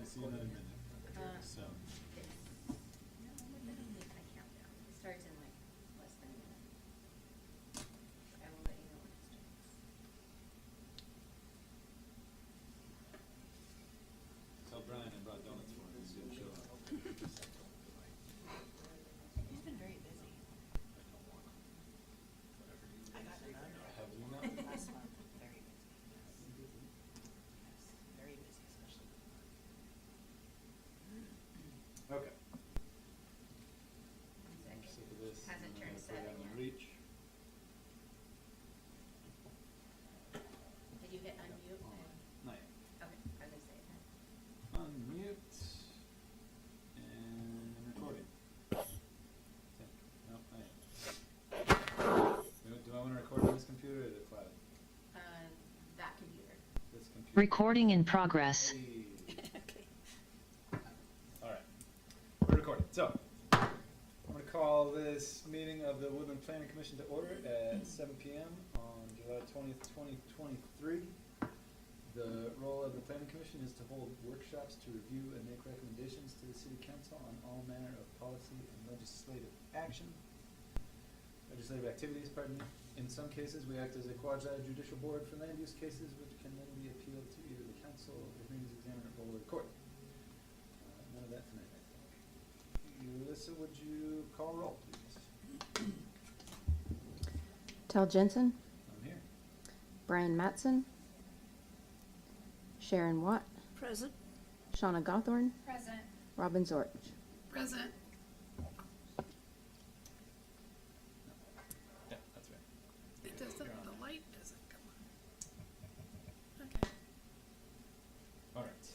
I see another minute. So, No, what did I count down? It starts in like less than a minute. I will let you know when it starts. tell Brian I brought donuts for him, so he'll show up. He's been very busy. I got none. Have you not? Last month, very busy. Yes. Yes, very busy, especially with work. Okay. One I'm second. sick of this. Hasn't I'm turned gonna put it 7 on yet. Reach. Did you hit unmute? Not yet. Okay, I was gonna say that. Unmute. And recording. No, not yet. Do I want to record on this computer or the cloud? That computer. This computer. Recording in progress. Hey. Okay. All right. We're recording. So, I'm going to call this meeting of the Woodland Planning Commission to order at 7 p.m. on July 20th, 2023. The role of the Planning Commission is to hold workshops to review and make recommendations to the City Council on all manner of policy and legislative activities, pardon me. In some cases, we act as a quasi-judicial board for land use cases, which can then be appealed to either the council, the hearings examiner, or the court. None of that tonight, I think. Alyssa, would you call roll, please? Tal Jensen, I'm here. Brian Matson, Sharon Watt, Present. Shauna Gawthorne, Present. Robin Zorch. Present. Yeah, that's right. It doesn't, You're on the there. light doesn't come on. Okay. All right.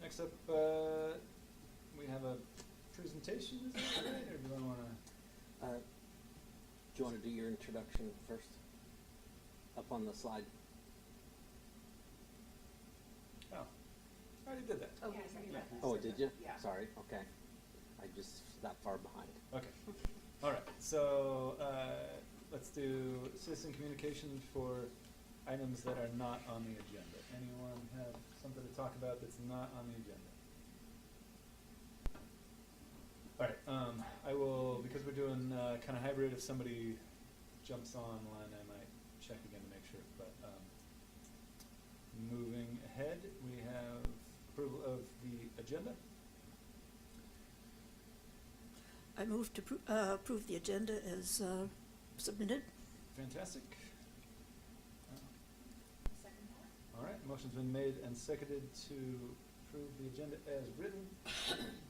Next up, we have a presentation, is that right? Or do you want to? Do you want to do your introduction first? Up on the slide. Oh, I already did that. Oh, yes, I Yeah. Oh, did you? Yeah. Sorry, okay. I just that far behind. Okay. All right. So let's do citizen communication for items that are not on the agenda. Anyone have something to talk about that's not on the agenda? All right. I will, because we're doing kind of hybrid. If somebody jumps online, I might check again to make sure. But moving ahead, we have approval of the agenda. I move to approve the agenda as submitted. Fantastic. All right, motion's been made and seconded to approve the agenda as written.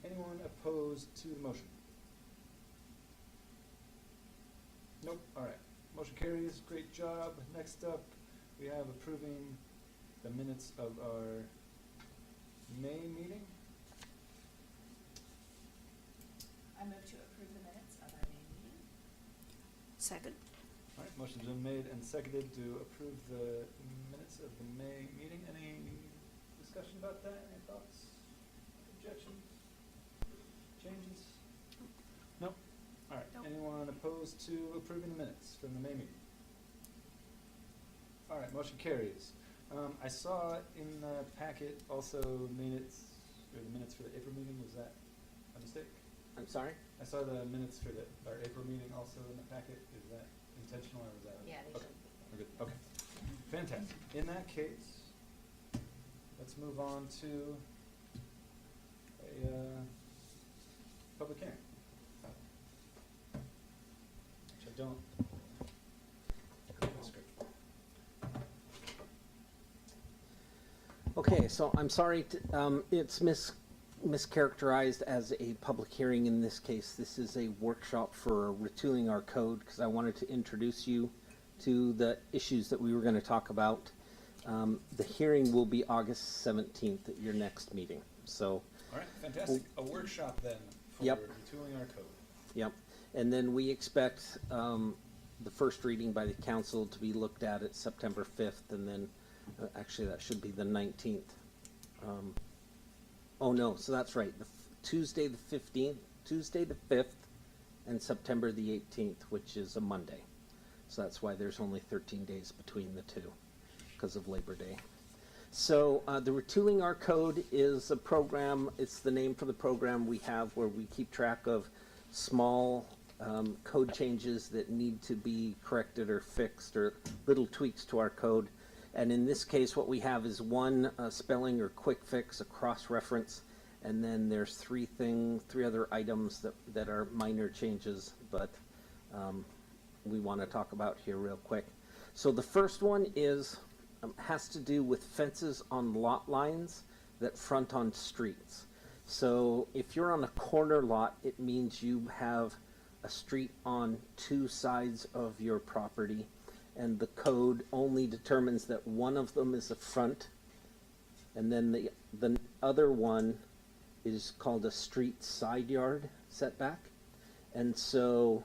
Anyone opposed to the motion? Nope. All right, motion carries. Great job. Next up, we have approving the minutes of our May meeting. I move to approve the minutes of our May meeting. Second. All right, motion's been made and seconded to approve the minutes of the May meeting. Any discussion about that? Any thoughts, objections, changes? Nope. All right, Nope. anyone opposed to approving the minutes from the May meeting? All right, motion carries. I saw in the packet also minutes, or the minutes for the April meeting. Was that a mistake? I'm sorry? I saw the minutes for our April meeting also in the packet. Is that intentional or was that? Yeah, they okay. should. We're good. Okay. Fantastic. In that case, let's move on to a public hearing. Which I don't. That's great. Okay, so I'm sorry, it's mischaracterized as a public hearing in this case. This is a workshop for retooling our code because I wanted to introduce you to the issues that we were going to talk about. The hearing will be August 17th at your next meeting. So, All right, fantastic. A workshop then for Yep. retooling our code. yep. And then we expect the first reading by the council to be looked at September 5th, and then actually that should be the 19th. Oh no, so that's right. Tuesday the 15th, Tuesday the 5th, and September the 18th, which is a Monday. So that's why there's only 13 days between the two, because of Labor Day. So the Retooling Our Code is a program, it's the name for the program we have where we keep track of small code changes that need to be corrected or fixed or little tweaks to our code. And in this case, what we have is one spelling or quick fix, a cross-reference, and then there's three other items that are minor changes, but we want to talk about here real quick. So the first one is has to do with fences on lot lines that front on streets. So if you're on a corner lot, it means you have a street on two sides of your property, and the code only determines that one of them is a front, and then the other one is called a street side yard setback. And so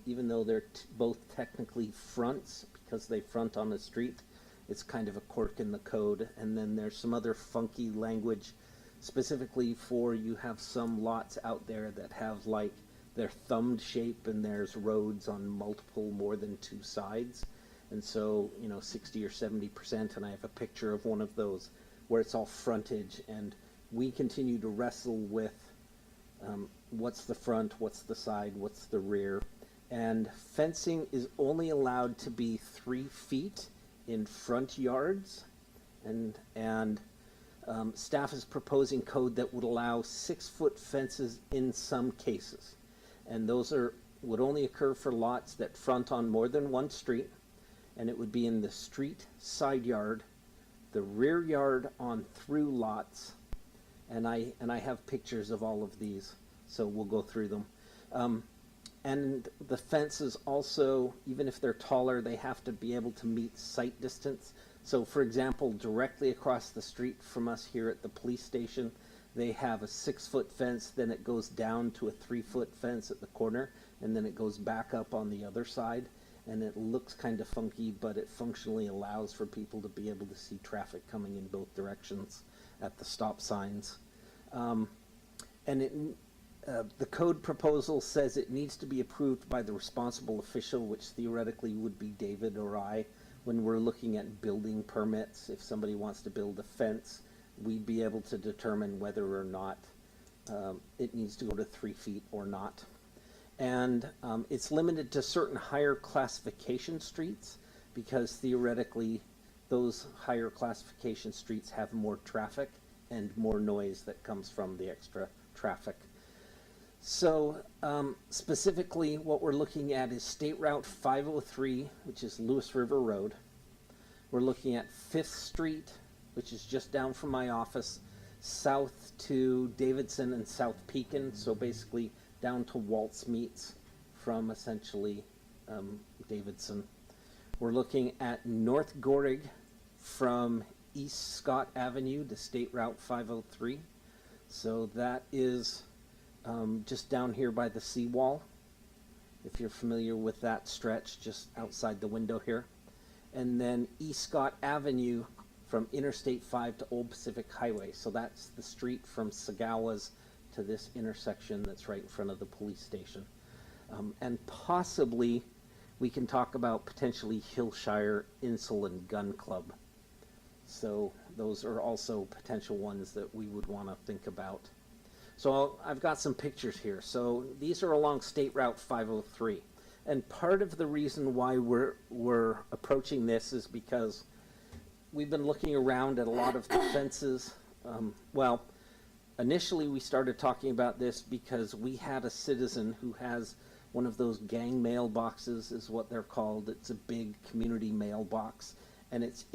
even though they're both technically fronts because they front on the street, it's kind of a quirk in the code. And then there's some other funky language specifically for you have some lots out there that have like their thumbed shape and there's roads on multiple more than two sides. And so, 60 or 70%, and I have a picture of one of those where it's all frontage, and we continue to wrestle with what's the front, what's the side, what's the rear. And fencing is only allowed to be 3 feet in front yards, and staff is proposing code that would allow 6-foot fences in some cases. And those would only occur for lots that front on more than one street, and it would be in the street side yard, the rear yard on through lots, and I have pictures of all of these, so we'll go through them. And the fences also, even if they're taller, they have to be able to meet sight distance. So for example, directly across the street from us here at the police station, they have a 6-foot fence, then it goes down to a 3-foot fence at the corner, and then it goes back up on the other side. And it looks kind of funky, but it functionally allows for people to be able to see traffic coming in both directions at the stop signs. The code proposal says it needs to be approved by the responsible official, which theoretically would be David or I. When we're looking at building permits, if somebody wants to build a fence, we'd be able to determine whether or not it needs to go to 3 feet or not. And it's limited to certain higher classification streets because theoretically those higher classification streets have more traffic and more noise that comes from the extra traffic. So specifically what we're looking at is State Route 503, which is Lewis River Road. We're looking at 5th Street, which is just down from my office, south to Davidson and South Pekin, so basically down to Waltz Meats from essentially Davidson. We're looking at North Gorig from East Scott Avenue to State Route 503. So that is just down here by the seawall, if you're familiar with that stretch just outside the window here. And then East Scott Avenue from Interstate 5 to Old Pacific Highway. So that's the street from Sagawa's to this intersection that's right in front of the police station. And possibly we can talk about potentially Hillshire Insulin Gun Club. So those are also potential ones that we would want to think about. So I've got some pictures here. So these are along State Route 503. And part of the reason why we're approaching this is because we've been looking around at a lot of the fences. Initially we started talking about this because we had a citizen who has one of those gang mailboxes, is what they're called. It's a big community mailbox, and it's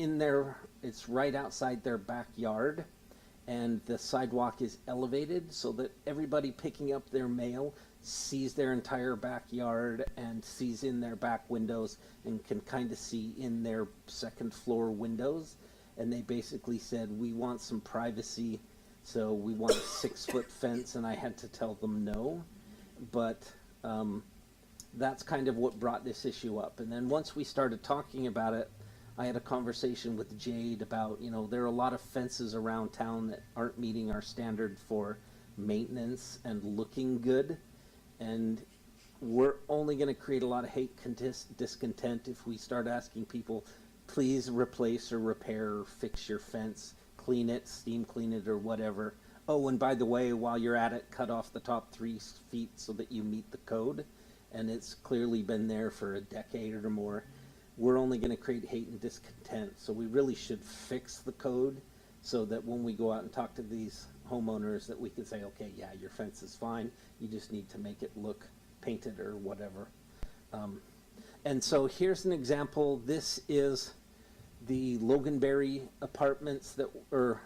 right outside their backyard, and the sidewalk is elevated so that everybody picking up their mail sees their entire backyard and sees in their back windows and can kind of see in their second floor windows. And they basically said, we want some privacy, so we want a 6-foot fence, and I had to tell them no. But that's kind of what brought this issue up. And then once we started talking about it, I had a conversation with Jade about, there are a lot of fences around town that aren't meeting our standard for maintenance and looking good. And we're only going to create a lot of hate, discontent if we start asking people please replace or repair or fix your fence, clean it, steam clean it, or whatever. Oh, and by the way, while you're at it, cut off the top 3 feet so that you meet the code. And it's clearly been there for a decade or more. We're only going to create hate and discontent. So we really should fix the code so that when we go out and talk to these homeowners that we can say, okay, yeah, your fence is fine. You just need to make it look painted or whatever. And so here's an example. This is the Loganberry apartments that or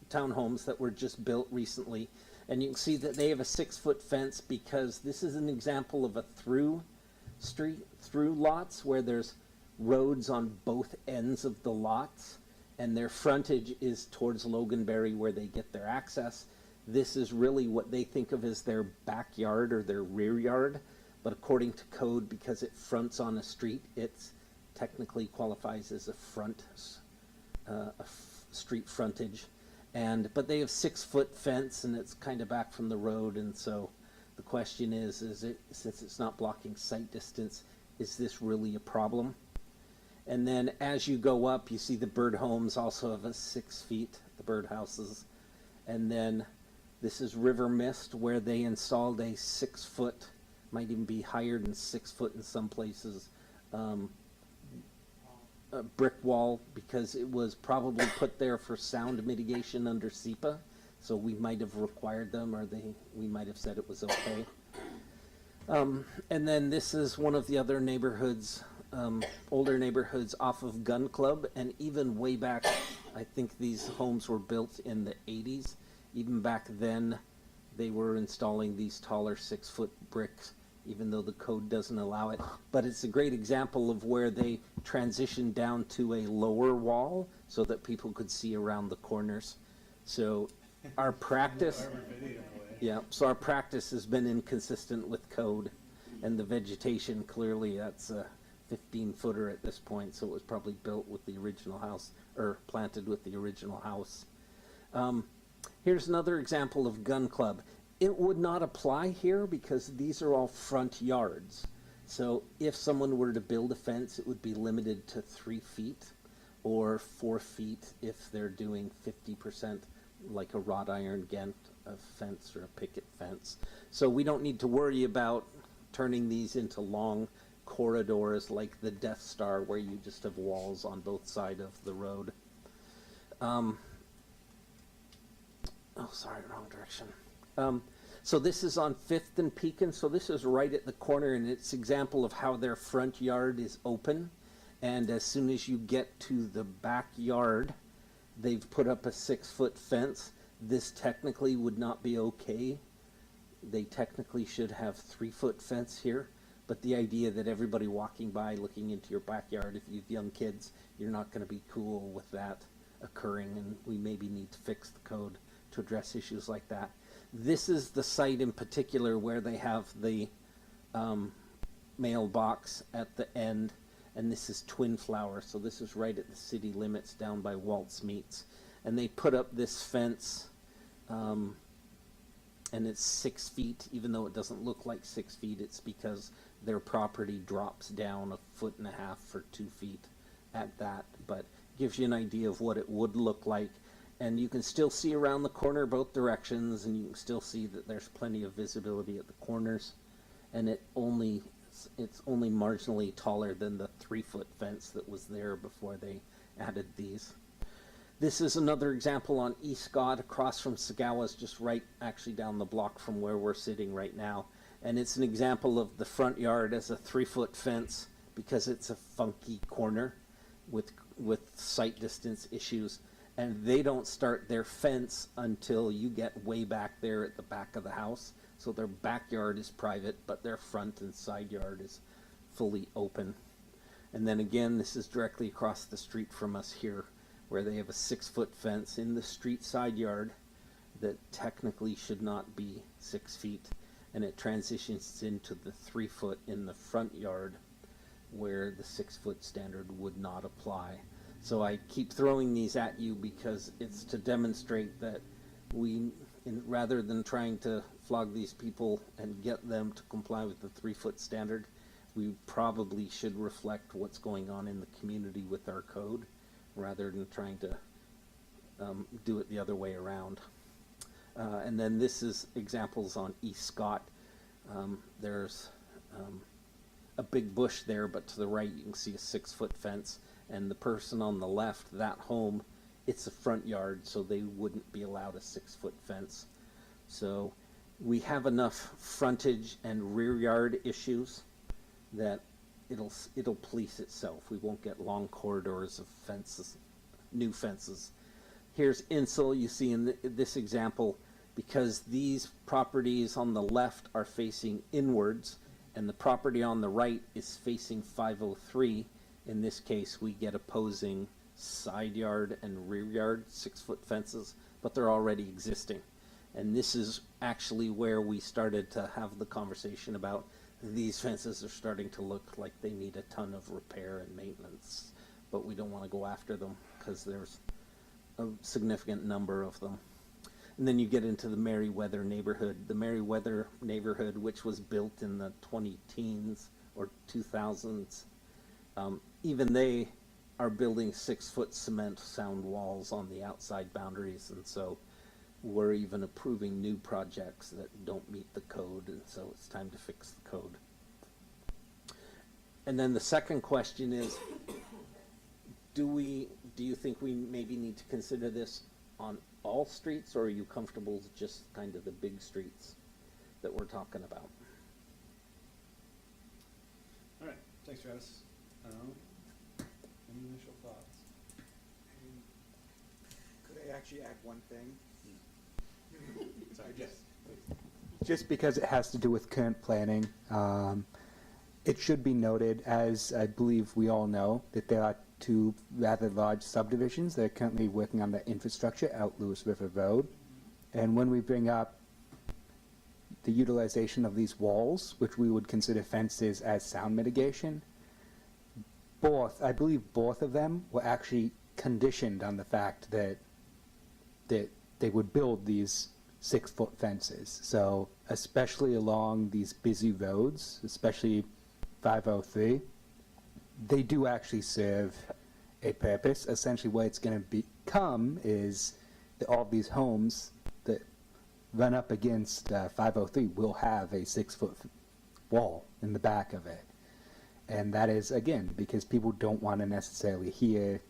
townhomes that were just built recently. And you can see that they have a 6-foot fence because this is an example of a through lots where there's roads on both ends of the lots, and their frontage is towards Loganberry where they get their access. This is really what they think of as their backyard or their rear yard, but according to code, because it fronts on a street, it's technically qualifies as a street frontage. But they have 6-foot fence, and it's kind of back from the road, and so the question is since it's not blocking sight distance, is this really a problem? And then as you go up, you see the bird homes also have a 6 feet, the bird houses. And then this is River Mist, where they installed a 6-foot, might even be higher than 6 foot in some places, a brick wall, because it was probably put there for sound mitigation under SEPA. So we might have required them, or we might have said it was okay. And then this is one of the other neighborhoods, older neighborhoods off of Gun Club, and even way back, I think these homes were built in the 80s. Even back then, they were installing these taller 6-foot bricks, even though the code doesn't allow it. But it's a great example of where they transitioned down to a lower wall so that people could see around the corners. So our practice, so our practice has been inconsistent with code, and the vegetation, clearly that's a 15-footer at this point, so it was probably built with the original house, or planted with the original house. Here's another example of Gun Club. It would not apply here because these are all front yards. So if someone were to build a fence, it would be limited to 3 feet or 4 feet if they're doing 50%, like a wrought iron Ghent fence or a picket fence. So we don't need to worry about turning these into long corridors like the Death Star, where you just have walls on both sides of the road. Wrong direction. So this is on 5th and Pekin. So this is right at the corner, and it's an example of how their front yard is open. And as soon as you get to the backyard, they've put up a 6-foot fence. This technically would not be okay. They technically should have 3-foot fence here. But the idea that everybody walking by looking into your backyard, if you have young kids, you're not going to be cool with that occurring, and we maybe need to fix the code to address issues like that. This is the site in particular where they have the mailbox at the end, and this is Twin Flower, so this is right at the city limits down by Waltz Meats. And they put up this fence, and it's 6 feet, even though it doesn't look like 6 feet. It's because their property drops down 1.5 feet for 2 feet at that, but gives you an idea of what it would look like. And you can still see around the corner both directions, and you can still see that there's plenty of visibility at the corners. And it's only marginally taller than the 3-foot fence that was there before they added these. This is another example on East Scott, across from Sagawa's, just right actually down the block from where we're sitting right now. And it's an example of the front yard as a 3-foot fence because it's a funky corner with sight distance issues. And they don't start their fence until you get way back there at the back of the house. So their backyard is private, but their front and side yard is fully open. And then again, this is directly across the street from us here, where they have a 6-foot fence in the street side yard that technically should not be 6 feet. And it transitions into the 3-foot in the front yard, where the 6-foot standard would not apply. So I keep throwing these at you because it's to demonstrate that rather than trying to flog these people and get them to comply with the 3-foot standard, we probably should reflect what's going on in the community with our code rather than trying to do it the other way around. And then this is examples on East Scott. There's a big bush there, but to the right you can see a 6-foot fence. And the person on the left, that home, it's a front yard, so they wouldn't be allowed a 6-foot fence. So we have enough frontage and rear yard issues that it'll police itself. We won't get long corridors of fences, new fences. Here's Insel. You see in this example, because these properties on the left are facing inwards and the property on the right is facing 503, in this case we get opposing side yard and rear yard 6-foot fences, but they're already existing. And this is actually where we started to have the conversation about these fences are starting to look like they need a ton of repair and maintenance, but we don't want to go after them because there's a significant number of them. And then you get into the Merriweather neighborhood. The Merriweather neighborhood, which was built in the 20-teens or 2000s, even they are building 6-foot cement sound walls on the outside boundaries, and so we're even approving new projects that don't meet the code, and so it's time to fix the code. And then the second question is, do you think we maybe need to consider this on all streets, or are you comfortable with just kind of the big streets that we're talking about? All right, thanks, Travis. Any initial thoughts? Could I actually add one thing? Sorry, yes, please. Just because it has to do with current planning, it should be noted, as I believe we all know, that there are 2 rather large subdivisions that are currently working on the infrastructure out Lewis River Road. And when we bring up the utilization of these walls, which we would consider fences as sound mitigation, I believe both of them were actually conditioned on the fact that they would build these 6-foot fences. So especially along these busy roads, especially 503, they do actually serve a purpose. Essentially what it's going to become is that all of these homes that run up against 503 will have a 6-foot wall in the back of it. And that is, again, because people don't want to necessarily hear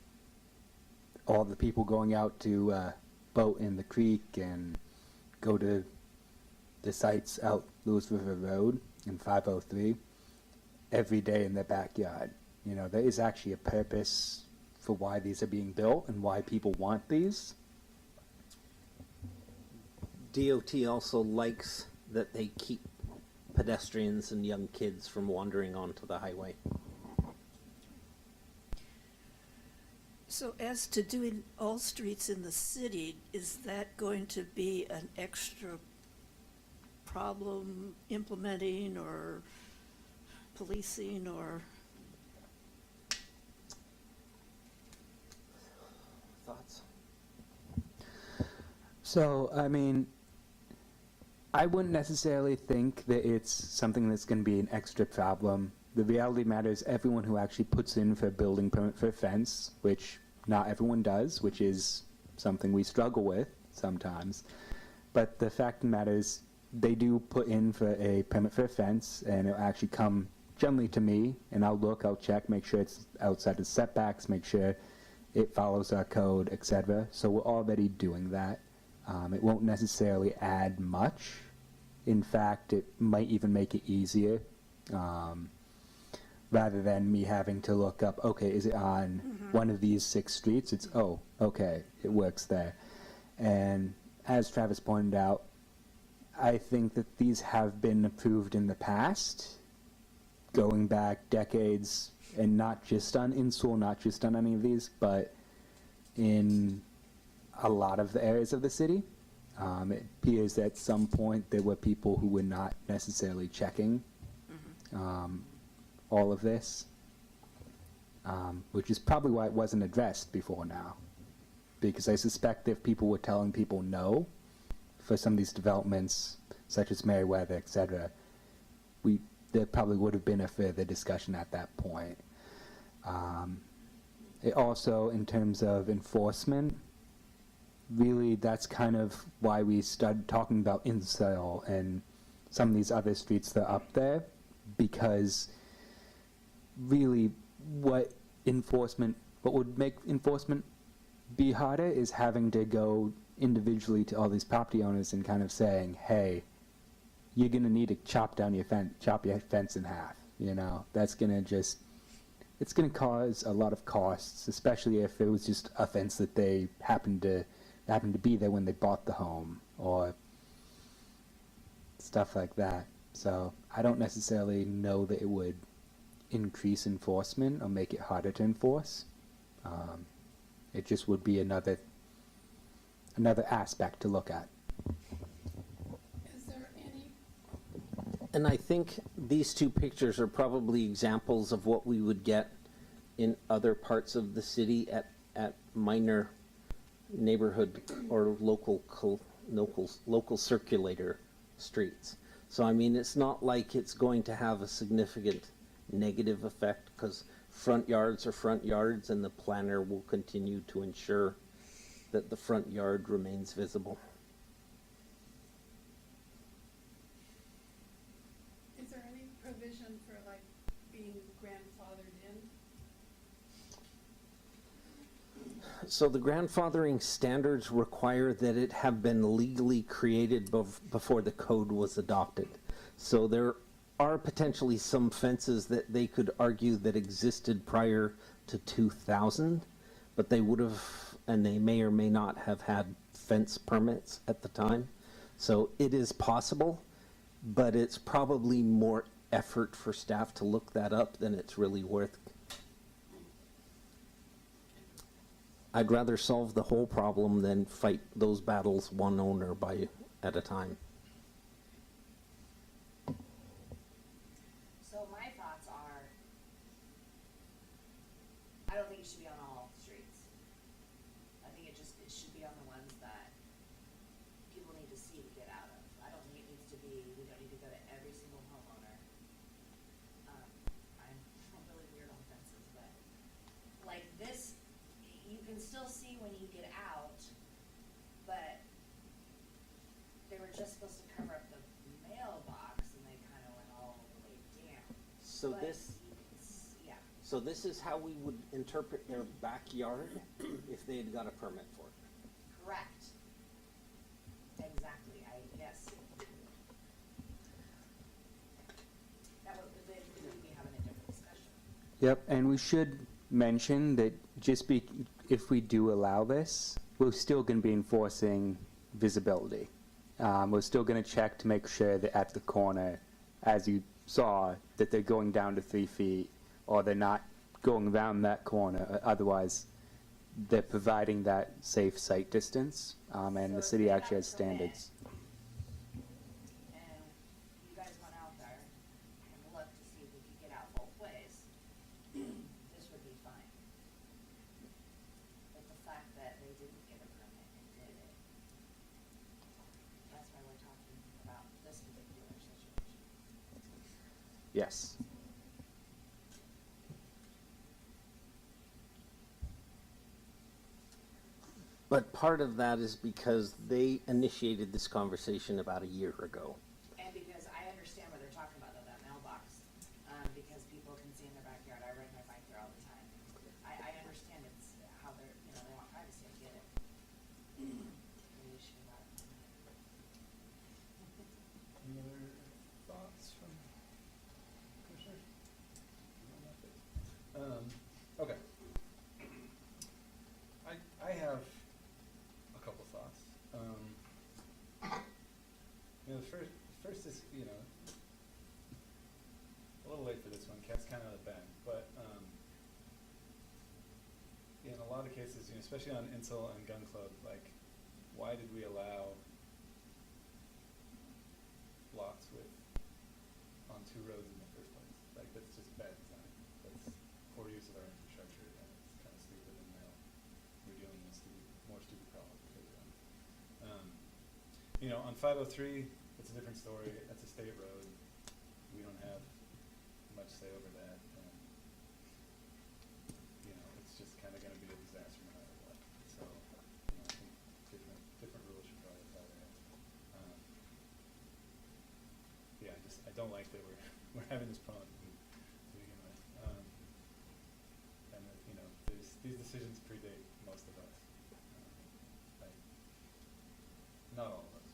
all the people going out to boat in the creek and go to the sites out Lewis River Road and 503 every day in their backyard. You know, there is actually a purpose for why these are being built and why people want these. DOT also likes that they keep pedestrians and young kids from wandering onto the highway. So as to doing all streets in the city, is that going to be an extra problem implementing or policing or? Thoughts? So, I mean, I wouldn't necessarily think that it's something that's going to be an extra problem. The reality matters, everyone who actually puts in for a building permit for a fence, which not everyone does, which is something we struggle with sometimes. But the fact of the matter is, they do put in for a permit for a fence, and it'll actually come generally to me, and I'll look, I'll check, make sure it's outside the setbacks, make sure it follows our code, etc. So we're already doing that. It won't necessarily add much. In fact, it might even make it easier, rather than me having to look up, okay, is it on one of these 6 streets? It's, oh, okay, it works there. And as Travis pointed out, I think that these have been approved in the past, going back decades, and not just on Insel, not just on any of these, but in a lot of the areas of the city. It appears that at some point there were people who were not necessarily checking all of this, which is probably why it wasn't addressed before now. Because I suspect if people were telling people no for some of these developments, such as Merriweather, etc., there probably would have been a further discussion at that point. It also, in terms of enforcement, really that's kind of why we started talking about Incel and some of these other streets that are up there, because really what would make enforcement be harder is having to go individually to all these property owners and kind of saying, hey, you're going to need to chop your fence in half. You know, that's going to it's going to cause a lot of costs, especially if it was just a fence that they happened to be there when they bought the home or stuff like that. So I don't necessarily know that it would increase enforcement or make it harder to enforce. It just would be another aspect to look at. Is there any, And I think these two pictures are probably examples of what we would get in other parts of the city at minor neighborhood or local circulator streets. So I mean, it's not like it's going to have a significant negative effect, because front yards are front yards, and the planner will continue to ensure that the front yard remains visible. is there any provision for like being grandfathered in? So the grandfathering standards require that it have been legally created before the code was adopted. So there are potentially some fences that they could argue that existed prior to 2000, but they would have, and they may or may not have had fence permits at the time. So it is possible, but it's probably more effort for staff to look that up than it's really worth. I'd rather solve the whole problem than fight those battles one owner at a time. So my thoughts are, I don't think it should be on all streets. I think it should be on the ones that people need to see to get out of. I don't think it needs to be, we don't need to go to every single homeowner. I'm really weird on fences, but like this, you can still see when you get out, but they were just supposed to cover up the mailbox and they kind of went all the way down. So But this, you can yeah. so this is how we would interpret their backyard if they had got a permit for it. Correct. Exactly, yes. That would, we'd be having a different discussion. Yep, and we should mention that if we do allow this, we're still going to be enforcing visibility. We're still going to check to make sure that at the corner, as you saw, that they're going down to 3 feet, or they're not going around that corner. Otherwise, they're providing that safe sight distance, and So the if city they actually got has a permit, standards. and you guys went out there and looked to see if we could get out both ways, this would be fine. But the fact that they didn't get a permit and did it, that's why we're talking about this particular situation. Yes. But part of that is because they initiated this conversation about a year ago. And because I understand what they're talking about, though, that mailbox, because people can see in their backyard. I ride my bike there all the time. I understand it's how they're, they want privacy, I get it. The issue about it. Any other thoughts from commissioners? Okay. I have a couple thoughts. The first is, a little late for this one, cat's kind of out of the bag, but, in a lot of cases, especially on Incel and Gun Club, like, why did we allow lots on 2 roads in the first place? Like, that's just bad design. That's poor use of our infrastructure, and it's kind of stupid, and now we're dealing with more stupid problems because of them. On 503, it's a different story. That's a state road. We don't have much say over that, and, you know, it's just kinda gonna be a disaster no matter what. So, you know, I think different rules should probably apply there. Yeah, I don't like that we're having this problem to begin with. And that, you know, these decisions predate most of us. Like, not all of us.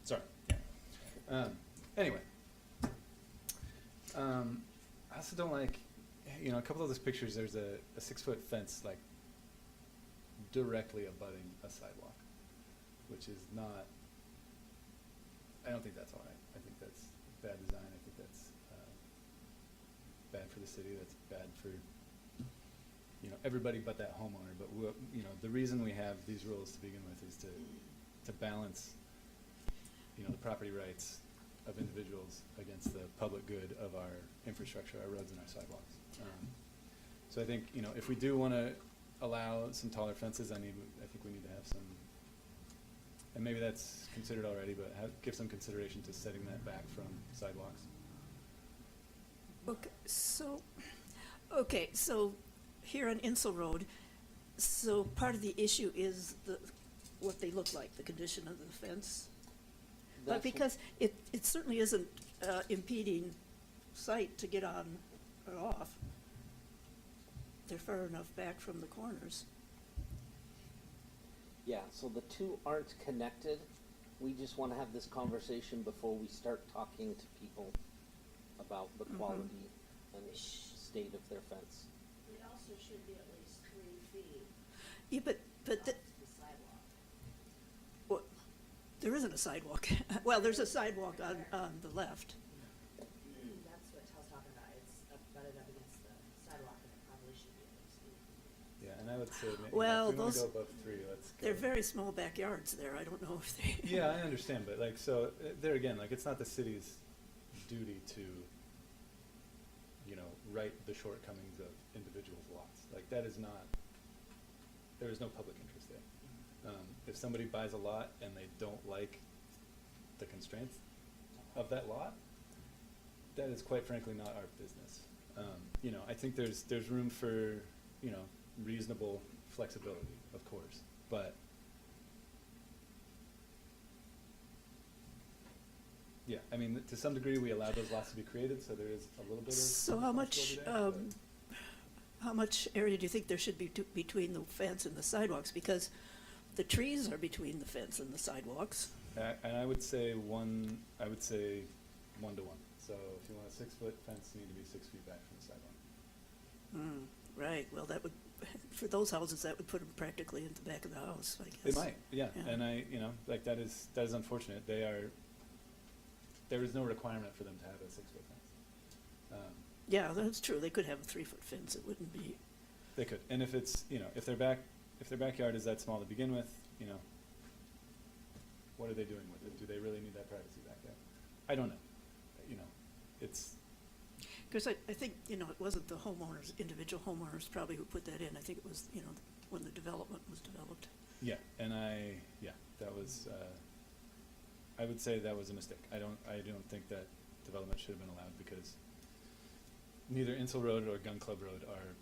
Sorry, yeah. Anyway. I also don't like, you know, a couple of those pictures, there's a 6-foot fence, like, directly abutting a sidewalk, which is not, I don't think that's all right. I think that's bad design. I think that's bad for the city. That's bad for, you know, everybody but that homeowner. But you know, the reason we have these rules to begin with is to balance, you know, the property rights of individuals against the public good of our infrastructure, our roads and our sidewalks. So I think, you know, if we do want to allow some taller fences, I think we need to have some, and maybe that's considered already, but give some consideration to setting that back from sidewalks. Okay, so here on Insel Road, so part of the issue is what they look like, the condition of the fence? But That's- because it certainly isn't impeding sight to get on or off. They're far enough back from the corners. Yeah, so the two aren't connected. We just want to have this conversation before we start talking to people about the quality and state of their fence. It also should be at least 3 feet Yeah, but off the sidewalk. well, there isn't a sidewalk. Well, there's a sidewalk on the left. That's what Tel's talking about, it's butted up against the sidewalk, and it probably should be at least 3 feet. Yeah, and I would say, Well, if we want to those- go above 3, let's go. They're very small backyards there. I don't know if they. Yeah, I understand, but like, so, there again, like, it's not the city's duty to, you know, right the shortcomings of individuals' lots. Like, that is not, there is no public interest there. If somebody buys a lot and they don't like the constraints of that lot, that is quite frankly not our business. You know, I think there's room for, you know, reasonable flexibility, of course, but yeah, I mean, to some degree, we allow those lots to be created, so there is a little bit of So how much, responsibility there, how much area do you think there should be between the fence and the sidewalks? Because the trees are between the fence and the sidewalks. and I would say 1 to 1. So if you want a 6-foot fence, you need to be 6 feet back from the sidewalk. Right, well, that would, for those houses, that would put them practically in the back of the house, I guess. It might, yeah, Yeah. and you know, like, that is unfortunate. There is no requirement for them to have a 6-foot fence. Yeah, that's true. They could have a 3-foot fence. It wouldn't be, They could, and if it's, you know, if their backyard is that small to begin with, you know, what are they doing with it? Do they really need that privacy back there? I don't know. You know, it's, because I think, you know, it wasn't the homeowners, individual homeowners probably who put that in. I think it was, you know, when the development was developed. yeah, and that was, I would say that was a mistake. I don't think that development should have been allowed because neither Insel Road or Gun Club Road are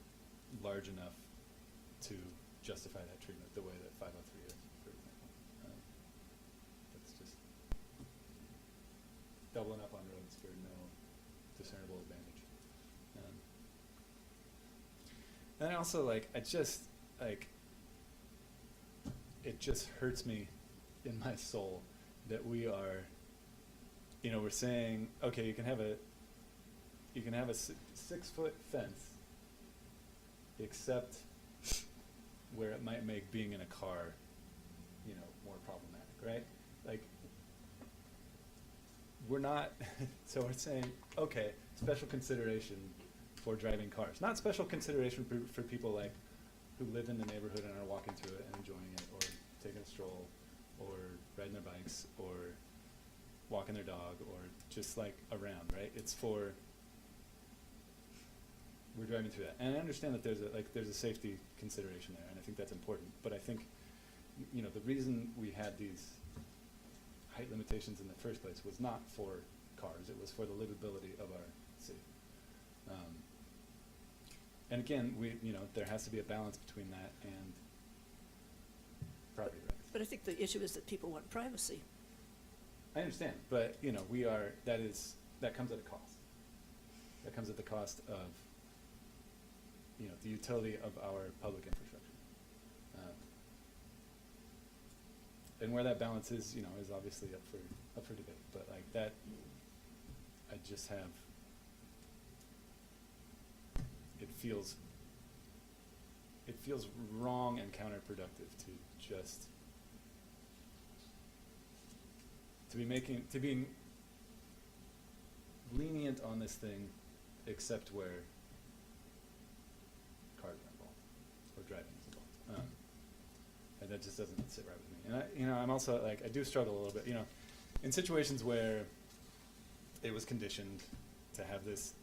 large enough to justify that treatment the way that 503 is, for example. That's just doubling up on roads for no discernible advantage. And I also, like, it just hurts me in my soul that we are, you know, we're saying, okay, you can have a 6-foot fence, except where it might make being in a car, you know, more problematic, right? Like, we're not, so we're saying, okay, special consideration for driving cars. Not special consideration for people like who live in the neighborhood and are walking through it and enjoying it, or taking a stroll, or riding their bikes, or walking their dog, or just like around, right? It's for, we're driving through that. And I understand that there's a safety consideration there, and I think that's important. But I think, you know, the reason we had these height limitations in the first place was not for cars. It was for the livability of our city. And again, there has to be a balance between that and property rights. But I think the issue is that people want privacy. I understand, but, that comes at a cost. That comes at the cost of, the utility of our public infrastructure. And where that balance is, is obviously up for debate, but like that, I just have, it feels wrong and counterproductive to be being lenient on this thing, except where cars are involved or driving is involved, and that just doesn't sit right with me. And I'm also like, I do struggle a little bit, in situations where it was conditioned to have this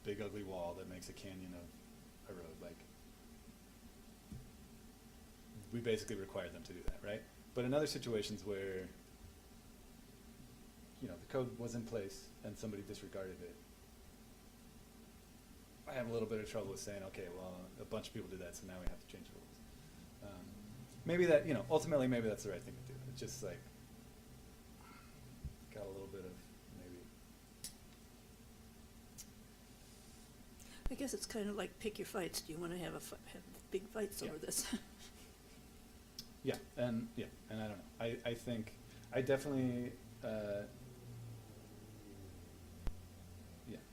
big ugly wall that makes a canyon of a road, like, we basically required them to do that, right? But in other situations where, the code was in place and somebody disregarded it, I have a little bit of trouble with saying, okay, well, a bunch of people did that, so now we have to change the rules. Maybe that, ultimately maybe that's the right thing to do. It's just like, got a little bit of maybe. I guess it's kind of like pick your fights. Do you want to have have big fights over this? Yeah, and I don't know. I think, I definitely,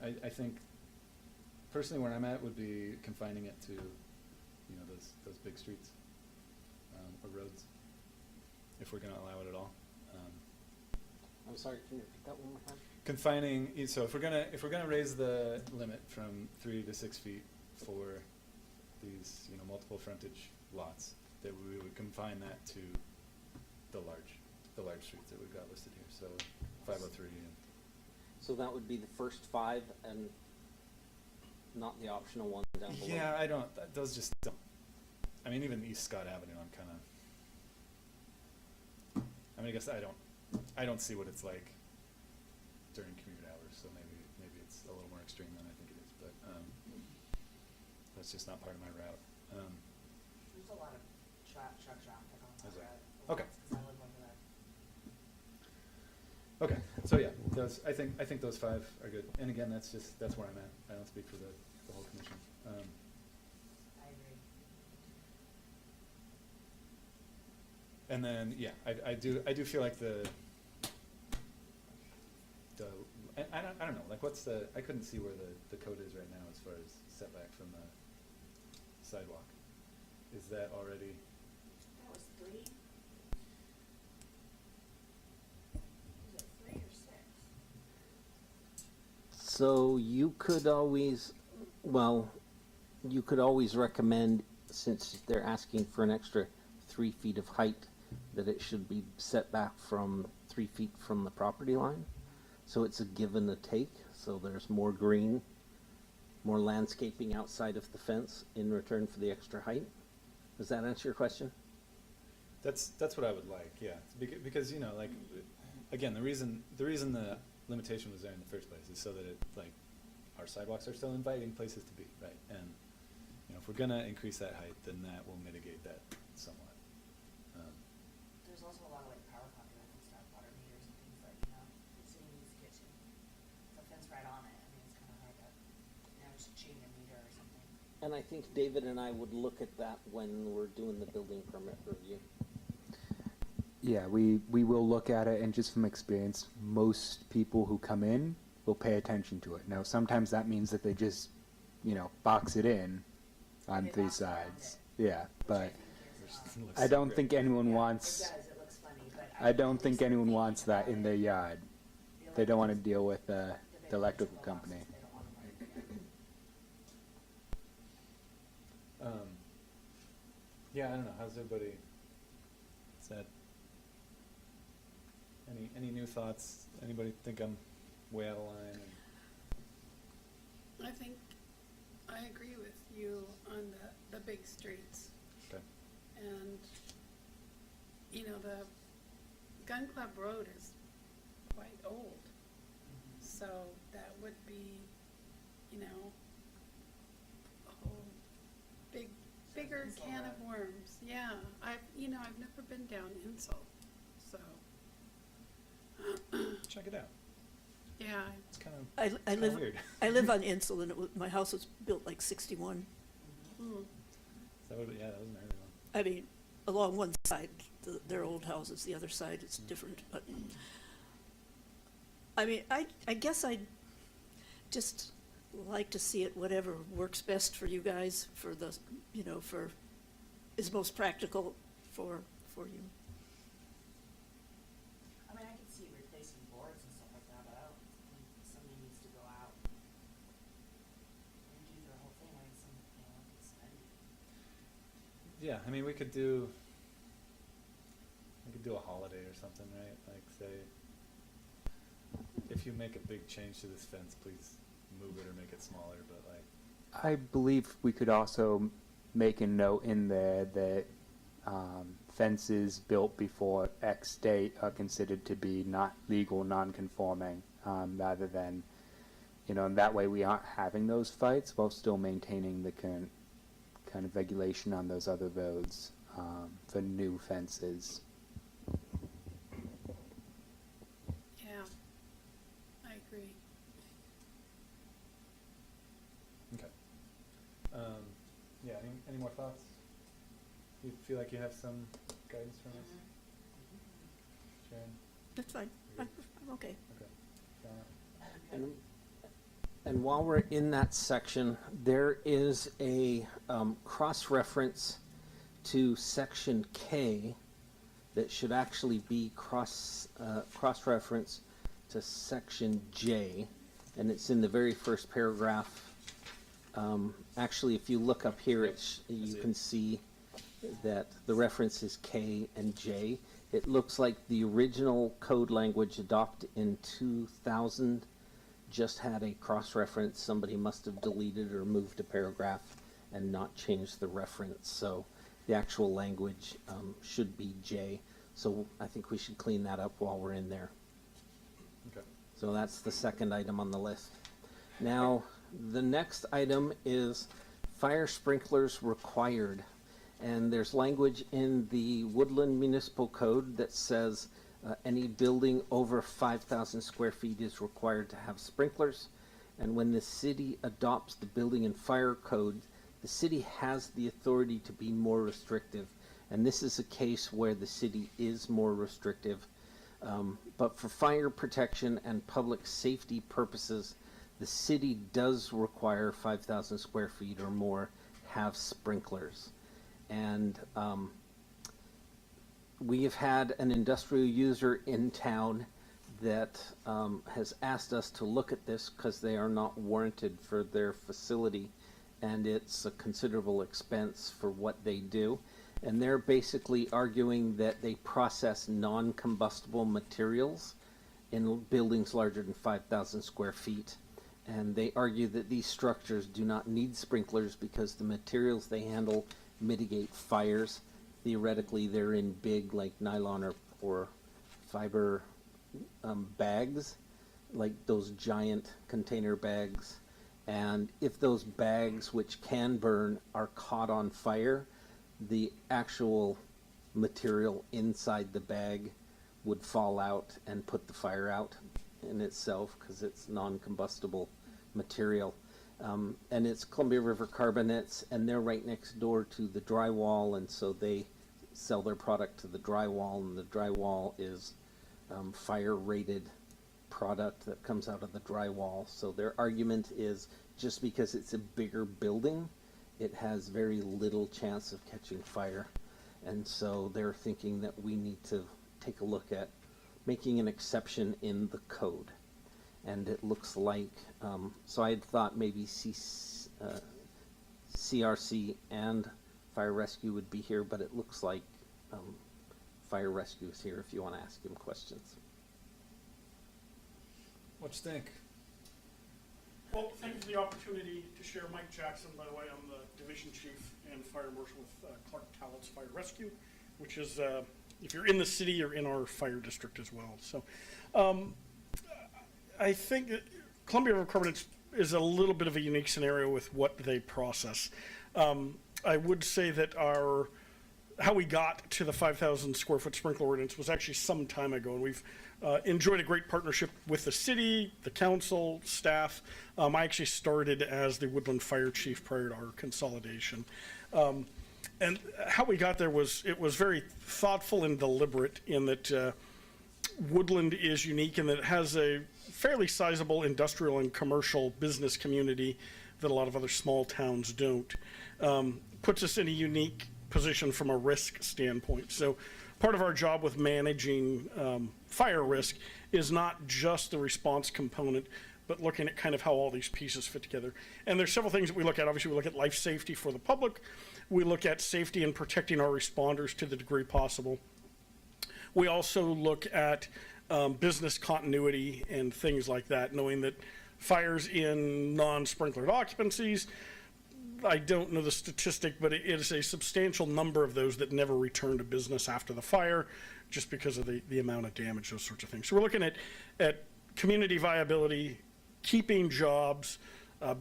I think personally where I'm at would be confining it to, those big streets, or roads, if we're gonna allow it at all. I'm sorry, can you repeat that one more time? Confining, so if we're gonna raise the limit from 3 to 6 feet for these, multiple frontage lots, that we would confine that to the large streets that we've got listed here, so 503 and. So that would be the first 5 and not the optional one down below? Yeah, those just don't, even East Scott Avenue, I'm kinda, I guess I don't see what it's like during commute hours, so maybe it's a little more extreme than I think it is, but, that's just not part of my route. There's a lot of truck traffic on Is that there? road. Okay. Because I live over there. Okay, so yeah, I think those 5 are good, and again, that's where I'm at. I don't speak for the whole commission. I agree. And then, yeah, I do feel like I don't know, like I couldn't see where the code is right now as far as setback from the sidewalk. Is that already? That was 3? Was it 3 or 6? So you could always recommend, since they're asking for an extra 3 feet of height, that it should be set back from 3 feet from the property line. So it's a give and a take, so there's more green, more landscaping outside of the fence in return for the extra height. Does that answer your question? That's what I would like, yeah, because like, again, the reason the limitation was there in the first place is so that our sidewalks are still inviting places to be, right? And if we're gonna increase that height, then that will mitigate that somewhat. There's also a lot of power conduit and stuff, water meters and things that, the city needs to get to. The fence right on it, it's kind of hard to, just chain a meter or something. And I think David and I would look at that when we're doing the building permit review. Yeah, we will look at it, and just from experience, most people who come in will pay attention to it. Now, sometimes that means that they just, box it in on They 3 box around sides. it, Yeah, but Which Looks I don't great. think anyone It wants, does, it looks funny, but. I don't think at least anyone thinking wants that about in it, their yard. the They don't want to electric- deal with the big the electrical electrical company. boxes, they don't want them right there. Yeah, I don't know, how's everybody, is that, any new thoughts? Anybody think I'm way out of line? I think I agree with you on the big streets. Okay. And, the Gun Club Road is quite old. So that would be you know, a whole bigger Insel can of Road. worms. Yeah, I've never been down Insel, so, Check it out. yeah, It's kind of I live, weird. I live on Insel, and my house was built like 61. mm, That was an early one. I mean, along one side, their old houses, the other side is different, but, I mean, I guess I'd just like to see it, whatever works best for you guys, for the, for, is most practical for you. I mean, I could see replacing boards and stuff like that, but I don't think somebody needs to go out and do their whole thing like some, expensive. Yeah, I mean, we could do a holiday or something, right? Like, say, if you make a big change to this fence, please move it or make it smaller, but like, I believe we could also make a note in there that fences built before X date are considered to be not legal, non-conforming, rather than, and that way we aren't having those fights while still maintaining the current kind of regulation on those other roads for new fences. yeah, I agree. okay. Yeah, any more thoughts? You feel like you have some guidance from us? Sharon? That's fine, I'm okay. Okay. Shauna? And while we're in that section, there is a cross-reference to section K that should actually be cross-reference to section J, and it's in the very first paragraph. Actually, if you look up here, you can see that the reference is K and J. It looks like the original code language adopted in 2000 just had a cross-reference. Somebody must have deleted or moved a paragraph and not changed the reference. So the actual language should be J. So I think we should clean that up while we're in there. Okay. So that's the second item on the list. Now, the next item is fire sprinklers required. And there's language in the Woodland Municipal Code that says any building over 5,000 square feet is required to have sprinklers. And when the city adopts the building and fire code, the city has the authority to be more restrictive. And this is a case where the city is more restrictive. But for fire protection and public safety purposes, the city does require 5,000 square feet or more have sprinklers. And we have had an industrial user in town that has asked us to look at this because they are not warranted for their facility, and it's a considerable expense for what they do. And they're basically arguing that they process non-combustible materials in buildings larger than 5,000 square feet. And they argue that these structures do not need sprinklers because the materials they handle mitigate fires. Theoretically, they're in big, like nylon or fiber bags, like those giant container bags. And if those bags, which can burn, are caught on fire, the actual material inside the bag would fall out and put the fire out in itself because it's non-combustible material. And it's Columbia River Carbonates, and they're right next door to the drywall, and so they sell their product to the drywall, and the drywall is fire-rated product that comes out of the drywall. So their argument is just because it's a bigger building, it has very little chance of catching fire. And so they're thinking that we need to take a look at making an exception in the code. And it looks like, so I had thought maybe CRC and Fire Rescue would be here, but it looks like Fire Rescue is here if you want to ask him questions. What you think? Well, thank you for the opportunity to share. Mike Jackson, by the way, I'm the division chief and fire marshal with Clark Tallett's Fire Rescue, which is, if you're in the city, you're in our fire district as well. So I think that Columbia River Carbonates is a little bit of a unique scenario with what they process. I would say that how we got to the 5,000 square foot sprinkler ordinance was actually some time ago, and we've enjoyed a great partnership with the city, the council, staff. I actually started as the Woodland Fire Chief prior to our consolidation. And how we got there was, it was very thoughtful and deliberate in that Woodland is unique in that it has a fairly sizable industrial and commercial business community that a lot of other small towns don't. Puts us in a unique position from a risk standpoint. So part of our job with managing fire risk is not just the response component, but looking at kind of how all these pieces fit together. And there's several things that we look at. Obviously, we look at life safety for the public. We look at safety and protecting our responders to the degree possible. We also look at business continuity and things like that, knowing that fires in non-sprinklered occupancies, I don't know the statistic, but it is a substantial number of those that never return to business after the fire, just because of the amount of damage, those sorts of things. So we're looking at community viability, keeping jobs,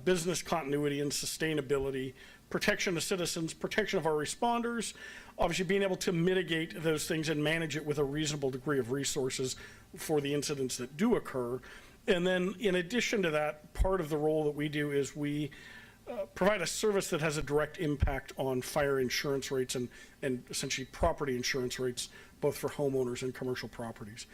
business continuity and sustainability, protection of citizens, protection of our responders, obviously being able to mitigate those things and manage it with a reasonable degree of resources for the incidents that do occur. And then in addition to that, part of the role that we do is we provide a service that has a direct impact on fire insurance rates and essentially property insurance rates, both for homeowners and commercial properties.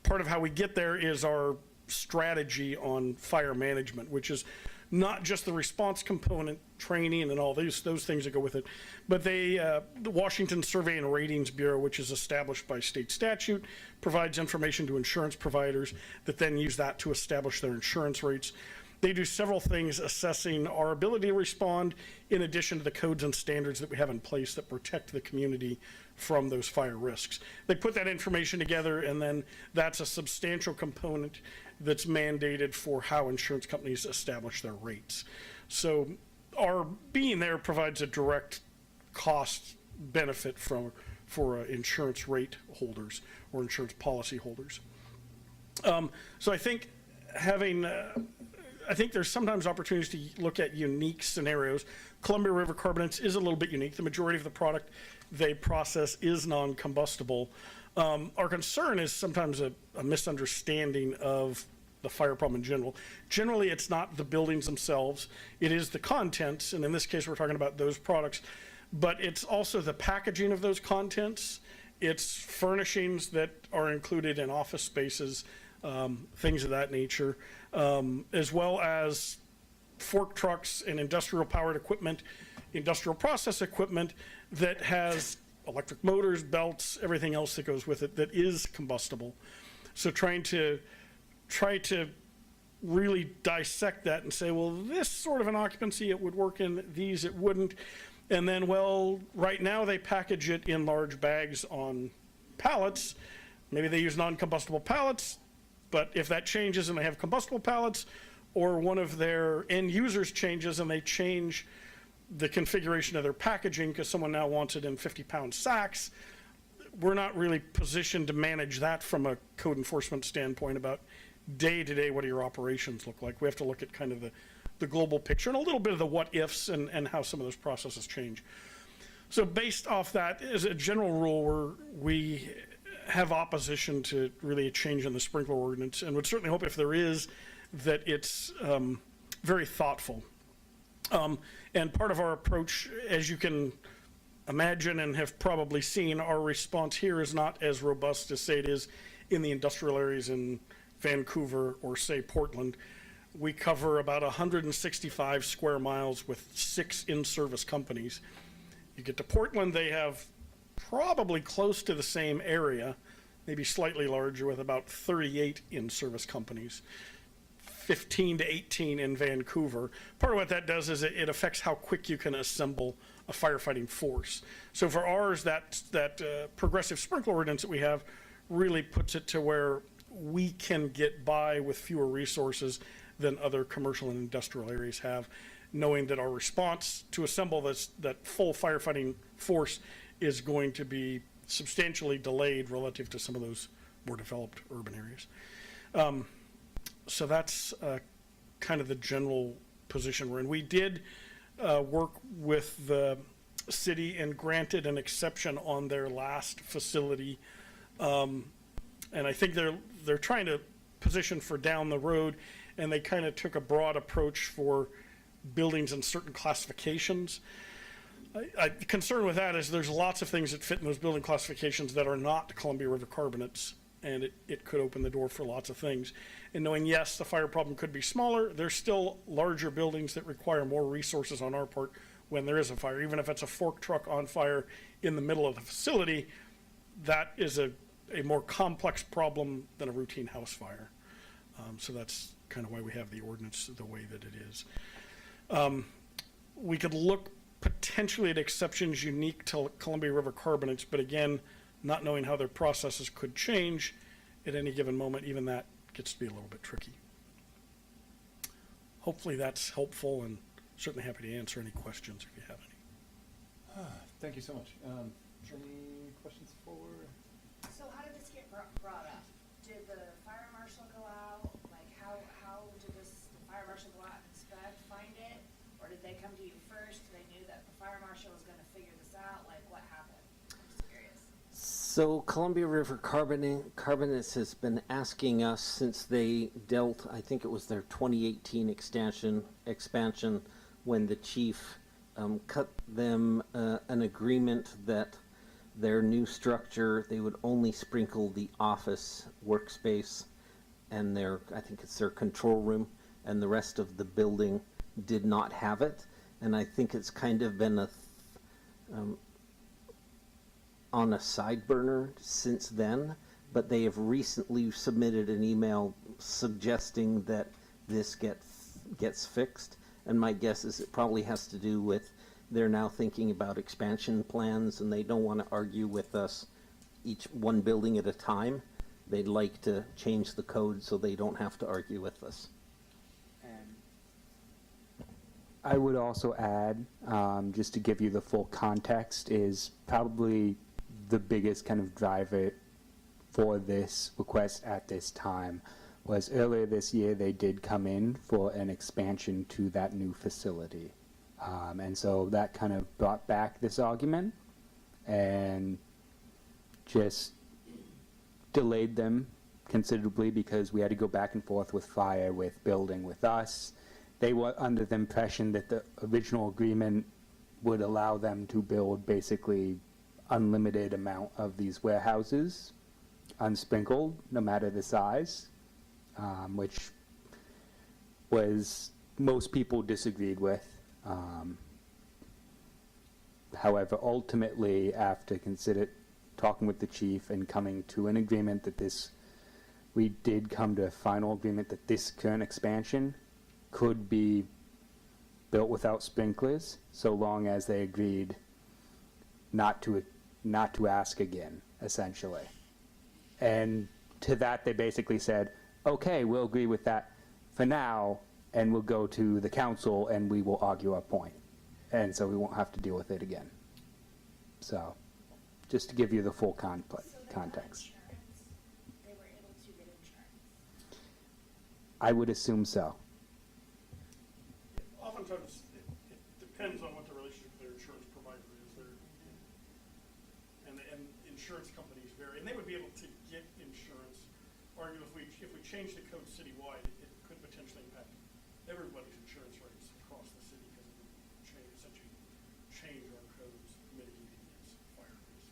Part of how we get there is our strategy on fire management, which is not just the response component, training and all those things that go with it, but the Washington Survey and Ratings Bureau, which is established by state statute, provides information to insurance providers that then use that to establish their insurance rates. They do several things assessing our ability to respond, in addition to the codes and standards that we have in place that protect the community from those fire risks. They put that information together, and then that's a substantial component that's mandated for how insurance companies establish their rates. So our being there provides a direct cost benefit for insurance rate holders or insurance policy holders. So I think I think there's sometimes opportunities to look at unique scenarios. Columbia River Carbonates is a little bit unique. The majority of the product they process is non-combustible. Our concern is sometimes a misunderstanding of the fire problem in general. Generally, it's not the buildings themselves. It is the contents, and in this case, we're talking about those products. But it's also the packaging of those contents. It's furnishings that are included in office spaces, things of that nature, as well as fork trucks and industrial powered equipment, industrial process equipment that has electric motors, belts, everything else that goes with it that is combustible. So try to really dissect that and say, well, this sort of an occupancy it would work in, these it wouldn't. And then, well, right now they package it in large bags on pallets. Maybe they use non-combustible pallets, but if that changes and they have combustible pallets, or one of their end users changes and they change the configuration of their packaging because someone now wants it in 50-pound sacks, we're not really positioned to manage that from a code enforcement standpoint about day-to-day what do your operations look like. We have to look at kind of the global picture and a little bit of the what-ifs and how some of those processes change. So based off that, as a general rule, we have opposition to really a change in the sprinkler ordinance, and would certainly hope if there is, that it's very thoughtful. And part of our approach, as you can imagine and have probably seen, our response here is not as robust as, say, it is in the industrial areas in Vancouver or, say, Portland. We cover about 165 square miles with 6 in-service companies. You get to Portland, they have probably close to the same area, maybe slightly larger, with about 38 in-service companies, 15 to 18 in Vancouver. Part of what that does is it affects how quick you can assemble a firefighting force. So for ours, that progressive sprinkler ordinance that we have really puts it to where we can get by with fewer resources than other commercial and industrial areas have, knowing that our response to assemble that full firefighting force is going to be substantially delayed relative to some of those more developed urban areas. So that's kind of the general position we're in. We did work with the city and granted an exception on their last facility. And I think they're trying to position for down the road, and they kind of took a broad approach for buildings in certain classifications. The concern with that is there's lots of things that fit in those building classifications that are not Columbia River carbonates, and it could open the door for lots of things. And knowing, yes, the fire problem could be smaller, there's still larger buildings that require more resources on our part when there is a fire. Even if it's a fork truck on fire in the middle of the facility, that is a more complex problem than a routine house fire. So that's kind of why we have the ordinance the way that it is. We could look potentially at exceptions unique to Columbia River carbonates, but again, not knowing how their processes could change at any given moment, even that gets to be a little bit tricky. Hopefully that's helpful, and certainly happy to answer any questions if you have any. Thank you so much. Any questions for? So how did this get brought up? Did the fire marshal go out? Like, how did the fire marshal go out and inspect, find it? Or did they come to you first? They knew that the fire marshal was gonna figure this out? Like, what happened? I'm just curious. So Columbia River Carbonates has been asking us since they dealt, I think it was their 2018 expansion when the chief cut them an agreement that their new structure, they would only sprinkle the office workspace and I think it's their control room, and the rest of the building did not have it. And I think it's kind of been on a side burner since then, but they have recently submitted an email suggesting that this gets fixed. And my guess is it probably has to do with they're now thinking about expansion plans, and they don't want to argue with us each one building at a time. They'd like to change the code so they don't have to argue with us. I would also add, just to give you the full context, is probably the biggest kind of driver for this request at this time was earlier this year they did come in for an expansion to that new facility. And so that kind of brought back this argument and just delayed them considerably because we had to go back and forth with fire, with building, with us. They were under the impression that the original agreement would allow them to build basically unlimited amount of these warehouses, unsprinkled, no matter the size, which was most people disagreed with. However, ultimately, after talking with the chief and coming to an agreement that we did come to a final agreement that this current expansion could be built without sprinklers, so long as they agreed not to ask again, essentially. And to that, they basically said, okay, we'll agree with that for now, and we'll go to the council and we will argue our point. And so we won't have to deal with it again. So, just to give you the full context. Insurance? They were able to get insurance? I would assume so. Oftentimes, it depends on what the relationship with their insurance provider is. And insurance companies vary, and they would be able to get insurance. Argue if we change the code citywide, it could potentially impact everybody's insurance rates across the city because it would essentially change our codes mitigating against fire risk.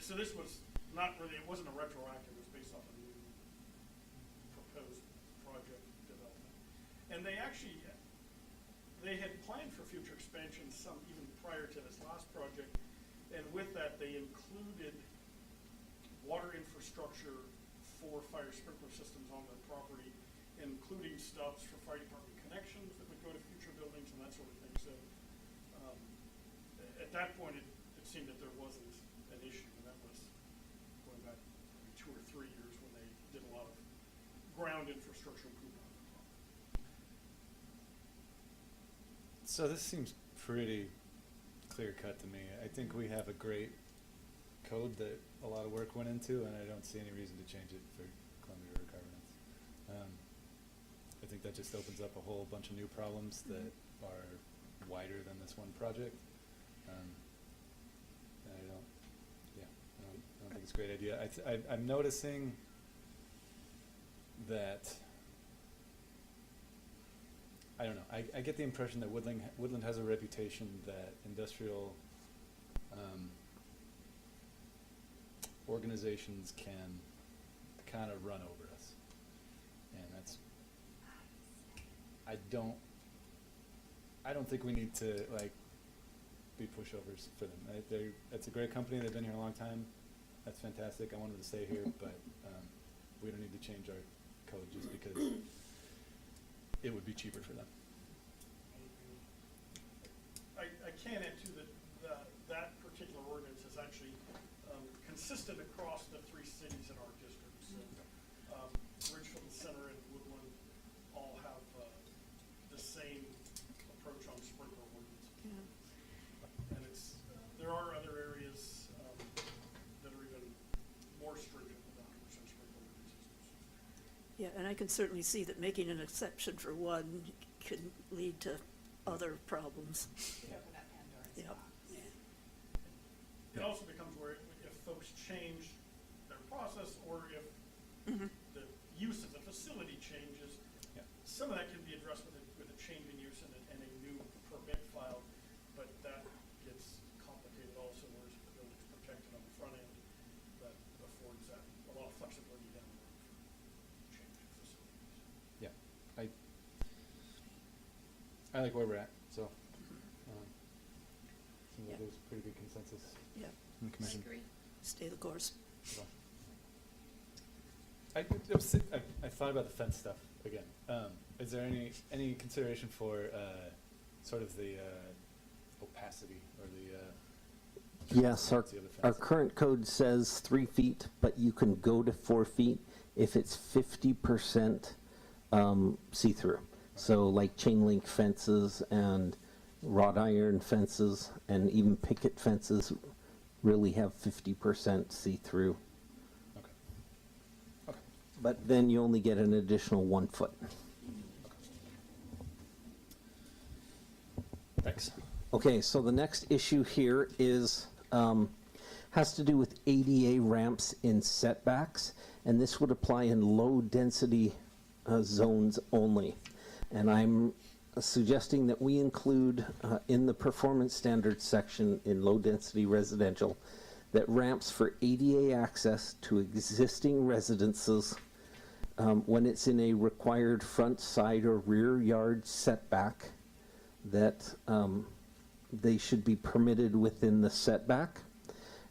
So this was not really, it wasn't a retroactive, it was based off a new proposed project development. And they had planned for future expansions, some even prior to this last project, and with that they included water infrastructure for fire sprinkler systems on their property, including stubs for fire department connections that would go to future buildings and that sort of thing. So at that point, it seemed that there wasn't an issue, and that was going back maybe 2 or 3 years when they did a lot of ground infrastructure improvement on their property. So this seems pretty clear cut to me. I think we have a great code that a lot of work went into, and I don't see any reason to change it for Columbia River Carbonates. think that just opens up a whole bunch of new problems that are wider than this one project. And I don't think it's a great idea. I'm noticing that, I don't know, I get the impression that Woodland has a reputation that industrial organizations can kind of run over us. And that's, I don't think we need to, like, be pushovers for them. It's a great company, they've been here a long time, that's fantastic, I want them to stay here, but we don't need to change our code just because it would be cheaper for them. I can add too that particular ordinance is actually consistent across the 3 cities in our district. So, Ridgefield Center and Woodland all have the same approach on sprinkler ordinance. Yeah. And there are other areas that are even more stringent with 100% sprinkler ordinances. Yeah, and I can certainly see that making an exception for one can lead to other problems. Could open that Pandora's Yep. box. It also becomes where if folks change their process or if the use of the facility changes, Yeah. some of that can be addressed with a change in use and a new permit filed, but that gets complicated also, whereas if the building's protected on the front end, that affords that a lot of flexibility down the road for change of facilities. Yeah, I like where we're at, so, seems like Yeah. there's pretty good consensus Yeah, in the I commission. agree. stay the course. So. I thought about the fence stuff again. Is there any consideration for sort of the opacity or the Yes, our transparency of the fence? current code says 3 feet, but you can go to 4 feet if it's 50% see-through. So like chain link fences and wrought iron fences and even picket fences really have 50% see-through. Okay. Okay. But then you only get an additional 1 foot. Thanks. Okay, so the next issue here is, has to do with ADA ramps in setbacks, and this would apply in low-density zones only. And I'm suggesting that we include in the performance standards section in low-density residential that ramps for ADA access to existing residences when it's in a required front, side, or rear yard setback, that they should be permitted within the setback,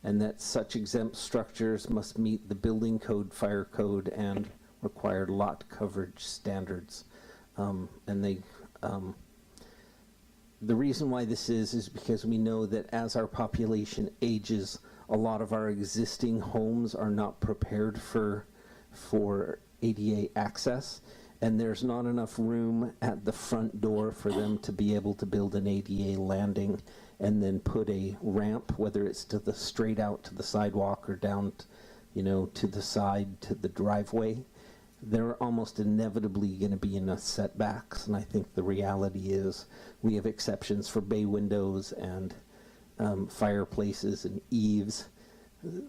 and that such exempt structures must meet the building code, fire code, and required lot coverage standards. The reason why this is because we know that as our population ages, a lot of our existing homes are not prepared for ADA access, and there's not enough room at the front door for them to be able to build an ADA landing and then put a ramp, whether it's to the straight out to the sidewalk or down, to the side to the driveway. They're almost inevitably going to be in a setbacks, and I think the reality is we have exceptions for bay windows and fireplaces and eaves.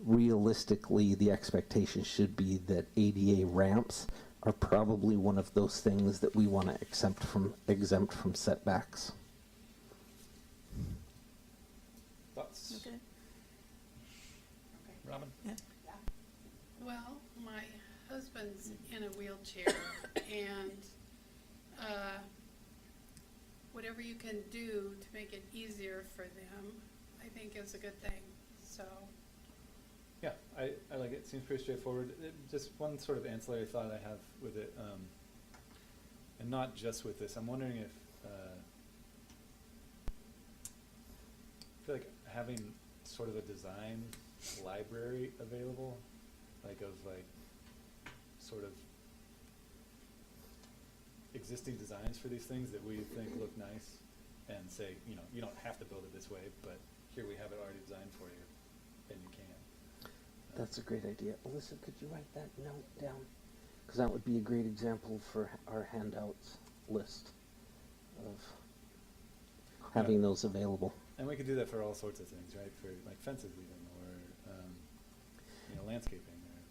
Realistically, the expectation should be that ADA ramps are probably one of those things that we want to exempt from setbacks. Thoughts? Okay. Okay. Robin? Yeah. Yeah. Well, my husband's in a wheelchair, and whatever you can do to make it easier for them, I think is a good thing, so. Yeah, I like it. Seems pretty straightforward. Just one sort of ancillary thought I have with it, and not just with this. I'm wondering if I feel like having sort of a design library available, sort of existing designs for these things that we think look nice, and say, you don't have to build it this way, but here we have it already designed for you, and you can. That's a great idea. Alyssa, could you write that note down? because that would be a great example for our handouts list of having those available. And we could do that for all sorts of things, right? For like fences even, or, landscaping.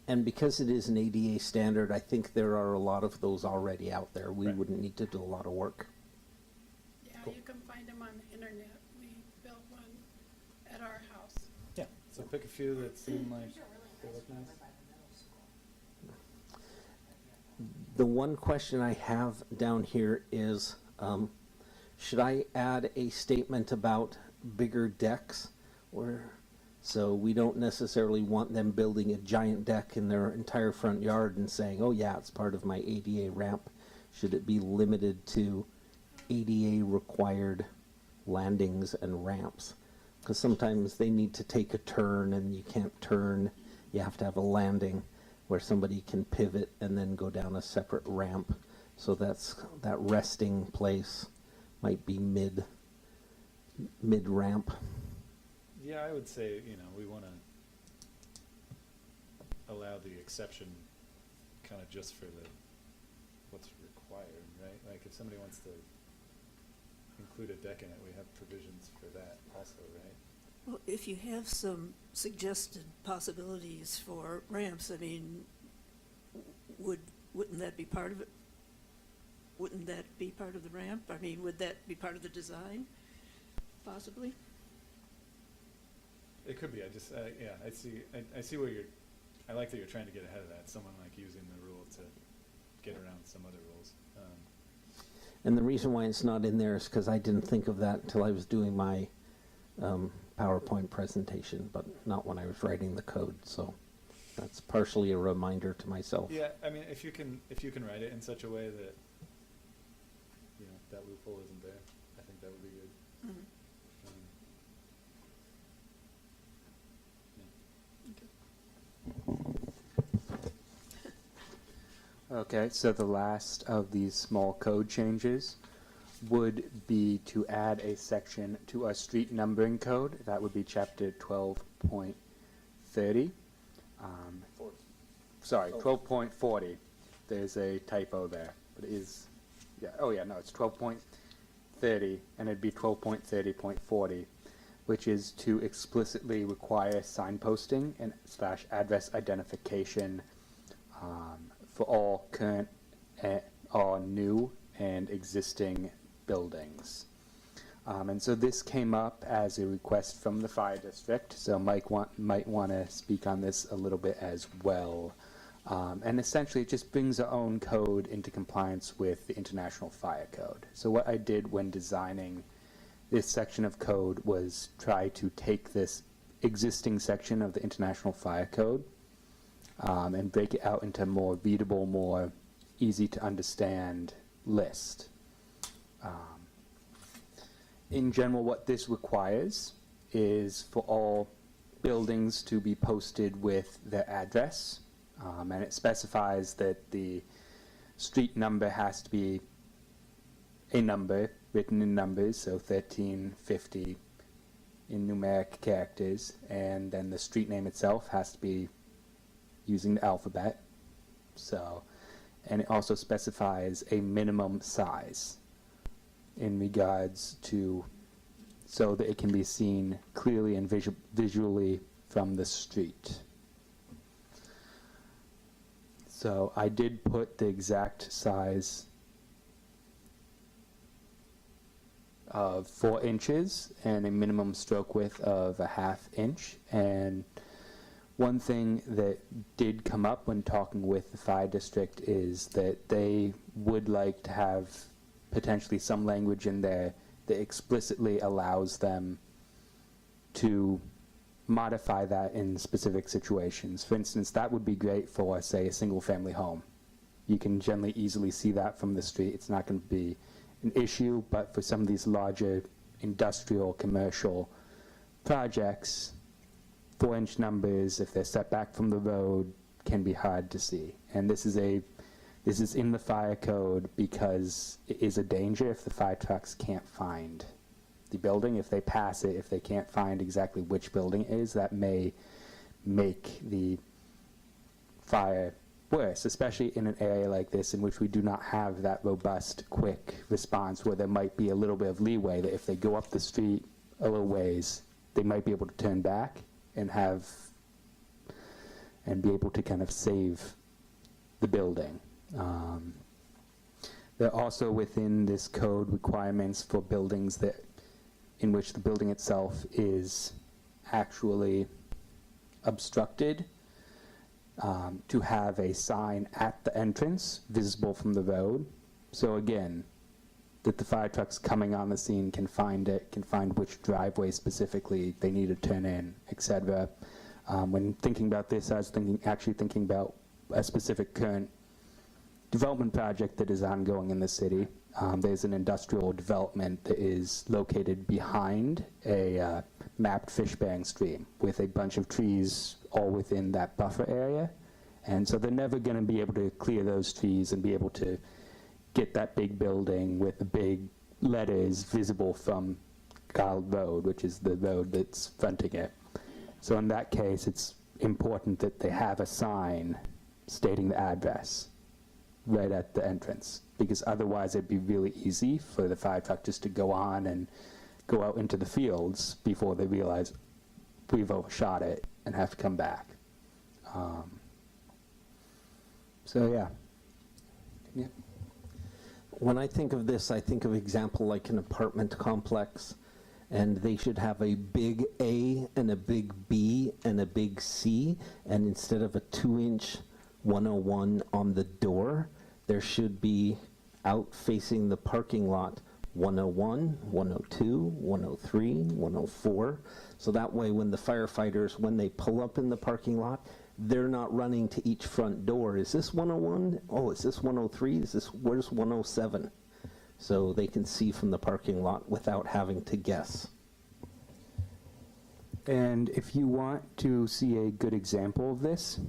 And because it is an ADA standard, I think there are a lot of those already out there. We Right. wouldn't need to do a lot of work. Yeah, Cool. you can find them on the internet. We built one at our house. Yeah, so pick a few that seem like There's a really they nice look one nice. over by the middle school. The one question I have down here is, should I add a statement about bigger decks? So we don't necessarily want them building a giant deck in their entire front yard and saying, oh yeah, it's part of my ADA ramp. Should it be limited to ADA required landings and ramps? Because sometimes they need to take a turn and you can't turn. You have to have a landing where somebody can pivot and then go down a separate ramp. So that resting place might be mid ramp. Yeah, I would say, we want to allow the exception kind of just for what's required, right? Like if somebody wants to include a deck in it, we have provisions for that also, right? Well, if you have some suggested possibilities for ramps, I mean, wouldn't that be part of it? Wouldn't that be part of the ramp? I mean, would that be part of the design, possibly? It could be. I see where I like that you're trying to get ahead of that. Someone like using the rule to get around some other rules. And the reason why it's not in there is because I didn't think of that until I was doing my PowerPoint presentation, but not when I was writing the code. So that's partially a reminder to myself. Yeah, I mean, if you can write it in such a way that that loophole isn't there, I think that would be good. Mhm. Okay, so the last of these small code changes would be to add a section to our street numbering code. That would be chapter 12.30. Sorry, 12.40. There's a typo there, but it is, it's 12.30, and it'd be 12.30.40, which is to explicitly require signposting and / address identification for all current, all new and existing buildings. And so this came up as a request from the fire district, so Mike might want to speak on this a little bit as well. And essentially it just brings our own code into compliance with the International Fire Code. So what I did when designing this section of code was try to take this existing section of the International Fire Code and break it out into a more readable, more easy to understand list. In general, what this requires is for all buildings to be posted with their address, and it specifies that the street number has to be a number written in numbers, so 1350 in numeric characters, and then the street name itself has to be using the alphabet. So, and it also specifies a minimum size in regards to, so that it can be seen clearly and visually from the street. So I did put the exact size of 4 inches and a minimum stroke width of a ½ inch. And one thing that did come up when talking with the fire district is that they would like to have potentially some language in there that explicitly allows them to modify that in specific situations. For instance, that would be great for, say, a single-family home. You can generally easily see that from the street. It's not going to be an issue, but for some of these larger industrial, commercial projects, 4-inch numbers, if they're set back from the road, can be hard to see. And this is in the fire code because it is a danger if the fire trucks can't find the building. If they pass it, if they can't find exactly which building it is, that may make the fire worse, especially in an area like this in which we do not have that robust, quick response where there might be a little bit of leeway that if they go up the street a little ways, they might be able to turn back and be able to kind of save the building. There are also within this code requirements for buildings in which the building itself is actually obstructed, to have a sign at the entrance visible from the road. So again, that the fire trucks coming on the scene can find it, can find which driveway specifically they need to turn in, etc. When thinking about this, I was actually thinking about a specific current development project that is ongoing in the city. There's an industrial development that is located behind a mapped fish-bearing stream with a bunch of trees all within that buffer area. And so they're never going to be able to clear those trees and be able to get that big building with the big letters visible from Kyle Road, which is the road that's fronting it. So in that case, it's important that they have a sign stating the address right at the entrance, because otherwise it'd be really easy for the fire truck just to go on and go out into the fields before they realize we've overshot it and have to come back. So yeah. Yeah. When I think of this, I think of example like an apartment complex, and they should have a big A and a big B and a big C, and instead of a 2-inch 101 on the door, there should be out facing the parking lot 101, 102, 103, 104. So that way when the firefighters, when they pull up in the parking lot, they're not running to each front door. Is this 101? Oh, is this 103? Where's 107? So they can see from the parking lot without having to guess. And if you want to see a good example of this,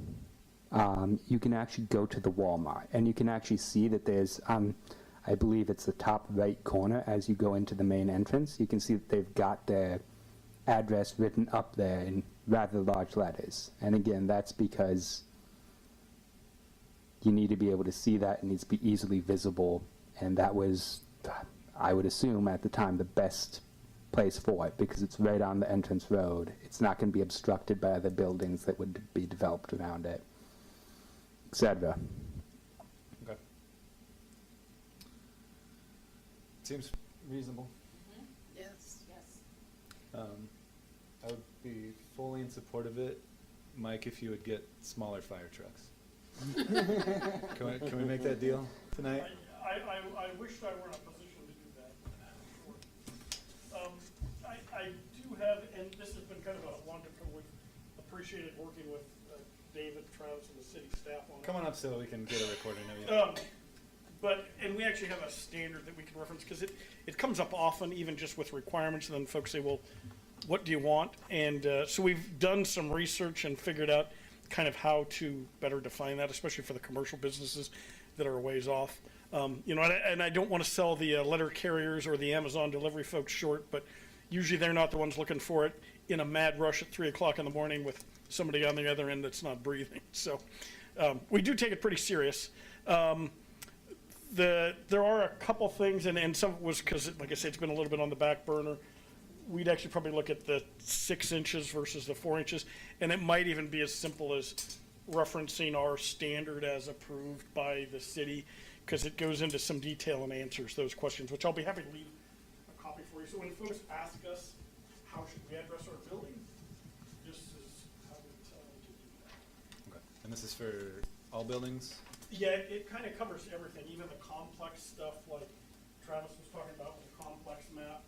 you can actually go to the Walmart, and you can actually see that there's, I believe it's the top right corner as you go into the main entrance. You can see that they've got their address written up there in rather large letters. And again, that's because you need to be able to see that. It needs to be easily visible, and that was, I would assume at the time, the best place for it, because it's right on the entrance road. It's not going to be obstructed by other buildings that would be developed around it, etc. Okay. Seems reasonable. Yes. Yes. I would be fully in support of it, Mike, if you would get smaller fire trucks. Can we make that deal tonight? I wish I were in a position to do that, for sure. I do have, and this has been kind of a wonderful, we've appreciated working with David, Travis, and the city staff on it. Come on up so we can get a recording of you. And we actually have a standard that we can reference, because it comes up often, even just with requirements, and then folks say, well, what do you want? And so we've done some research and figured out kind of how to better define that, especially for the commercial businesses that are a ways off. And I don't want to sell the letter carriers or the Amazon delivery folks short, but usually they're not the ones looking for it in a mad rush at 3 o'clock in the morning with somebody on the other end that's not breathing. So we do take it pretty serious. There are a couple things, and some of it was because, like I said, it's been a little bit on the back burner. We'd actually probably look at the 6 inches versus the 4 inches, and it might even be as simple as referencing our standard as approved by the city, because it goes into some detail and answers those questions, which I'll be happy to leave a copy for you. So when folks ask us, how should we address our building, this is how we tell them to do that. Okay. And this is for all buildings? Yeah, it kind of covers everything, even the complex stuff like Travis was talking about with the complex map.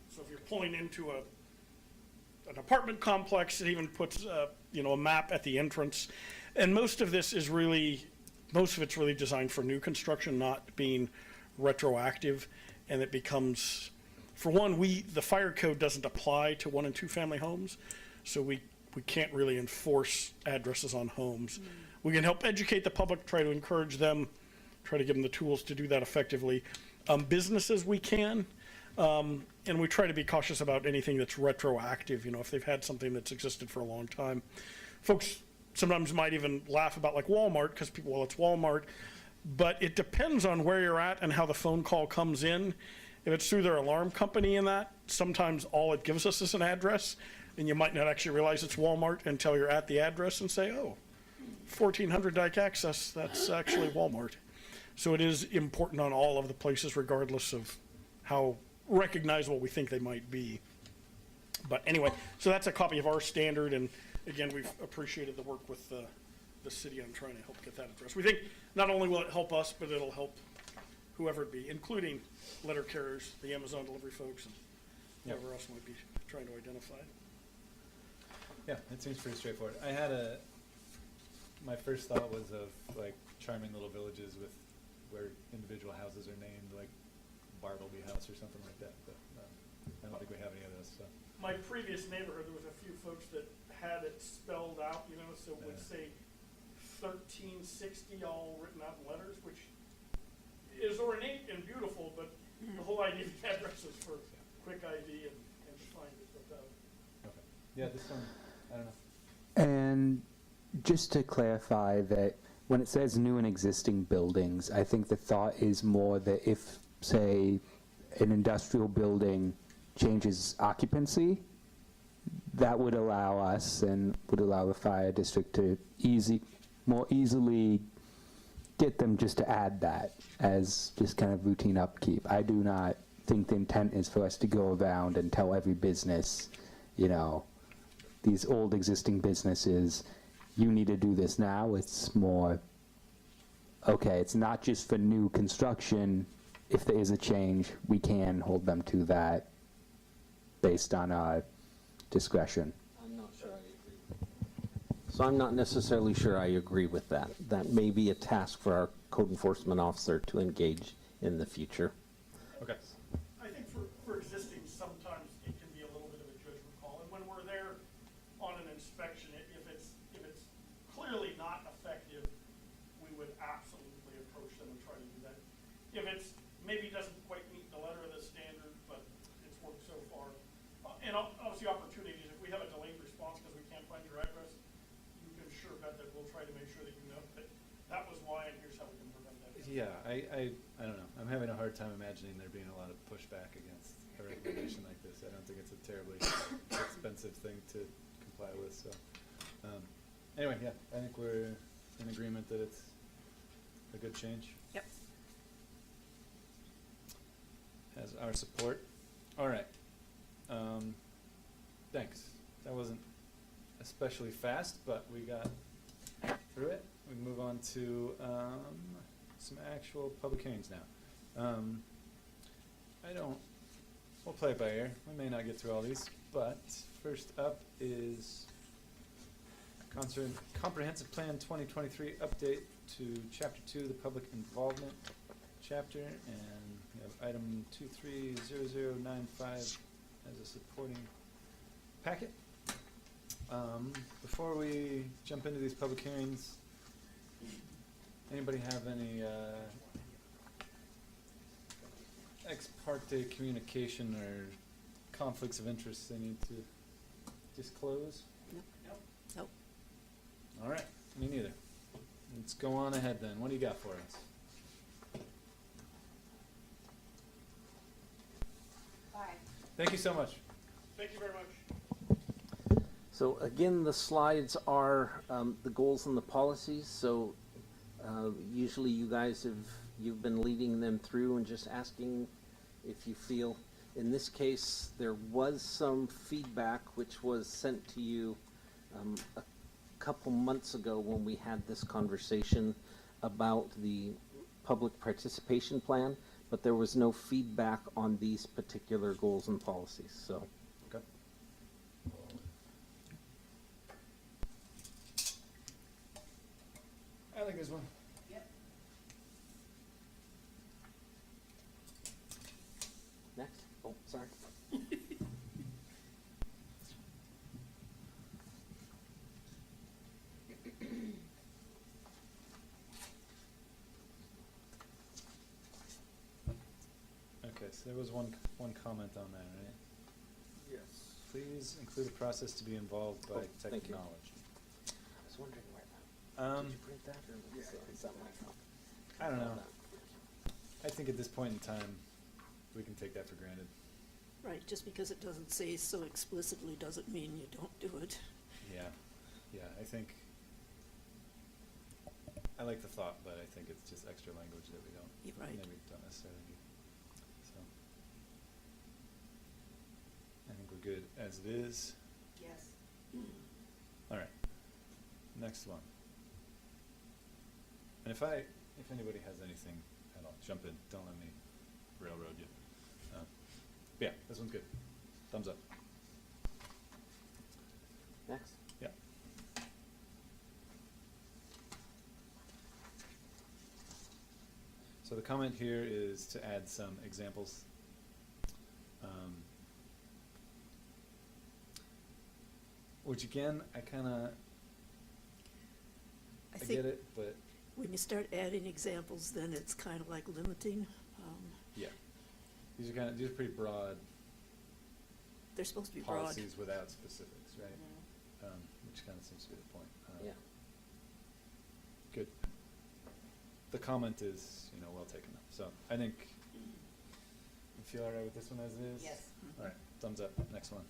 So if you're pulling into an apartment complex, it even puts a map at the entrance. And most of it's really designed for new construction, not being retroactive. And it becomes, for one, the fire code doesn't apply to 1 and 2 family homes. So we can't really enforce addresses on homes. Mm-hmm. We can help educate the public, try to encourage them, try to give them the tools to do that effectively. Businesses we can. And we try to be cautious about anything that's retroactive, if they've had something that's existed for a long time. Folks sometimes might even laugh about like Walmart, because people, well, it's Walmart. But it depends on where you're at and how the phone call comes in. If it's through their alarm company and that, sometimes all it gives us is an address, and you might not actually realize it's Walmart until you're at the address and say, oh, 1400 Dyke Access, that's actually Walmart. So it is important on all of the places, regardless of how recognizable we think they might be. But anyway, so that's a copy of our standard, and again, we've appreciated the work with the city on trying to help get that addressed. We think not only will it help us, but it'll help whoever it be, including letter carriers, the Amazon delivery folks, and whoever else might be trying to identify it. Yeah, it seems pretty straightforward. My first thought was of like charming little villages with where individual houses are named, like Bartleby House or something like that, but I don't think we have any of those, so. My previous neighborhood, there was a few folks that had it spelled out, you know, so it would say 1360 all written out in letters, which is ornate and beautiful, but the whole idea of the address is for quick ID and to find it without. Okay. Yeah, this one, I don't know. And just to clarify that when it says new and existing buildings, I think the thought is more that if, say, an industrial building changes occupancy, that would allow us and would allow the fire district to more easily get them just to add that as just kind of routine upkeep. I do not think the intent is for us to go around and tell every business, you know, these old existing businesses, you need to do this now. It's more, okay, it's not just for new construction. If there is a change, we can hold them to that based on our discretion. I'm not sure I agree. So I'm not necessarily sure I agree with that. That may be a task for our code enforcement officer to engage in the future. Okay. I think for existing, sometimes it can be a little bit of a judgment call, and when we're there on an inspection, if it's clearly not effective, we would absolutely approach them and try to do that. If it's maybe doesn't quite meet the letter of the standard, but it's worked so far. And obviously opportunities, if we have a delayed response because we can't find your address, you can sure bet that we'll try to make sure that you know that that was why, and here's how we can prevent that. Yeah, I don't know. I'm having a hard time imagining there being a lot of pushback against a recommendation like this. I don't think it's a terribly expensive thing to comply with, so. Anyway, yeah, I think we're in agreement that it's a good change. Yep. Has our support. All right. Thanks. That wasn't especially fast, but we got through it. We move on to some actual public hearings now. We'll play it by ear. We may not get through all these, but first up is Comprehensive Plan 2023 update to Chapter 2, the Public Involvement chapter, and we have item 230095 as a supporting packet. Before we jump into these public hearings, anybody have any ex parte communication or conflicts of interest they need to disclose? Nope. All right, me neither. Let's go on ahead then. What do you got for us? Bye. Thank you so much. Thank you very much. So again, the slides are the goals and the policies. So usually you guys you've been leading them through and just asking if you feel. In this case, there was some feedback which was sent to you a couple months ago when we had this conversation about the public participation plan, but there was no feedback on these particular goals and policies. So. Okay. I think there's one. Yep. Next. Oh, sorry. Okay, so there was one comment on that, right? Yes. Please include a process to be involved by Oh, thank you. technology. So was wondering where that, did you print that or is that my copy? I don't know. I think at this point in time, we can take that for granted. Right, just because it doesn't say so explicitly doesn't mean you don't do it. Yeah, yeah, I think, I like the thought, but I think it's just extra language that we don't, You're right. maybe don't necessarily need. So, I think we're good as it is. Yes. All right, next one. And if anybody has anything at all, jump in, don't let me railroad you. Yeah, this one's good. Thumbs up. Next. Yeah. So the comment here is to add some examples. Which again, I think get it, but when you start adding examples, then it's kind of like limiting. yeah. These are pretty broad They're supposed to be broad. policies without specifics, right? Mhm. Which kind of seems to be the point. Yeah. Good. The comment is, well taken though. So I think you feel all right with this one as it is? Yes. All right, thumbs up. Next one.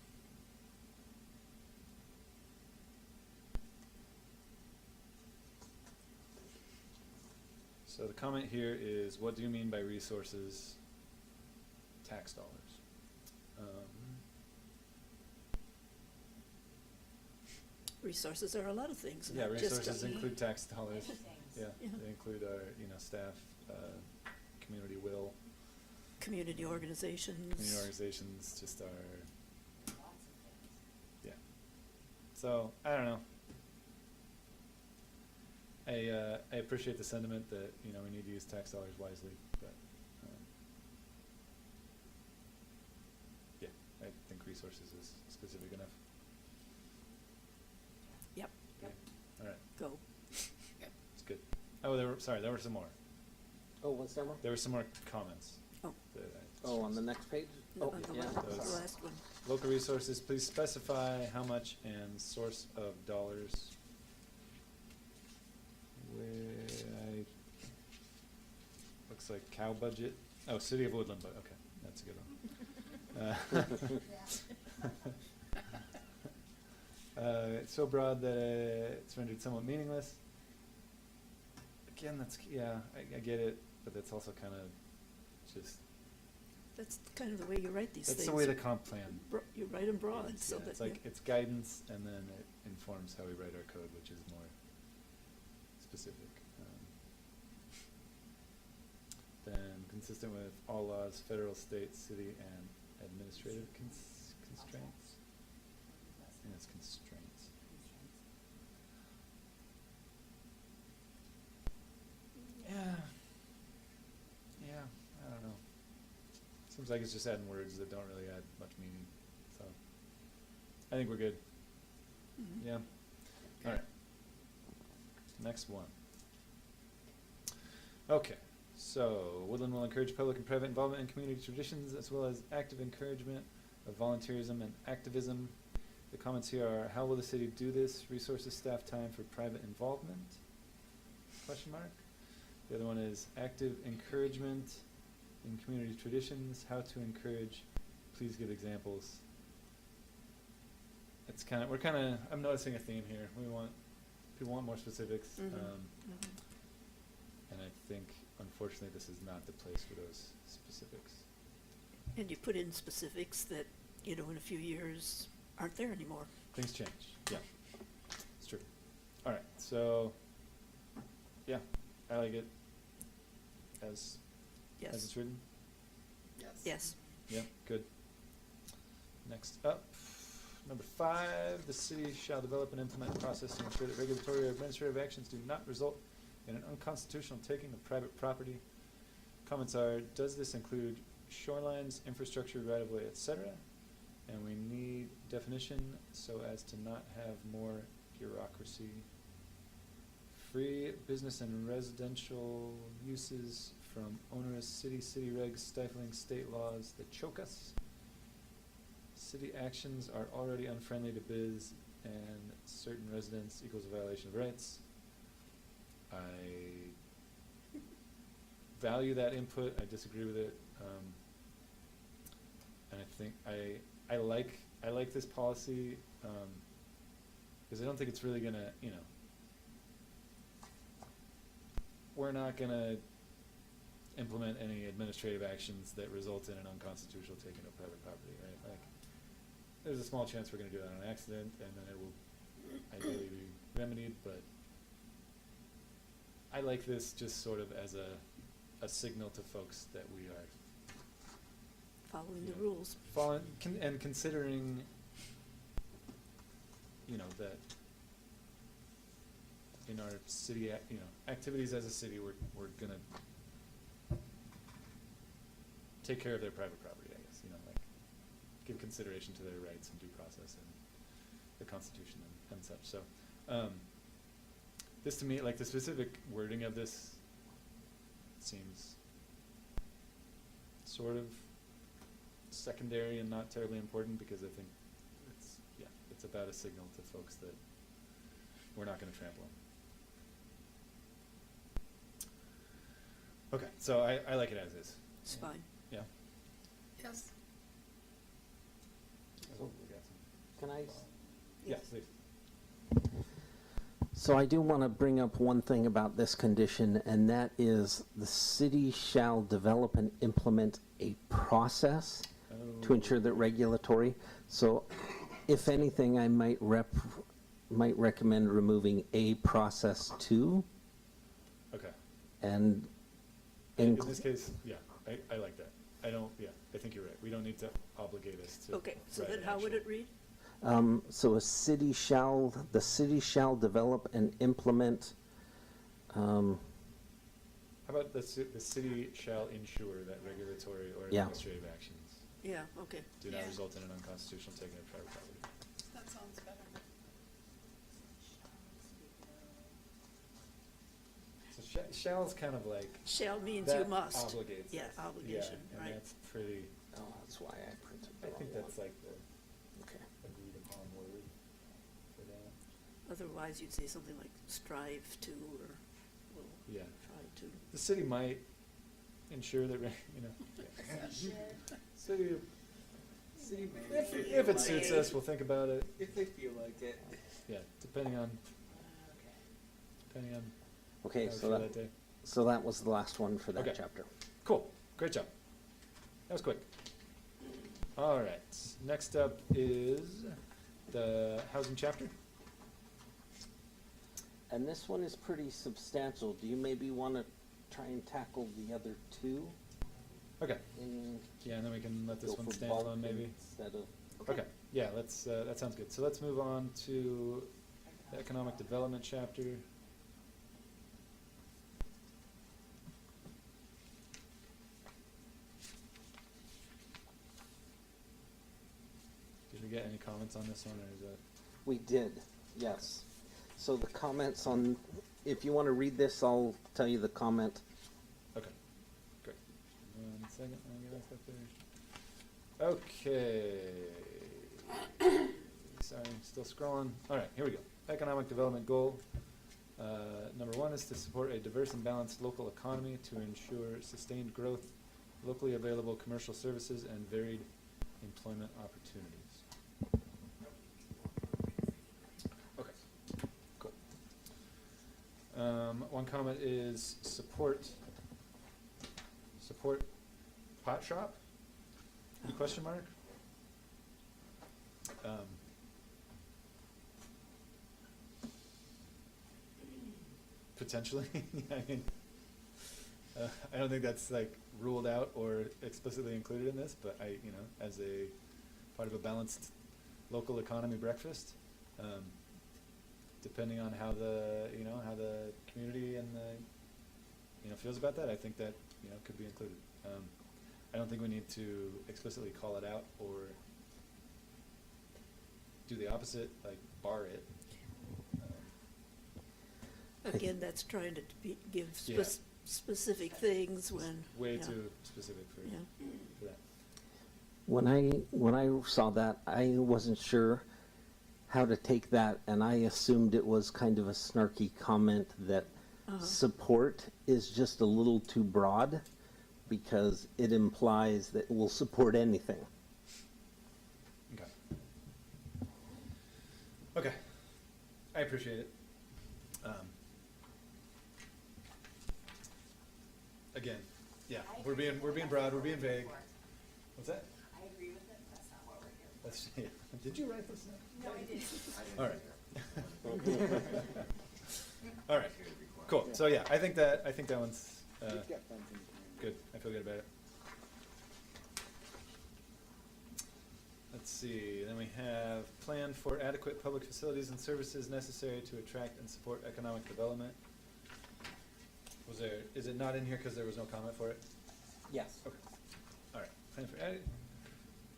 So the comment here is, what do you mean by resources? Tax dollars. Resources are a lot of things, Yeah, not just. resources include tax dollars. Many things. Yeah, Yeah. they include our, staff, community will, Community organizations. community organizations, just our, Lots of things. yeah. So, I don't know. I appreciate the sentiment that, we need to use tax dollars wisely, but, yeah, I think resources is specific enough. Yep, Yep. All right, go. it's good. Oh, there were some more. Oh, was there more? There were some more comments. Oh. that I Oh, on the next page? No, Oh, on the yeah. last- Those- the last one. Local resources, please specify how much and source of dollars. Looks like cow budget. Oh, City of Woodland, but okay, that's a good one. It's so broad that it's rendered somewhat meaningless. Again, I get it, but that's also kind of just, That's kind of the way you write these things. that's the way the comp plan You write them broad, is, so yeah. that. It's like, it's guidance, and then it informs how we write our code, which is more specific. Then consistent with all laws, federal, state, city, and administrative constraints. I think it's constraints. Yeah, I don't know. Seems like it's just adding words that don't really add much meaning, so. I think we're good. Mhm. Yeah? Alright. Next one. Okay, so Woodland will encourage public and private involvement in community traditions as well as active encouragement of volunteerism and activism. The comments here are, how will the city do this? Resources, staff, time for private involvement? Question mark. The other one is active encouragement in community traditions, how to encourage, please give examples. It's I'm noticing a theme here. People want more specifics. Mhm. Um, And I think, unfortunately, this is not the place for those specifics. And you put in specifics that, in a few years aren't there anymore. Things change, yeah. It's true. All right, so, yeah, I like it as Yes. it's written. Yes. Yeah, good. Next up, number 5, the city shall develop and implement a process to ensure that regulatory or administrative actions do not result in an unconstitutional taking of private property. Comments are, does this include shorelines, infrastructure, right-of-way, etc.? And we need definition so as to not have more bureaucracy. Free business and residential uses from onerous city regs stifling state laws that choke us. City actions are already unfriendly to biz and certain residents equals a violation of rights. I value that input, I disagree with it, and I think I like this policy, because I don't think it's really gonna, you know, we're not gonna implement any administrative actions that result in an unconstitutional taking of private property, right? Like, there's a small chance we're gonna do that on accident, and then it will ideally be remedied, but I like this just sort of as a signal to folks that we are Following the Yeah. rules. and considering, you know, that in our city, activities as a city, we're gonna take care of their private property, I guess, like, give consideration to their rights and due process and the Constitution and such, so, this to me, like, the specific wording of this seems sort of secondary and not terribly important, because I think it's about a signal to folks that we're not gonna trample them. Okay, so I like it as is. It's fine. Yeah. Yes. I hope we got some Can I? thought. Yeah, please. So I do want to bring up one thing about this condition, and that is the city shall develop and implement a process to ensure that regulatory. So if anything, I might recommend removing a process too, Okay. and In this case, yeah, I like that. I think you're right. We don't need to obligate us to. Okay, so write then an how would actual- it read? So the city shall develop and implement, How about the city shall ensure that regulatory or Yeah. administrative actions Yeah, okay. do not Yeah. result in an unconstitutional taking of private property? That sounds better. So shall's kind of like. Shall means that you must. Obligates Yeah, us. obligation, Yeah, right. and that's pretty, oh, that's why I printed the I wrong think one. that's like the Okay. agreed upon word for that. Otherwise, you'd say something like strive to, or will Yeah. try to. The city might ensure that, city, if it suits us, we'll think about it. If they feel like it. Yeah, depending on Okay, how we so feel that, that day. so that was the last one for that Okay. chapter. Cool, great job. That was quick. All right, next up is the housing chapter. And this one is pretty substantial. Do you maybe want to try and tackle the other two? Okay, And yeah, and then we can let this go one for stand bulk alone maybe. Instead of, Okay, yeah, let's, that sounds good. So let's move on to the economic development chapter. Did we get any comments on this one, or is that? we did, yes. So the comments on, if you want to read this, I'll tell you the comment. Okay, great. 1 second, I'll get back up there. Okay. Sorry, I'm still scrolling. All right, here we go. Economic development goal. Number 1 is to support a diverse and balanced local economy to ensure sustained growth, locally available commercial services, and varied employment opportunities. Okay, cool. One comment is support pot shop? Question mark? Potentially, I mean, I don't think that's like ruled out or explicitly included in this, but as a part of a balanced local economy breakfast, depending on how the community and the, feels about that, I think that, could be included. I don't think we need to explicitly call it out or do the opposite, like bar it. Again, that's trying to give Yeah. specific things when. Way yeah, too specific for Yeah. that. When I saw that, I wasn't sure how to take that, and I assumed it was kind of a snarky comment that support is just a little too broad because it implies that we'll support anything. Okay. Okay. I appreciate it. Again, yeah, I we're agree being with we're that. being That's broad, not we're what being we're here vague. for. What's that? I agree with it, that's not what we're here for. That's yeah. Did you write this down? No, I didn't. All right. All right. Cool. So yeah, I think that one's good. I feel good about it. Let's see. Then we have plan for adequate public facilities and services necessary to attract and support economic development. Is it not in here because there was no comment for it? Yes. Okay. All right. Plan for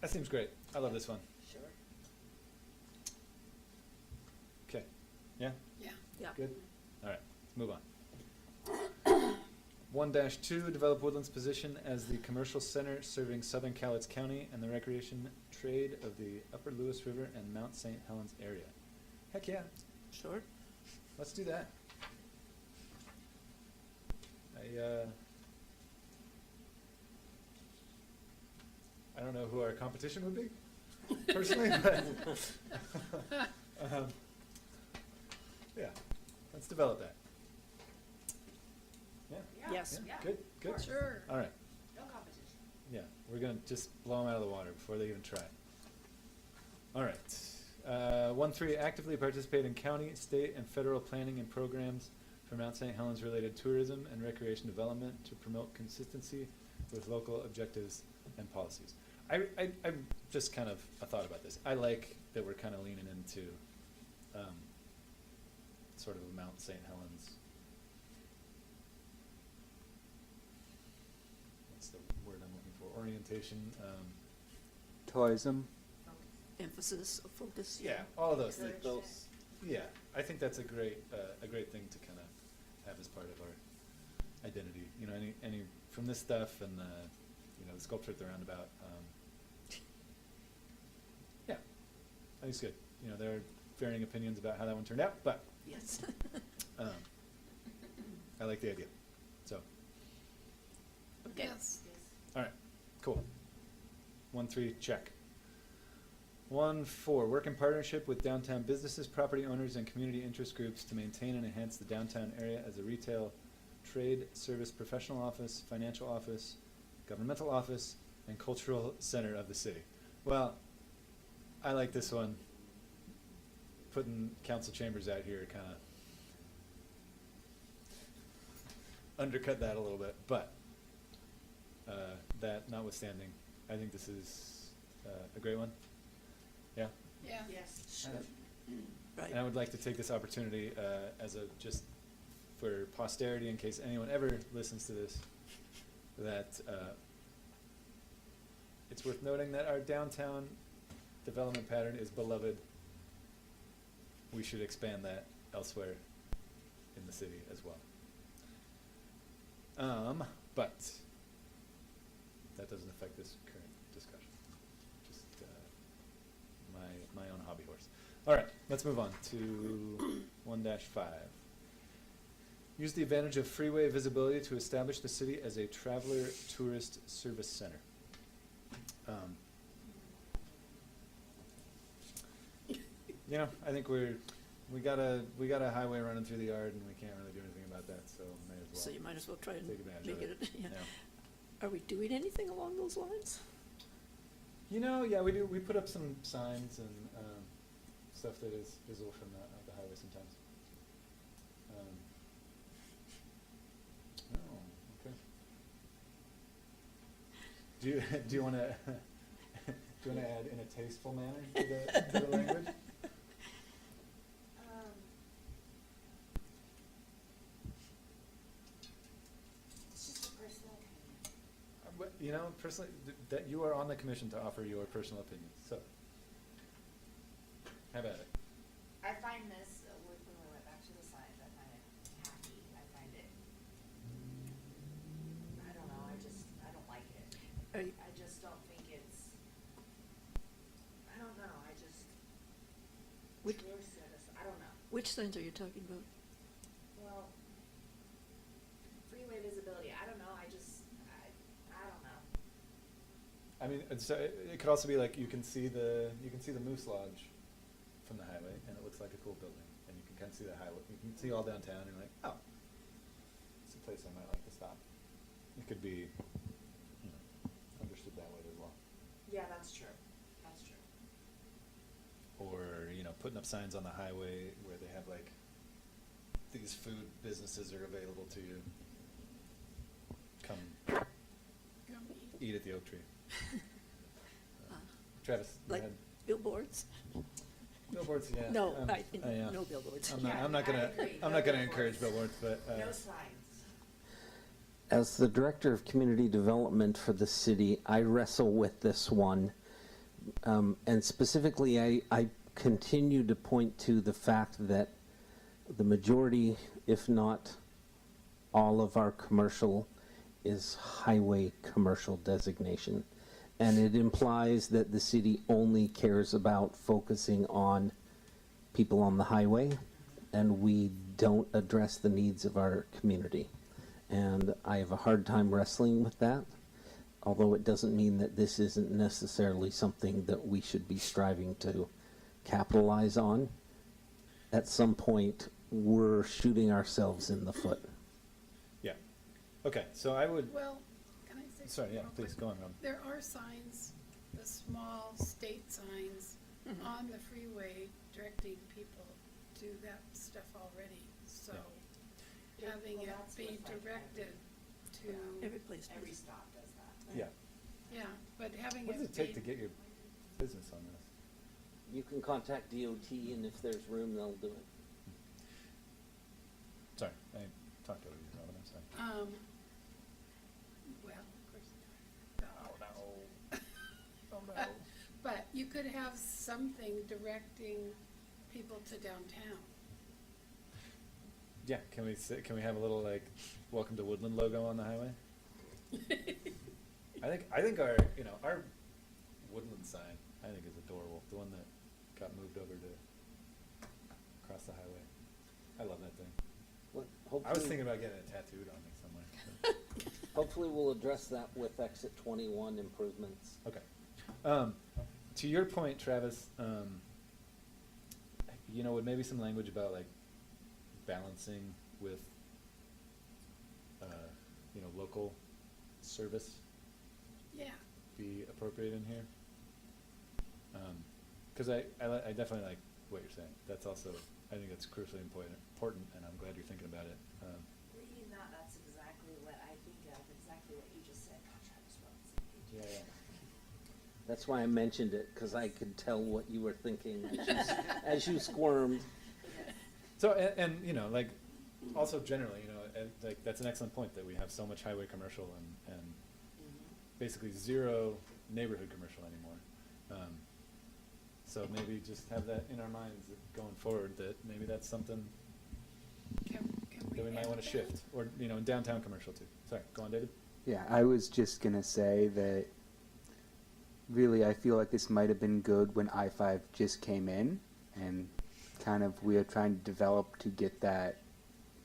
that seems great. I love this one. Sure. Okay. Yeah. Yeah. Yeah. Good? All right, let's move on. 1-2, develop Woodland's position as the commercial center serving southern Cowlitz County and the recreation trade of the Upper Lewis River and Mount St. Helens area. Heck yeah, Sure. let's do that. I don't know who our competition would be, personally, but yeah, let's develop that. Yeah. Yeah, Yes. yeah, Good, good. course. Sure. All right, No competition. yeah, we're gonna just blow them out of the water before they even try. All right, 1-3, actively participate in county, state, and federal planning and programs for Mount St. Helens related tourism and recreation development to promote consistency with local objectives and policies. I'm just kind of a thought about this. I like that we're kind of leaning into sort of a Mount St. Helens. What's the word I'm looking for? Orientation. Tourism. Emphasis, focus. Yeah, all of those things. Encouragement. Yeah, I think that's a great thing to kind of have as part of our identity. You know, any from this stuff and the sculpture at the roundabout. Yeah, I think it's good. You know, there are varying opinions about how that one turned out, but Yes. I like the idea. So, Okay. Yes. all right, cool. 1-3, check. 1-4, work in partnership with downtown businesses, property owners, and community interest groups to maintain and enhance the downtown area as a retail, trade, service, professional office, financial office, governmental office, and cultural center of the city. Well, I like this one. Putting council chambers out here kind of undercut that a little bit, but that notwithstanding, I think this is a great one. Yeah. Yeah. Yes. Right. And I would like to take this opportunity as a just for posterity, in case anyone ever listens to this, that it's worth noting that our downtown development pattern is beloved. We should expand that elsewhere in the city as well. But that doesn't affect this current discussion. Just my own hobby horse. All right, let's move on to 1-5. Use the advantage of freeway visibility to establish the city as a traveler tourist service center. You know, I think we got a highway running through the yard, and we can't really do anything about that, so may as well. So you might as well try and take advantage make of it, it. yeah. Yeah. Are we doing anything along those lines? You know, yeah, we do. We put up some signs and stuff that is visible from the highway sometimes. Oh, okay. Do you want to add in a tasteful manner to the language? It's just a personal opinion. But, you know, personally, that you are on the commission to offer your personal opinions. So, have at it. I find this, when we went back to the signs, I find it tacky, I find it, I don't know, I don't like it. Are you, I just don't think it's, I don't know, I just. Which signs are you talking about? Well, freeway visibility, I don't know, I don't know. I mean, so it could also be like you can see the Moose Lodge from the highway, and it looks like a cool building, and you can kind of see the highway. You can see all downtown, and you're like, oh, it's a place I might like to stop. It could be, understood that way as well. Yeah, that's true, that's true. Or putting up signs on the highway where they have like these food businesses are available to you. Come eat at the oak tree. Travis, you Like had billboards? billboards, yeah. No, yeah. no billboards. I'm not I gonna agree. I'm No not gonna billboards. encourage billboards, but No signs. As the Director of Community Development for the city, I wrestle with this one. And specifically, I continue to point to the fact that the majority, if not all of our commercial, is highway commercial designation. And it implies that the city only cares about focusing on people on the highway, and we don't address the needs of our community. And I have a hard time wrestling with that, although it doesn't mean that this isn't necessarily something that we should be striving to capitalize on. At some point, we're shooting ourselves in the foot. yeah. Okay, so I would. Well, can I say Sorry, something yeah, real please quick? go on, Rob. There are signs, the small state signs Mhm. on the freeway directing people to that stuff already, so having Well, it that's be with, like, directed to, Every place. does. Every stop does that. Yeah. yeah, but having What does it it take to be, get your business on this? You can contact DOT, and if there's room, they'll do it. Sorry, I talked over you, Robin. I'm sorry. well, of course. Oh no. But you could have something directing people to downtown. Yeah, can we have a little like "Welcome to Woodland" logo on the highway? I think our Woodland sign I think is adorable. The one that got moved over to across the highway. I love that thing. Well, I was thinking about getting it tattooed on me somewhere. Hopefully, we'll address that with Exit 21 improvements. Okay. To your point, Travis, would maybe some language about like balancing with, local service Yeah, be appropriate in here? Because I definitely like what you're saying. That's also, I think that's crucially important, and I'm glad you're thinking about it. Reading that, that's exactly what I think of, exactly what you just said. God, Travis, we're on the same page. Yeah. That's why I mentioned it, because I could tell what you were thinking as you squirmed. So, and like, also generally, like, that's an excellent point that we have so much highway commercial and basically zero neighborhood commercial anymore. So maybe just have that in our minds going forward, that maybe that's something can that we might add want to that? shift, or, in downtown commercial too. Sorry, go on, David. Yeah, I was just gonna say that really I feel like this might have been good when I-5 just came in, and kind of we are trying to develop to get that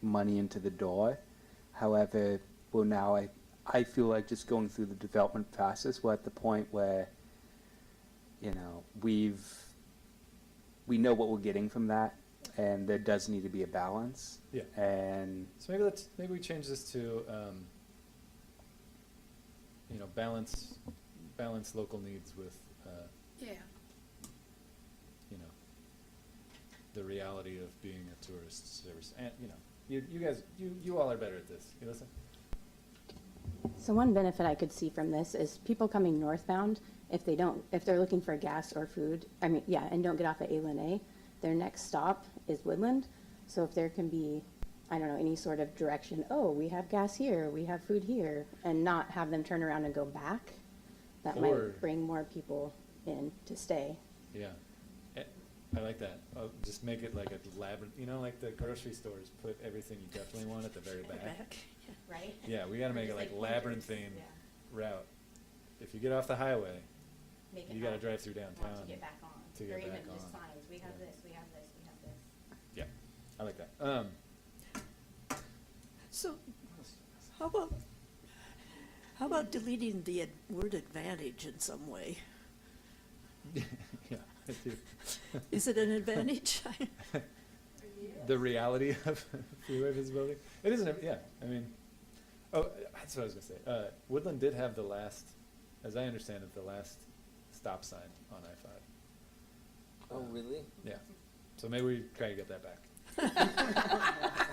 money into the door. However, well, now I feel like just going through the development process, we're at the point where, we know what we're getting from that, and there does need to be a balance. Yeah. And So maybe we change this to, balance local needs with, Yeah, the reality of being a tourist service. And, you guys, you all are better at this. You listen? So one benefit I could see from this is people coming northbound, if they're looking for gas or food, and don't get off at A-Lin-A, their next stop is Woodland. So if there can be, I don't know, any sort of direction, oh, we have gas here, we have food here, and not have them turn around and go back, that Or- might bring more people in to stay. Yeah. I like that. Just make it like a labyrinth, like the grocery stores, put everything you definitely want at the very back. Back. Right? Yeah, we gotta make it Just like pointers, labyrinthine yeah. route. If you get off the highway, Make it you gotta not drive through want downtown. to get back on. to get Or even back just on. signs, we have Yeah. this, we have this, we have this. Yeah. like that. So, how about deleting the word advantage in some way? Yeah, I do. Is it an advantage? The reality of freeway visibility. It isn't, yeah, I mean, oh, that's what I was gonna say. Woodland did have the last, as I understand it, the last stop sign on I-5. Oh, really? Yeah, so maybe we try to get that back.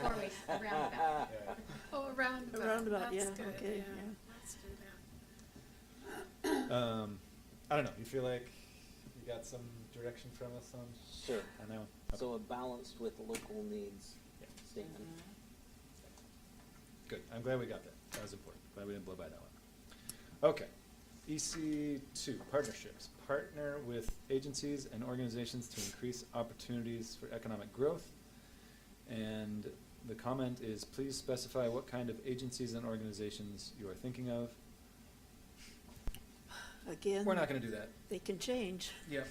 Four-way roundabout. Oh, a roundabout. A roundabout, That's yeah, good, okay, yeah. yeah. Let's do that. I don't know, you feel like you got some direction from us on, Sure. I know. So a balanced with local needs Yeah. statement. Good, I'm glad we got that, that was important, glad we didn't blow by that one. Okay, EC2, partnerships. Partner with agencies and organizations to increase opportunities for economic growth. And the comment is, please specify what kind of agencies and organizations you are thinking of. Again. We're not gonna do that. They can change. Yep.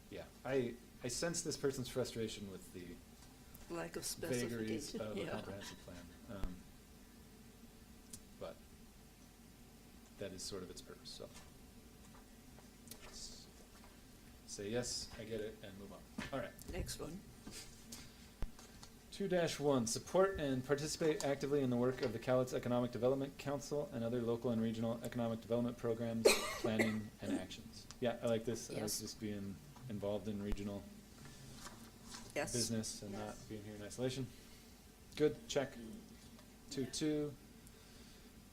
Yeah. I sense this person's frustration with the Lack of vagaries specification, of a yeah. comprehensive plan. But that is sort of its purpose, so. Let's say yes, I get it, and move on. All right. Next one. 2-1, support and participate actively in the work of the Cowlitz Economic Development Council and other local and regional economic development programs, planning, and actions. Yeah, I like this. I like Yes. just being involved in regional Yes. business and Yes. not being here in isolation. Good, check. 2-2,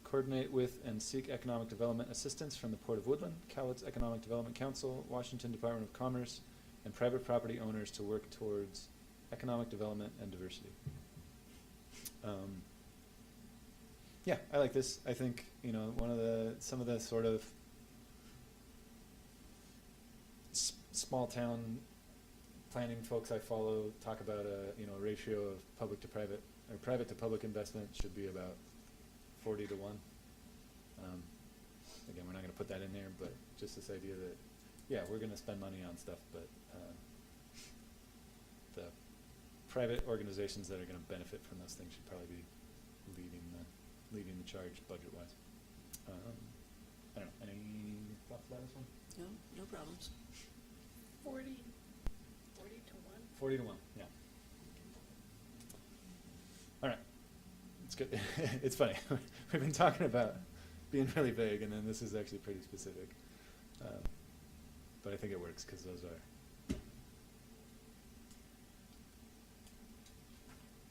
coordinate with and seek economic development assistance from the Port of Woodland, Cowlitz Economic Development Council, Washington Department of Commerce, and private property owners to work towards economic development and diversity. Yeah, I like this. I think, you know, some of the sort of small town planning folks I follow talk about a ratio of public to private, or private to public investment should be about 40-1. Again, we're not gonna put that in there, but just this idea that, yeah, we're gonna spend money on stuff, but, the private organizations that are gonna benefit from those things should probably be leading the charge budget-wise. I don't know, any thoughts about this one? No, no problems. 40 to 1. 40-1, yeah. All right, it's good. It's funny. We've been talking about being really vague, and then this is actually pretty specific. But I think it works because those are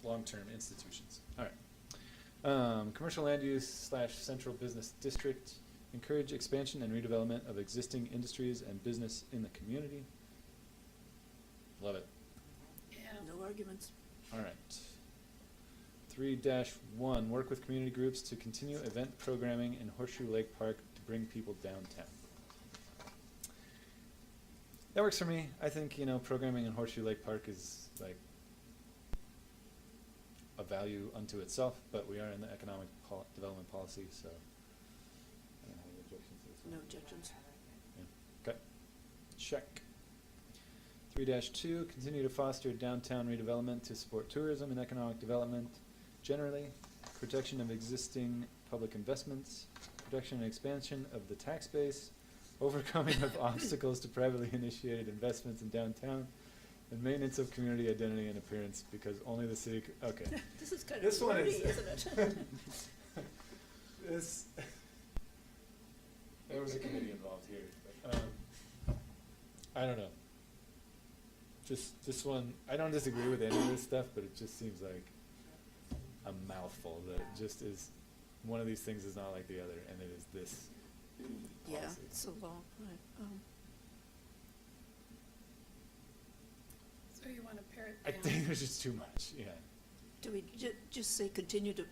long-term institutions. All right. Commercial land use / central business district. Encourage expansion and redevelopment of existing industries and business in the community. Love it. Yeah. No arguments. All right. 3-1, work with community groups to continue event programming in Horseshoe Lake Park to bring people downtown. That works for me. I think, programming in Horseshoe Lake Park is like a value unto itself, but we are in the economic development policy, so I don't have any objections to this one. No objections. Yeah. Okay. Check. 3-2, continue to foster downtown redevelopment to support tourism and economic development generally, protection of existing public investments, protection and expansion of the tax base, overcoming of obstacles to privately initiated investments in downtown, and maintenance of community identity and appearance, because only the city, okay. This is kind This of one wordy, is- isn't it? This, there was a committee involved here, but, I don't know. Just this one, I don't disagree with any of this stuff, but it just seems like a mouthful that just is, one of these things is not like the other, and it is this. Yeah, policy. it's so long. So you want to pare it I down? think there's just too much, yeah. Do we just say continue to,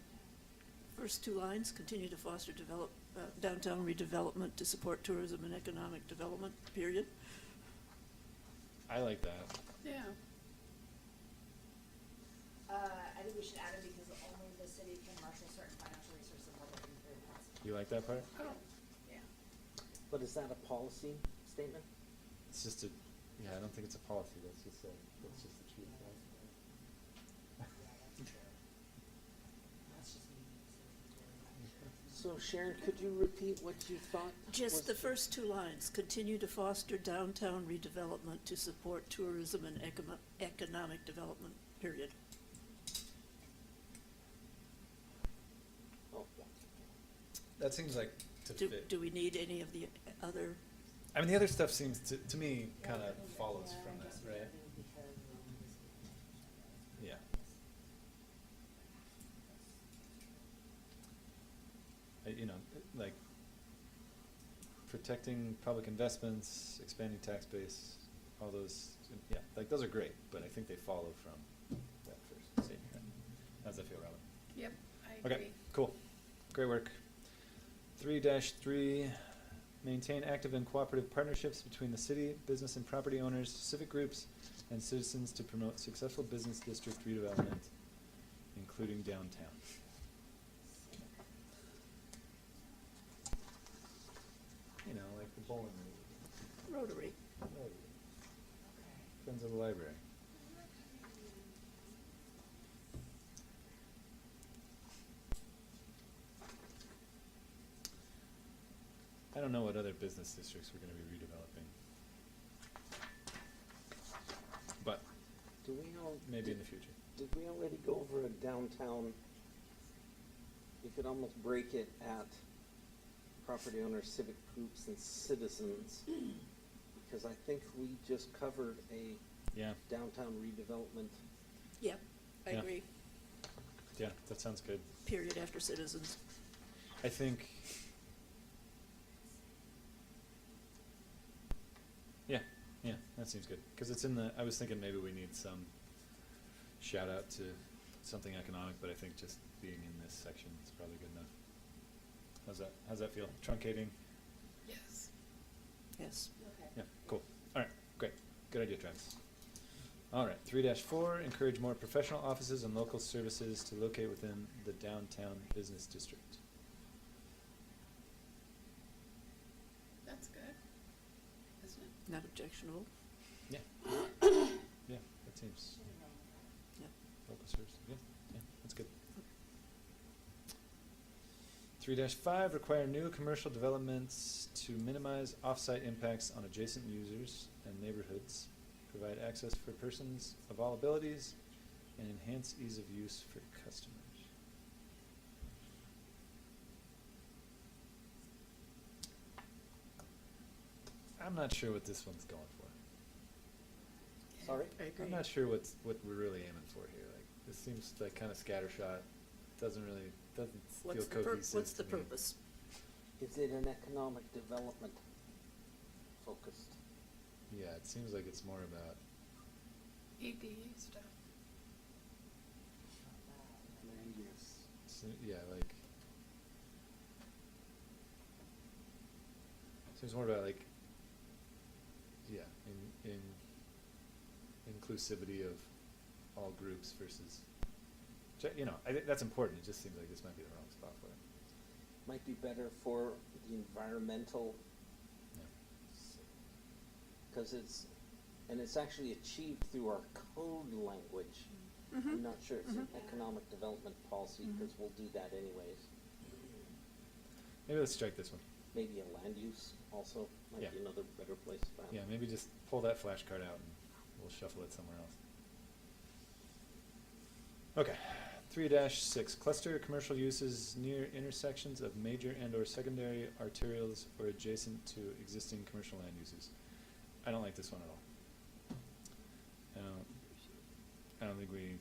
first two lines, continue to foster downtown redevelopment to support tourism and economic development, period? I like that. Yeah. I think we should add it because only the city can marshal certain financial resources and public improvements. You like that part? Oh, Yeah. But is that a policy statement? It's just a, yeah, I don't think it's a policy, that's just the truth. So Sharon, could you repeat what you thought? Just was the first two lines, continue to foster downtown redevelopment to support tourism and economic development, period. Oh, That seems like to Do, fit. do we need any of the other, I mean, the other stuff seems to me kind of follows from that, right? Yeah. You know, like protecting public investments, expanding tax base, all those, yeah, like those are great, but I think they follow from that first statement. How's that feel, Robin? Yep, I Okay, agree. cool. Great work. 3-3, maintain active and cooperative partnerships between the city, business and property owners, civic groups, and citizens to promote successful business district redevelopment, including downtown. You know, like the bowling league. Rotary? Friends of the library. I don't know what other business districts we're gonna be redeveloping. But do we all, maybe in the future. did we already go over a downtown? You could almost break it at property owners, civic groups, and citizens. Because I think we just covered a Yeah, downtown redevelopment. Yep, I Yeah. agree, yeah, that sounds good. period after citizens. I think. Yeah, that seems good. Cause it's in the, I was thinking maybe we need some shout out to something economic, but I think just being in this section is probably good enough. How's that feel? Truncating? Yes. Yes. Yeah, cool. Alright, great. Good idea, Travis. Alright, 3-4, encourage more professional offices and local services to locate within the downtown business district. That's good, isn't it? Not objectionable. Yeah. Yeah, that seems. Yep. Local services, yeah, that's good. 3-5, require new commercial developments to minimize off-site impacts on adjacent users and neighborhoods, provide access for persons of all abilities, and enhance ease of use for customers. I'm not sure what this one's going for. Sorry? I agree. I'm not sure what we're really aiming for here. Like, this seems like kind of scattershot. Doesn't feel cohesive. What's the to me. purpose? Is it an economic development focused? Yeah, it seems like it's more about. ED stuff. Yeah, like. Seems more about like. Yeah, in inclusivity of all groups versus. You know, I think that's important. It just seems like this might be the wrong spot for it. Might be better for the environmental, Yeah. because it's actually achieved through our code language. I'm not sure it's an economic development policy, because we'll do that anyways. Maybe let's strike this one. Maybe a land use also might Yeah. be another better place for that. Yeah, maybe just pull that flashcard out and we'll shuffle it somewhere else. Okay, 3-6, cluster commercial uses near intersections of major and/or secondary arterials or adjacent to existing commercial land uses. I don't like this one at all. I don't think we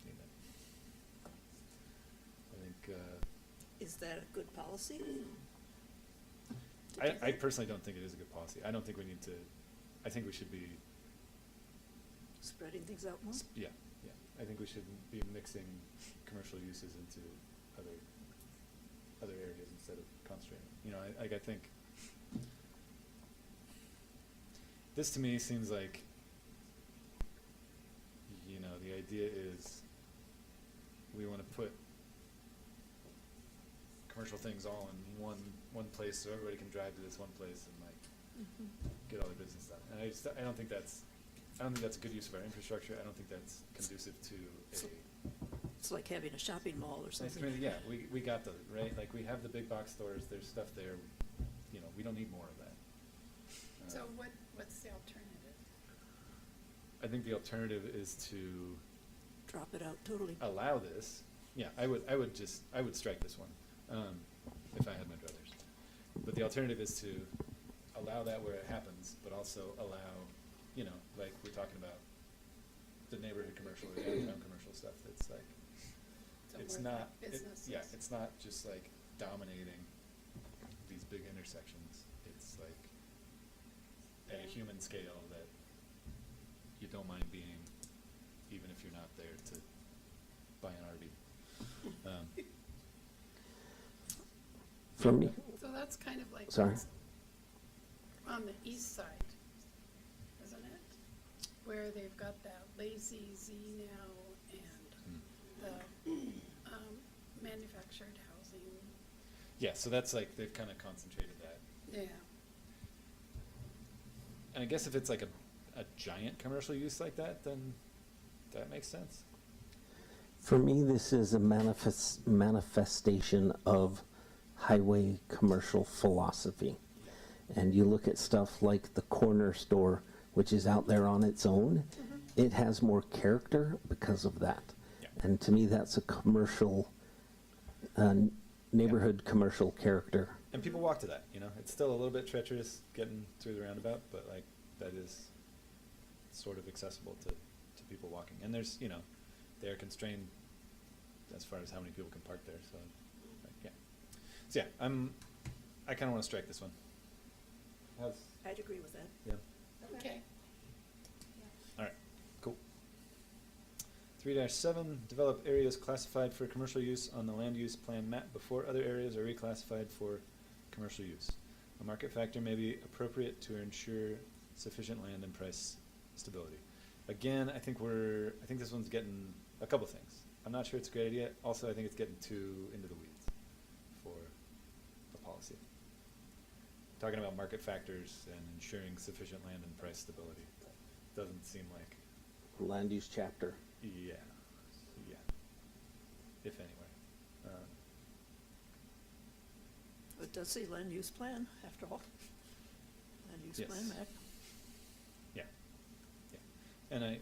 need that. I think, Is that a good policy? I personally don't think it is a good policy. I don't think we need to, I think we should be, Spreading things out more? yeah. I think we should be mixing commercial uses into other areas instead of concentrating. You know, I think, this to me seems like, you know, the idea is we wanna put commercial things all in one place so everybody can drive to this one place and like get all their business done. And I don't think that's a good use of our infrastructure. I don't think that's conducive to a It's like having a shopping mall or Nice something. community, yeah, we got the, right, like, we have the big box stores, there's stuff there, you know, we don't need more of that. So what's the alternative? I think the alternative is to Drop it out totally. allow this, yeah, I would strike this one, if I had my druthers. But the alternative is to allow that where it happens, but also allow, you know, like we're talking about the neighborhood commercial or downtown commercial stuff, that's like, So it's we're not, businesses. yeah, it's not just like dominating these big intersections, it's like at a human scale that you don't mind being, even if you're not there to buy an RV. For me, So that's kind of like. Sorry. what's on the east side, isn't it? Where they've got that Lazy Z now and the manufactured housing. Yeah, so that's like, they've kind of concentrated that. Yeah. And I guess if it's like a giant commercial use like that, then that makes sense. for me, this is a manifestation of highway commercial philosophy. And you look at stuff like the corner store, which is out there on its own, it has more character because of that. Yeah. And to me, that's a commercial, neighborhood commercial character. And people walk to that, you know, it's still a little bit treacherous getting through the roundabout, but like, that is sort of accessible to people walking. And there's, you know, they are constrained as far as how many people can park there, so, like, yeah. So yeah, I kinda wanna strike this one. I'd agree with that. Yeah, Okay. alright, cool. 3-7, develop areas classified for commercial use on the land use plan map before other areas are reclassified for commercial use. A market factor may be appropriate to ensure sufficient land and price stability. Again, I think this one's getting a couple things. I'm not sure it's a great idea. Also, I think it's getting too into the weeds for a policy. Talking about market factors and ensuring sufficient land and price stability doesn't seem like, Land use chapter. yeah, if anywhere. It does say land use plan, after all. Land use Yes. plan map. Yeah, and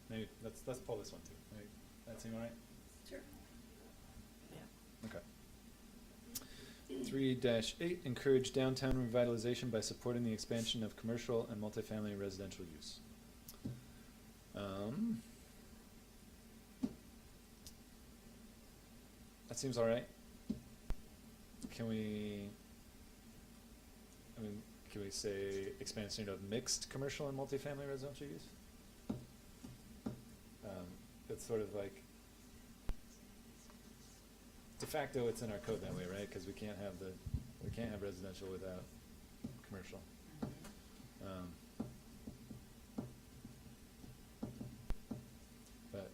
maybe let's pull this one too. Maybe that seem all right? Sure. Yeah. Okay. 3-8, encourage downtown revitalization by supporting the expansion of commercial and multifamily residential use. That seems all right. Can we say expansion of mixed commercial and multifamily residential use? It's sort of like, de facto, it's in our code that way, right? Because we can't have residential without commercial. But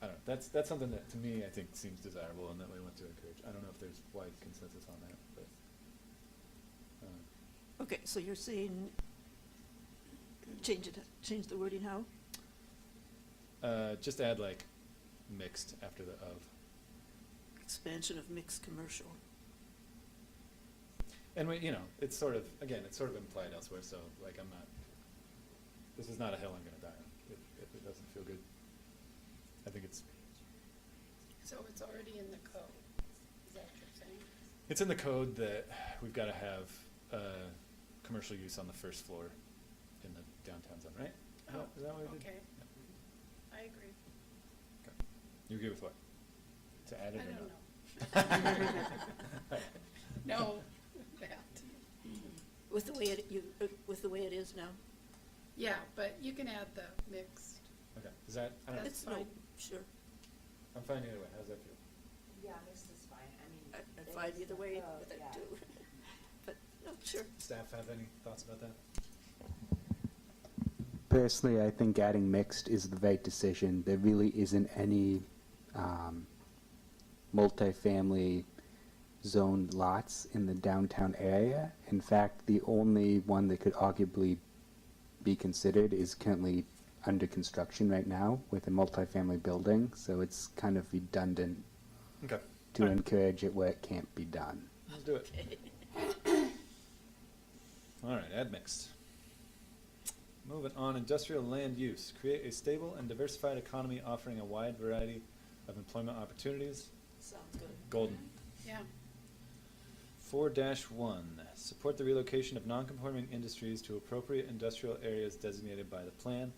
I don't know. That's something that to me I think seems desirable and that we want to encourage. I don't know if there's wide consensus on that, but Okay, so you're saying change the wording how? just add like mixed after the of. Expansion of mixed commercial. And it's sort of implied elsewhere, so like this is not a hill I'm gonna die on if it doesn't feel good. I think it's So it's already in the code, is that what you're saying? in the code that we've gotta have, commercial use on the first floor in the downtown zone, right? Is that what we did? Okay. I agree. Okay. You agree with what? To add it I or don't not? know. No, that. With the way it is now? Yeah, but you can add the mixed. Okay, is that, I don't know, That's It's no, fine. sure. I'm fine either way, how's that feel? Yeah, mixed is fine, I mean. I'm it fine is either the way code, with it yeah. too. But, no, sure. Staff have any thoughts about that? Personally, I think adding mixed is the right decision. There really isn't any multifamily zoned lots in the downtown area. In fact, the only one that could arguably be considered is currently under construction right now with a multifamily building, so it's kind of redundant Okay, to encourage it where it can't be done. let's do it. All right, add mixed. Moving on, industrial land use. Create a stable and diversified economy offering a wide variety of employment opportunities. Sounds good. Golden. Yeah, 4-1, support the relocation of non-conforming industries to appropriate industrial areas designated by the plan.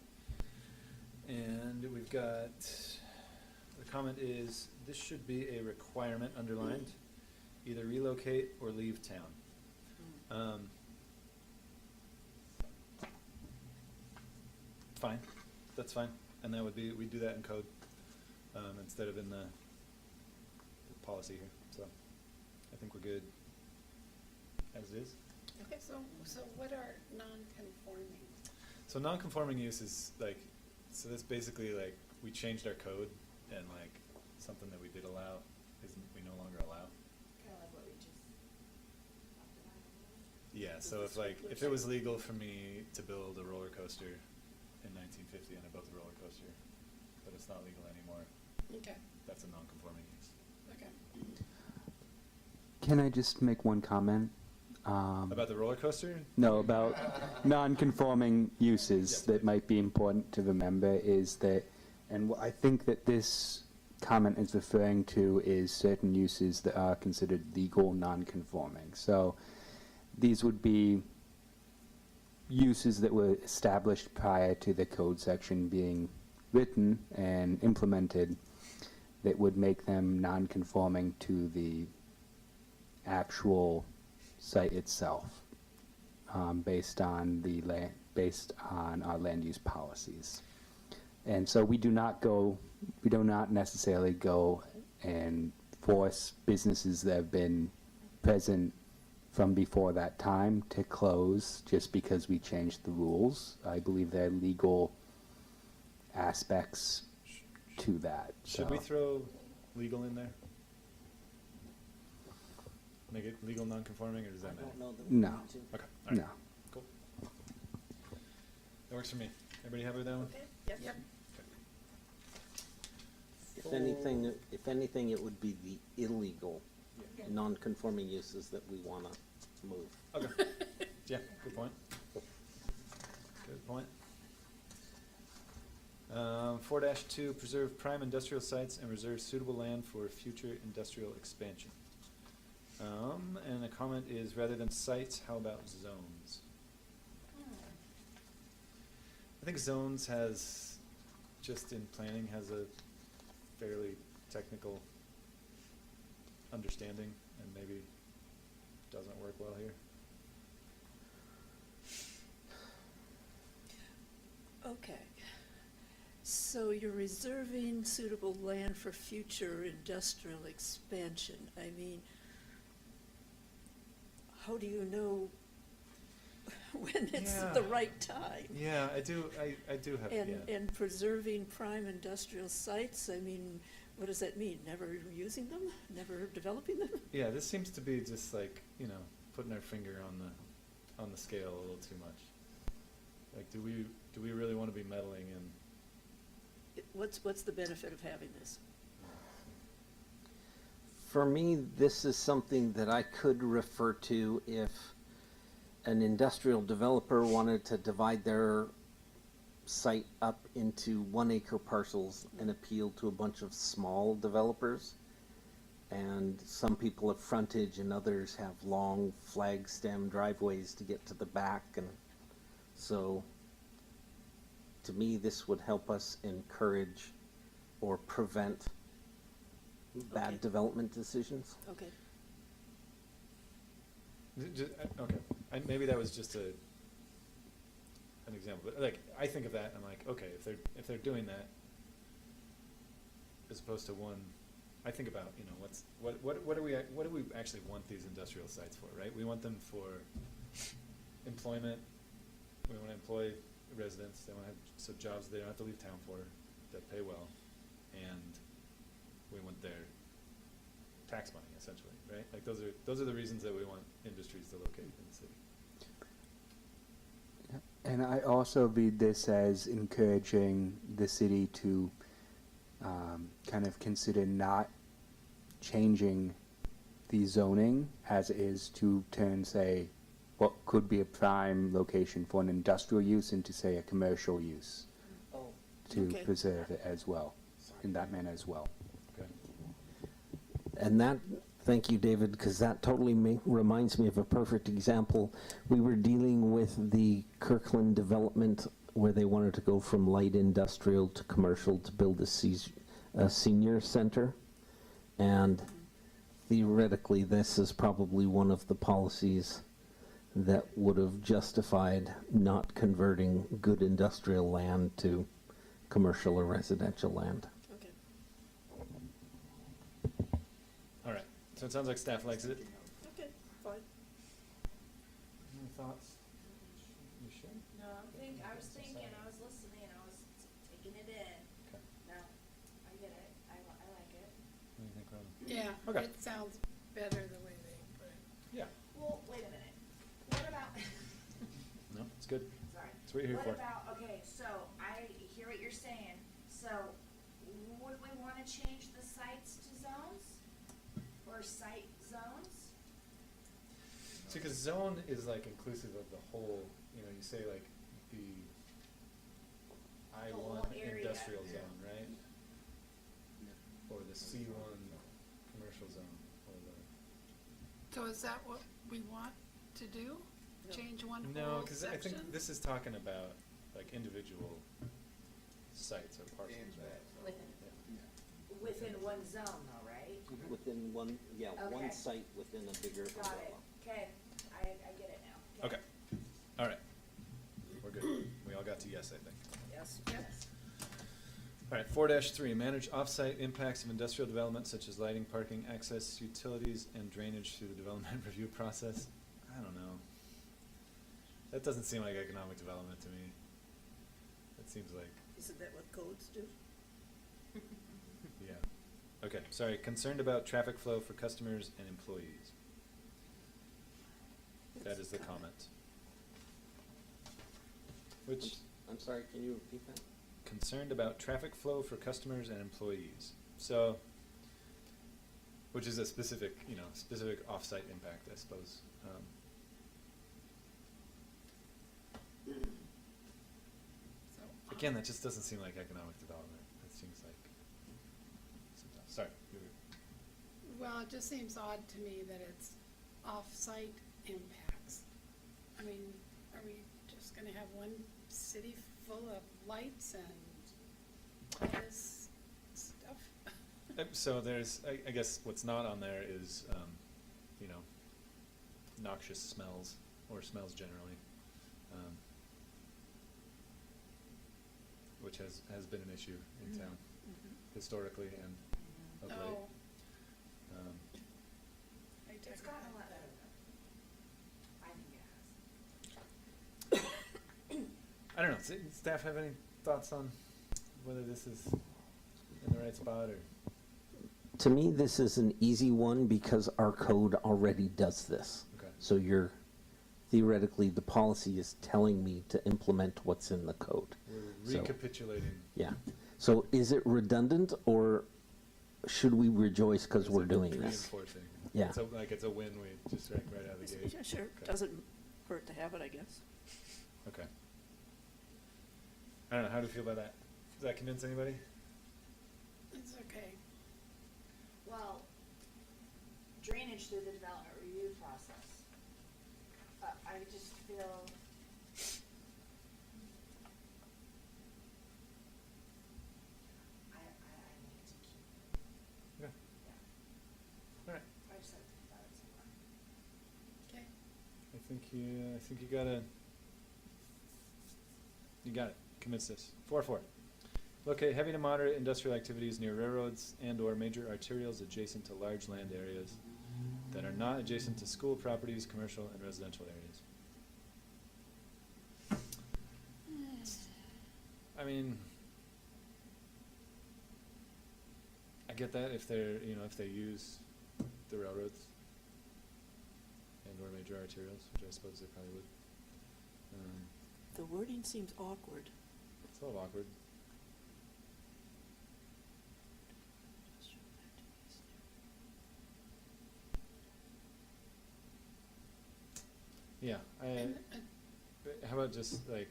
And we've got, the comment is, this should be a requirement underlined, either relocate or leave town. Fine, that's fine, and that would be, we do that in code, instead of in the policy here, so I think we're good as is. okay, so what are non-conforming? So non-conforming use is like, so that's basically like, we changed our code and like, something that we did allow isn't, we no longer allow. Kinda like what we just talked about. Yeah, so if like, if it was legal for me to build a roller coaster in 1950 and I built a roller coaster, but it's not legal anymore, Okay, that's a non-conforming use. okay. Can I just make one comment? About the roller coaster? No, about non-conforming uses Yes, that please. might be important to remember is that, and what I think that this comment is referring to is certain uses that are considered legal non-conforming. So these would be uses that were established prior to the code section being written and implemented that would make them non-conforming to the actual site itself, based on our land use policies. And so we do not necessarily go and force businesses that have been present from before that time to close just because we changed the rules. I believe there are legal aspects to that. Should we so- throw legal in there? Make it legal non-conforming, or does I that matter? don't know that we No. need to. Okay, all right, No. cool. That works for me. Everybody happy with that one? Okay, yep. Yep. If anything, it would be the illegal, non-conforming uses that we wanna move. Okay, yeah, good point. Good point. 4-2, preserve prime industrial sites and reserve suitable land for future industrial expansion. And the comment is, rather than sites, how about zones? I think zones has, just in planning, has a fairly technical understanding and maybe doesn't work well here. Okay. So you're reserving suitable land for future industrial expansion. I mean, how do you know when it's the Yeah. right time? Yeah, I do have, And preserving prime industrial sites, I mean, what does that mean? Never using them? Never developing them? Yeah, this seems to be just like, putting our finger on the scale a little too much. Like, do we really want to be meddling in? What's the benefit of having this? For me, this is something that I could refer to if an industrial developer wanted to divide their site up into 1-acre parcels and appeal to a bunch of small developers. And some people have frontage and others have long flag stem driveways to get to the back. And so to me, this would help us encourage or prevent bad Okay. development decisions. Okay. Okay, maybe that was just an example, but like, I think of that and I'm like, okay, if they're doing that, as opposed to one, I think about, what do we actually want these industrial sites for, right? We want them for employment, we wanna employ residents, they wanna have jobs they don't have to leave town for, that pay well, and we want their tax money, essentially, right? Like, those are the reasons that we want industries to locate in the city. And I also read this as encouraging the city to kind of consider not changing the zoning as is to turn, say, what could be a prime location for an industrial use into, say, a commercial use, Oh, to Okay. preserve it as well, in that manner as well. Okay. and that, thank you, David, because that totally reminds me of a perfect example. We were dealing with the Kirkland development where they wanted to go from light industrial to commercial to build a senior center. And theoretically, this is probably one of the policies that would have justified not converting good industrial land to commercial or residential land. Okay. All right, so it sounds like staff likes it. Okay, fine. Any thoughts? You sure? No, I was thinking, I was listening, I was taking it in. Okay. No, I get it, I like it. What do you think, Robin? Yeah, Okay. it sounds better the way they put it. Yeah. Well, wait a minute, what about, No, it's good. sorry. That's what you're here for. What about, okay, so I hear what you're saying, so would we wanna change the sites to zones? Or site zones? See, because zone is like inclusive of the whole, you know, you say like the I The one whole area. industrial zone, right? Or the C one commercial zone, or the. So is that what we want to do? No. Change one No, whole because I section? think this is talking about like individual sites or parcels, right? Within one zone though, right? Within one, yeah, one Okay. site within a bigger Got it, okay, I get it now. Okay, all right. We're good. We all got to yes, I think. Yes. Yep. All right, 4-3, manage off-site impacts of industrial development such as lighting, parking, access, utilities, and drainage through the development review process. I don't know. That doesn't seem like economic development to me. That seems like, Isn't that what codes do? yeah. Okay, sorry, concerned about traffic flow for customers and employees. That It's is the comment. Which, I'm sorry, can you repeat that? concerned about traffic flow for customers and employees. So, which is a specific, you know, specific off-site impact, I suppose. So, Again, that just doesn't seem like economic development. It seems like, sometimes, sorry. you were- well, it just seems odd to me that it's off-site impacts. I mean, are we just gonna have one city full of lights and all this stuff? So there's, I guess what's not on there is, you know, noxious smells, or smells generally, which has been an issue in town historically and of late. Oh, I It's take gotten a that lot better back. though. I think it has. I don't know, staff have any thoughts on whether this is in the right spot or? To me, this is an easy one because our code already does this. Okay. So theoretically, the policy is telling me to implement what's in the code. We're So- recapitulating. Yeah. So is it redundant or should we rejoice because It's we're like doing this? Reinforcing. Yeah. It's like it's a win, we just right out of the gate. Yeah, sure, Okay. doesn't hurt to have it, I guess. Okay. I don't know, how do you feel about that? Does that convince anybody? It's okay. Well, drainage through the development review process. I just feel. I need to keep it, Yeah. yeah, All right. I just had to think about it some more. Okay. I think you got it. Convince this. 4-4. Locate heavy to moderate industrial activities near railroads and/or major arterials adjacent to large land areas that are not adjacent to school properties, commercial, and residential areas. I mean, I get that if they're, you know, if they use the railroads and/or major arterials, which I suppose they probably would. The wording seems awkward. It's a little awkward. Yeah, And, how about just like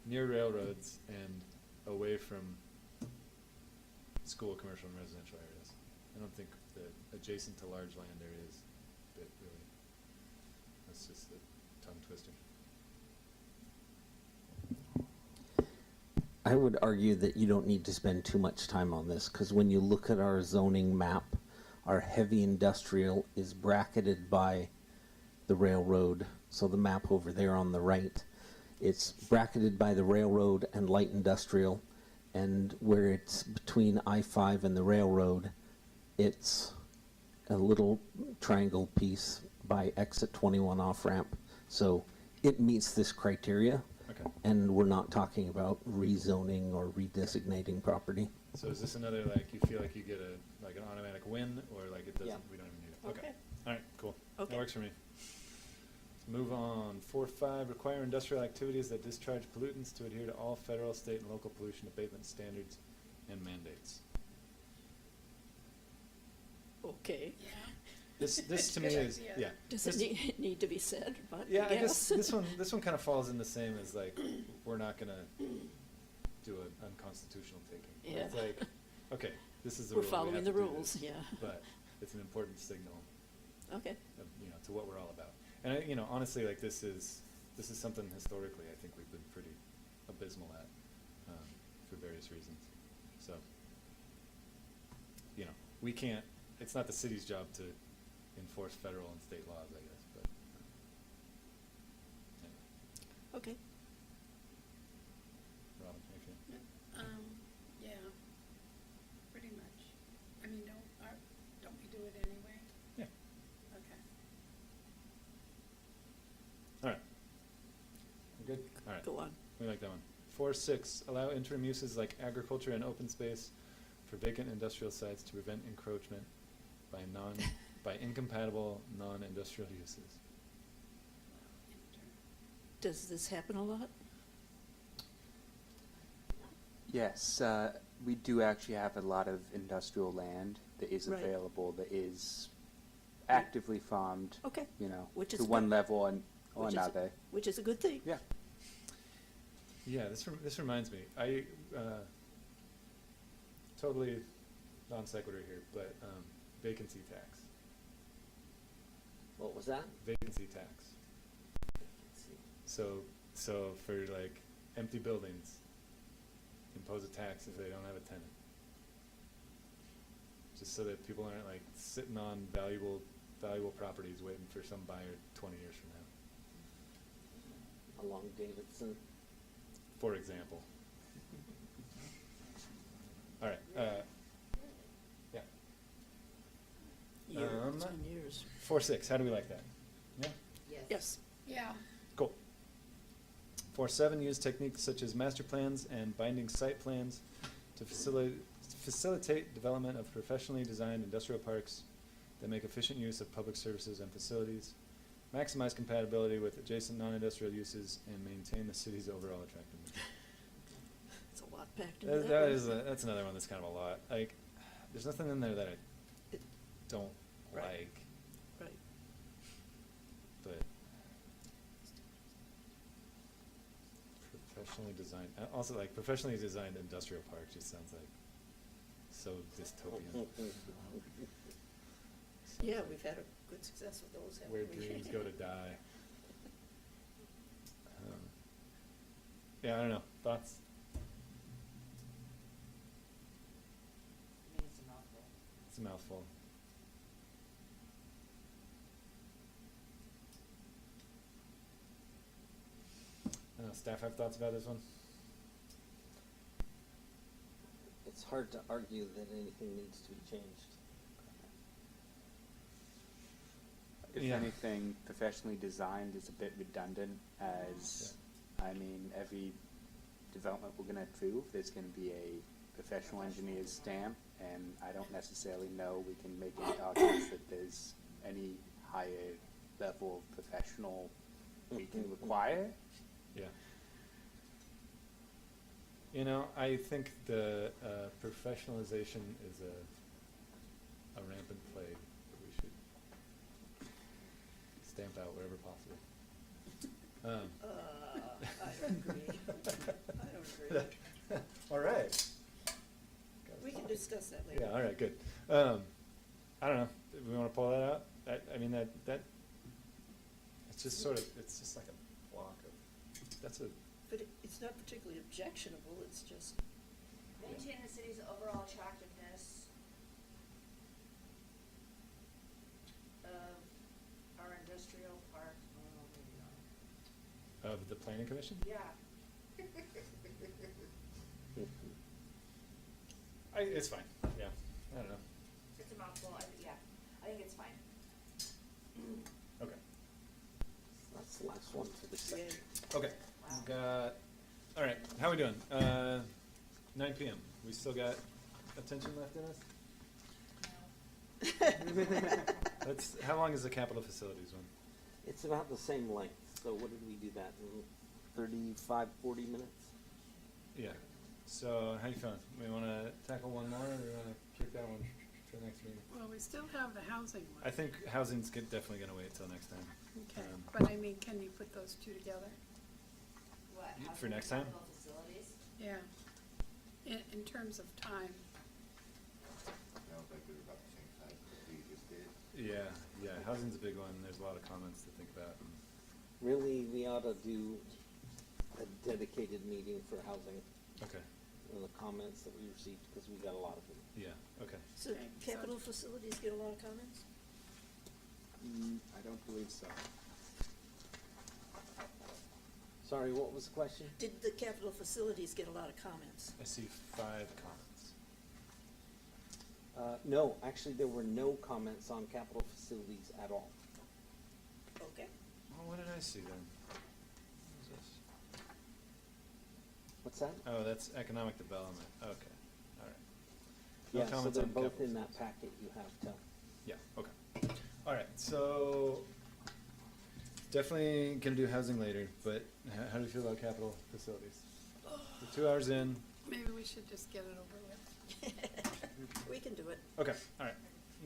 near railroads and away from school, commercial, and residential areas? I don't think that adjacent to large land areas bit really. That's just a tongue twister. I would argue that you don't need to spend too much time on this, because when you look at our zoning map, our heavy industrial is bracketed by the railroad. So the map over there on the right, it's bracketed by the railroad and light industrial, and where it's between I-5 and the railroad, it's a little triangle piece by exit 21 off-ramp. So it meets this criteria. Okay. And we're not talking about rezoning or redesignating property. So is this another, like, you feel like you get an automatic win, or like it doesn't, Yeah. we don't even need it? Okay. Alright, cool. That Okay. works for me. Move on. 4.5, require industrial activities that discharge pollutants to adhere to all federal, state, and local pollution abatement standards and mandates. Okay. yeah. This to me Good is, idea. yeah. Does This- it need to be said? But Yeah, I guess this one kind of falls in the same as like, we're not gonna do an unconstitutional taking. Yeah. It's like, okay, this is the We're rule, we following have the to do rules, this, yeah. But it's an important signal Okay. of, to what we're all about. And I, honestly, like this is something historically I think we've been pretty abysmal at, for various reasons. So, we can't, it's not the city's job to enforce federal and state laws, I guess, but, anyway. Okay. Robin, how you feel? Yeah, pretty much. I mean, don't we do it anyway? Yeah. Okay. Alright. We're good? Alright. Go on. We like that one. 4.6, allow interim uses like agriculture and open space for vacant industrial sites to prevent encroachment by incompatible non-industrial uses. Does this happen a lot? Yes, we do actually have a lot of industrial land that is Right. available, that is actively farmed, Okay. Which is to one good. level or Which is- another. Which is a good thing. Yeah. Yeah, this reminds me. I totally non sequitur here, but vacancy tax. What was that? Vacancy tax. So for like empty buildings, impose a tax if they don't have a tenant. Just so that people aren't like sitting on valuable properties waiting for some buyer 20 years from now, Along Davidson. for example. All right. Yeah. Years and years. 4.6. How do we like that? Yeah. Yes. Yeah, Cool. 4.7, use techniques such as master plans and binding site plans to facilitate development of professionally designed industrial parks that make efficient use of public services and facilities, maximize compatibility with adjacent non-industrial uses, and maintain the city's overall attractiveness. It's a lot packed into that one. That's another one that's kind of a lot. Like, there's nothing in there that I It- don't Right. like, Right. but professionally designed, also like professionally designed industrial park just sounds like so dystopian. Yeah, we've had a good success with those, haven't Where we? dreams go to die. Yeah, I don't know. Thoughts? I mean, it's a mouthful. It's a mouthful. I don't know, staff have thoughts about this one? It's hard to argue that anything needs to be changed. If Yeah. anything, professionally designed is a bit redundant, as, I mean, every development we're gonna approve, there's gonna be a professional engineer's stamp, and I don't necessarily know we can make any arguments that there's any higher level of professional We can require? Yeah. You know, I think the professionalization is a rampant plague that we should stamp out wherever possible. I don't agree. I don't agree. All right. We can discuss that later. Yeah, all right, good. I don't know, do we wanna pull that out? I mean, that, it's just sort of, it's just like a block of, that's a, But it's not particularly objectionable, it's just, Maintain the city's overall attractiveness of our industrial park, oh, maybe not. of the planning commission? Yeah. It's fine, yeah, I don't know, It's a mouthful, yeah, I think it's fine. okay, That's the last one for this yeah, section. okay, we've got, all right, how we doing? 9 PM, we still got attention left in us? How long is the capital facilities one? It's about the same length, so what did we do that in 35, 40 minutes? Yeah, so how you feeling? We wanna tackle one more, or we wanna kick that one to the next meeting? Well, we still have the housing one. I think housing's definitely gonna wait till next time. Okay, um, but I mean, can you put those two together? What, For housing next time? capital facilities? Yeah, in terms of time. Sounds like they're about the same size as we just did. Yeah, housing's a big one, there's a lot of comments to think about. Really, we ought to do a dedicated meeting for housing Okay, and the comments that we received, because we got a lot of them. yeah, okay. so Okay, so- capital facilities get a lot of comments? I don't believe so. Sorry, what was the question? Did the capital facilities get a lot of comments? I see 5 comments. No, actually, there were no comments on capital facilities at all. Okay. Well, what did I see then? What is this? What's that? Oh, that's economic development, okay, all right. No Yeah, so comments they're on both capital in that facilities. packet you have, Tim. Yeah, okay. All right, so definitely gonna do housing later, but how do you feel about capital facilities? We're 2 hours in. Maybe we should just get it over with. We can do it. Okay, all right,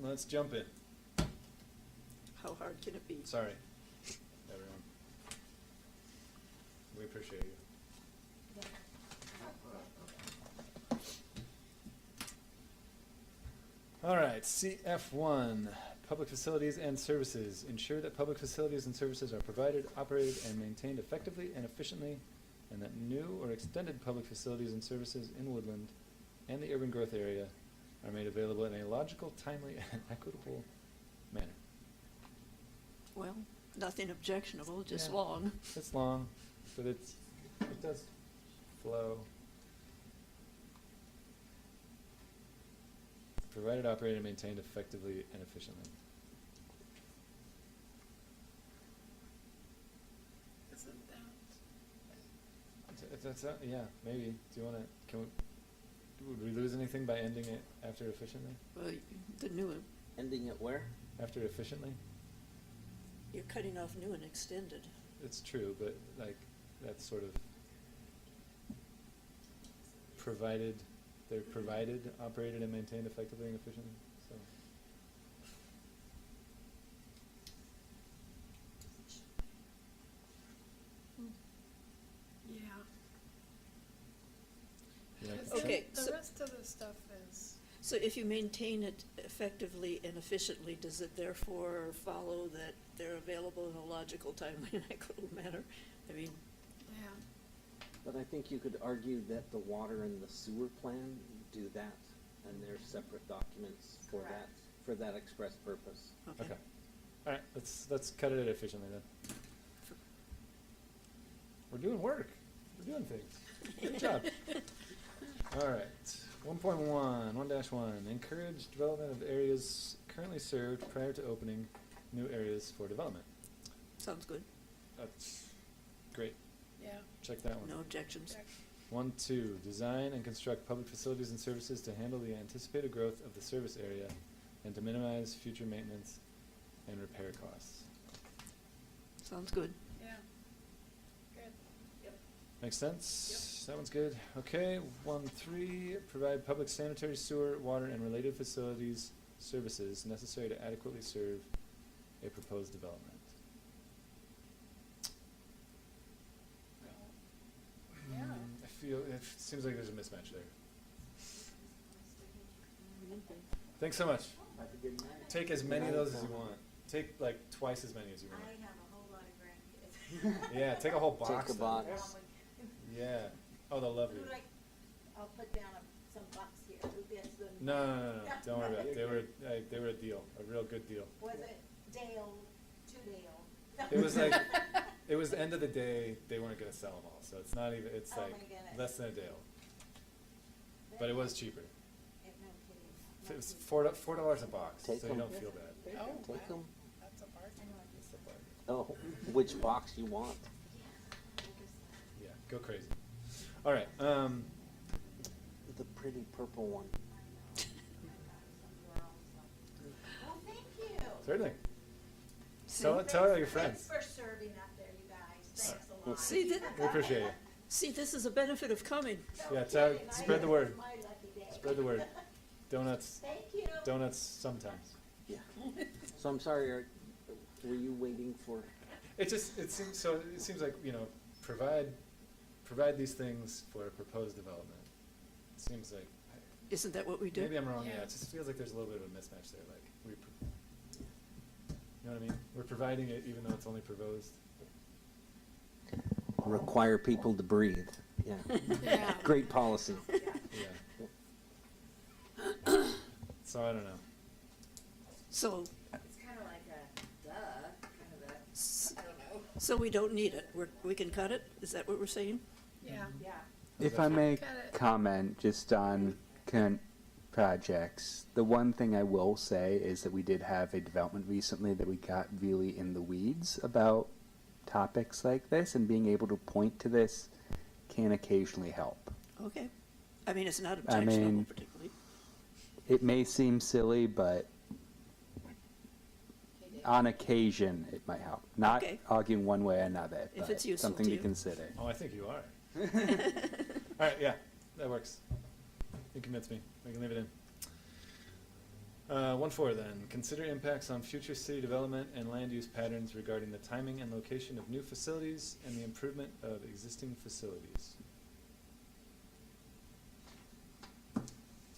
let's jump in. How hard can it be? Sorry, everyone. We appreciate you. All right, CF1, public facilities and services. Ensure that public facilities and services are provided, operated, and maintained effectively and efficiently, and that new or extended public facilities and services in Woodland and the urban growth area are made available in a logical, timely, and equitable manner. Well, nothing objectionable, just Yeah. long. It's long, but it does flow. Provided, operated, and maintained effectively and efficiently. Isn't that? Yeah, maybe. Do you wanna, would we lose anything by ending it after efficiently? Well, the new, Ending at where? After efficiently? you're cutting off new and extended. It's true, but like, that's sort of provided, they're provided, operated, and maintained effectively and efficiently, so. Yeah. You like Is the Okay, The so- rest of the stuff is, So if you maintain it effectively and efficiently, does it therefore follow that they're available in a logical, timely, and equitable manner? I mean, yeah, But I think you could argue that the water and the sewer plan do that, and they're separate documents for that, Correct. for that express purpose. Okay, all right, let's cut it efficiently then. We're doing work, we're doing things, good job. All right, 1.1, encourage development of areas currently served prior to opening new areas for development. sounds good. That's great, yeah. check that one. No objections. Check. 1.2, design and construct public facilities and services to handle the anticipated growth of the service area and to minimize future maintenance and repair costs. Sounds good. Yeah, Makes sense? That one's good. Okay, 1.3, provide public sanitary sewer, water, and related facilities, services necessary to adequately serve a proposed development. Yeah. I feel, it seems like there's a mismatch there. Thanks so much. Take as many of those as you want. Take like twice as many as you want. I have a whole lot of grandkids. Yeah, take a whole box. Take a then. box. Yeah. Oh, they'll love you. I'll put down some bucks here, who gets them? No. Don't worry about it. They were a deal, a real good deal. Was it Dale, to Dale? It was like, it was the end of the day, they weren't gonna sell them all, so it's not even, it's Oh like my goodness. less than a Dale. But it was cheaper. No kidding. It was $4 a box, Take so you 'em. don't feel bad. Oh, Take wow. 'em. That's a bargain. Oh, which box you want? Yeah, go crazy. All right, The pretty purple one. Well, thank you. certainly. See? Tell all your friends. Thanks for serving up there, you guys. Thanks a lot. See, We appreciate you. see, this is a benefit of coming. Yeah, kidding. spread the word. It's my lucky day. Spread the word. Donuts, Thank you. donuts sometimes. Yeah. So I'm sorry, were you waiting for? It seems like, provide these things for a proposed development. It seems like, Isn't that what we do? maybe I'm wrong, yeah, Yeah. it just feels like there's a little bit of a mismatch there, like, you know what I mean? We're providing it even though it's only proposed. Require people to breathe. Yeah. Yeah. Great policy. Yeah. So I don't know. So, It's kind of like a duh, kind of a, I don't know. so we don't need it. We can cut it? Is that what we're saying? Yeah. Yeah. If I may Got it. comment just on current projects, the one thing I will say is that we did have a development recently that we got really in the weeds about topics like this, and being able to point to this can occasionally help. Okay. I mean, it's not I objectionable mean- particularly. It may seem silly, but on occasion it might help. Not Okay. arguing one way or another, If but it's useful something to to you. consider. Oh, I think you are. All right, yeah, that works. You convinced me. We can leave it in. 1.4 then. Consider impacts on future city development and land use patterns regarding the timing and location of new facilities and the improvement of existing facilities.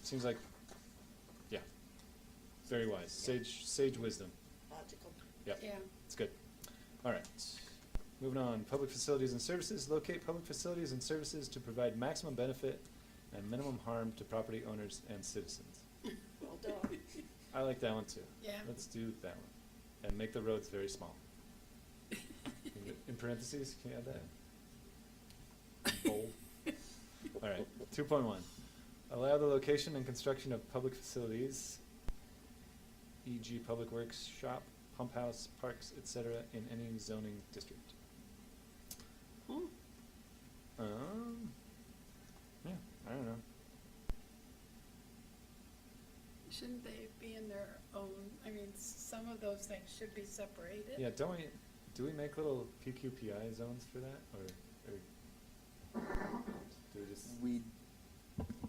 Seems like, yeah, very wise. Sage wisdom. Logical. Yep. Yeah. It's good. All right. Moving on. Public facilities and services. Locate public facilities and services to provide maximum benefit and minimum harm to property owners and citizens. Well done. I like that one too. Yeah. Let's do that one. And make the roads very small. In parentheses, can you add that? Bold. All right. 2.1. Allow the location and construction of public facilities, e.g. public works, shop, pump house, parks, etc., in any zoning district. Hmm. Yeah, I don't know. Shouldn't they be in their own, I mean, some of those things should be separated. Yeah, do we make little PQPI zones for that, or do we just?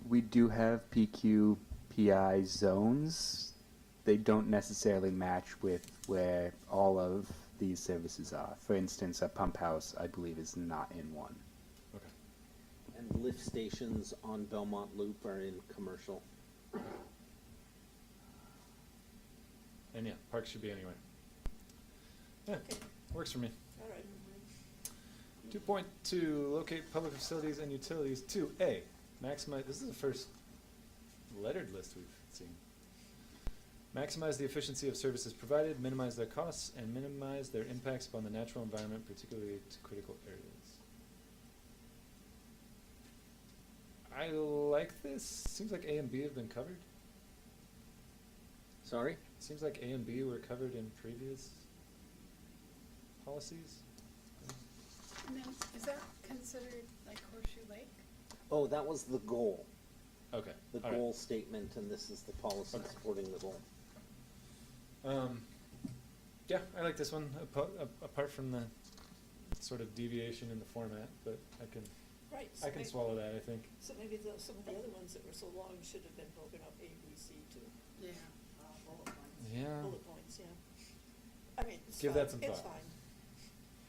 We do have PQPI zones. They don't necessarily match with where all of these services are. For instance, a pump house, I believe, is not in one. Okay. And lift stations on Belmont Loop are in commercial. And yeah, parks should be anywhere. Yeah, works for me. All right. 2.2, locate public facilities and utilities. 2A, maximize, this is the first lettered list we've seen. Maximize the efficiency of services provided, minimize their costs, and minimize their impacts upon the natural environment, particularly to critical areas. I like this. Seems like A and B have been covered. Sorry? Seems like A and B were covered in previous policies. And then, is that considered like Horseshoe Lake? Oh, that was the goal, Okay. the all right. goal statement, and this is the policy Okay. supporting the goal. Yeah, I like this one, apart from the sort of deviation in the format, but I can Right. I can swallow that, I think. So maybe some of the other ones that were so long should have been broken up A, B, C too. Yeah. Bullet points. Yeah. Bullet points, yeah. I mean, it's Give fine. that some It's thought. fine.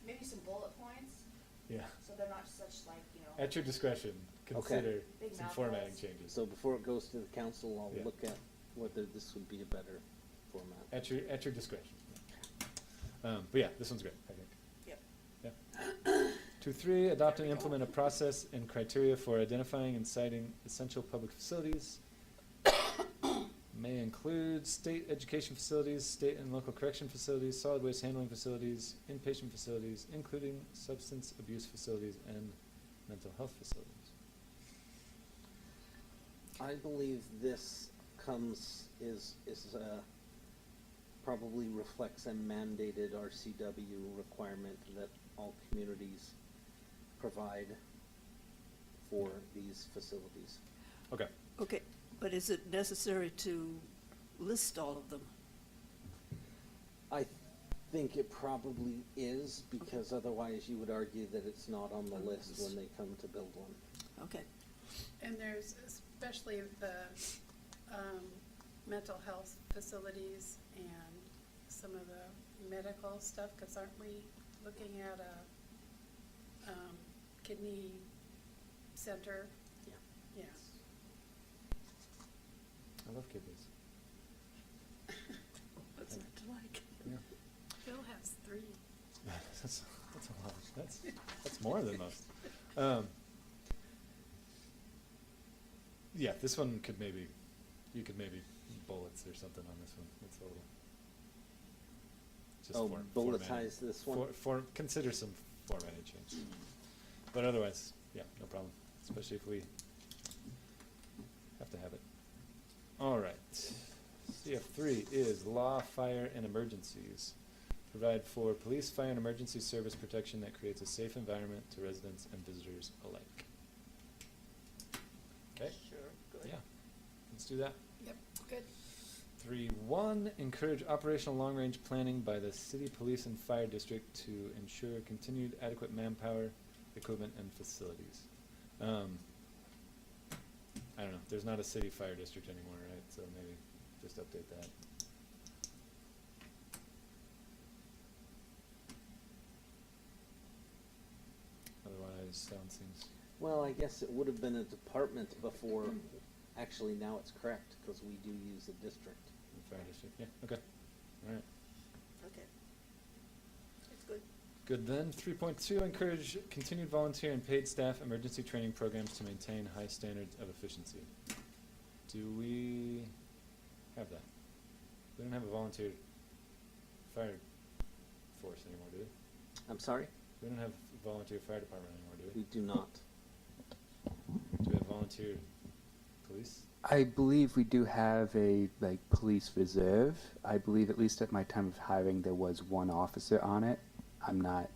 Maybe some bullet points, Yeah. so they're not such like, you know, At your discretion, consider Big some mouthfuls. formatting changes. So before it goes to the council, I'll Yeah. look at whether this would be a better format. At your discretion. But yeah, this one's great, I think. Yep. Yeah. 2.3, adopt and implement a process and criteria for identifying and citing essential public facilities. May include state education facilities, state and local correction facilities, solid waste handling facilities, inpatient facilities, including substance abuse facilities and mental health facilities. I believe this probably reflects a mandated RCW requirement that all communities provide for these facilities. Okay. Okay, but is it necessary to list all of them? I think it probably is, because otherwise you would argue that it's not on the list when they come to build one. Okay. And there's especially the mental health facilities and some of the medical stuff, because aren't we looking at a kidney center? Yeah. Yeah. I love kidneys. What's not to like? Yeah. Bill has 3. That's a lot. That's more than most. Yeah, this one could maybe, you could maybe bullets or something on this one. It's a little. Just Oh, formatting. bulletize this one? Consider some formatting change. But otherwise, yeah, no problem, especially if we have to have it. All right. CF3 is law, fire, and emergencies. Provide for police, fire, and emergency service protection that creates a safe environment to residents and visitors alike. Okay? Sure, good. Yeah. Let's do that. Yep, good. 3.1, encourage operational long-range planning by the city police and fire district to ensure continued adequate manpower, equipment, and facilities. I don't know, there's not a city fire district anymore, right? So maybe just update that. Otherwise, sound seems, Well, I guess it would have been a department before. Actually, now it's correct, because we do use a district. fire district, yeah, okay, all right. Okay. It's good. Good then. 3.2, encourage continued volunteer and paid staff emergency training programs to maintain high standards of efficiency. Do we have that? We don't have a volunteer fire force anymore, do we? I'm sorry? We don't have a volunteer fire department anymore, do We we? do not. Do we have volunteer police? I believe we do have a police reserve. I believe at least at my time of hiring there was one officer on it. I'm not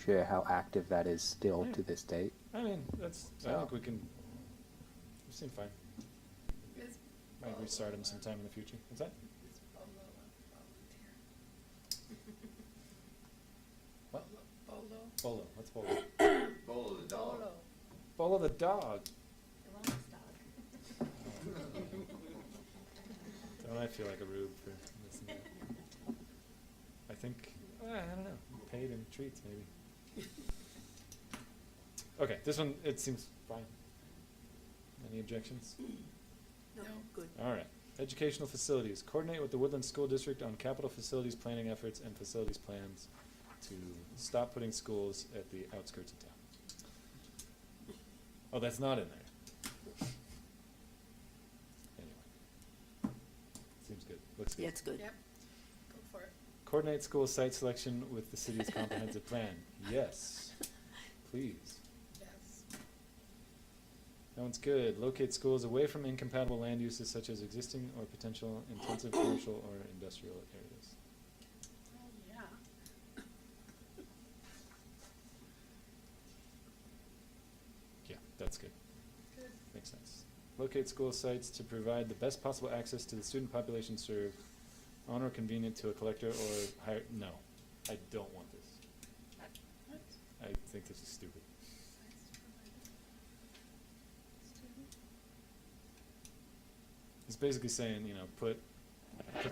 sure how active that is still to this date. I mean, I think we can, we seem fine. Is Might restart them sometime in the future. What's that? is Bolo a volunteer? What? Bolo? Bolo. What's Bolo? Bolo the dog. Bolo. Bolo the dog. the wellness dog. Don't I feel like a rube for listening to that? I think, I don't know, paid in treats maybe. Okay, this one, it seems fine. Any objections? No, No. good. All right. Educational facilities. Coordinate with the Woodland School District on capital facilities planning efforts and facilities plans to stop putting schools at the outskirts of town. Oh, that's not in there. Anyway. Seems good. Looks good. Yeah, it's good. Yep, go for it. Coordinate school site selection with the city's comprehensive plan. Yes, please. Yes. That one's good. Locate schools away from incompatible land uses such as existing or potential intensive commercial or industrial areas. Oh, yeah. Yeah, that's good. Good. Makes sense. Locate school sites to provide the best possible access to the student population served on or convenient to a collector or hire. No, I don't want this. What? I think this is stupid. It's basically saying, you know, put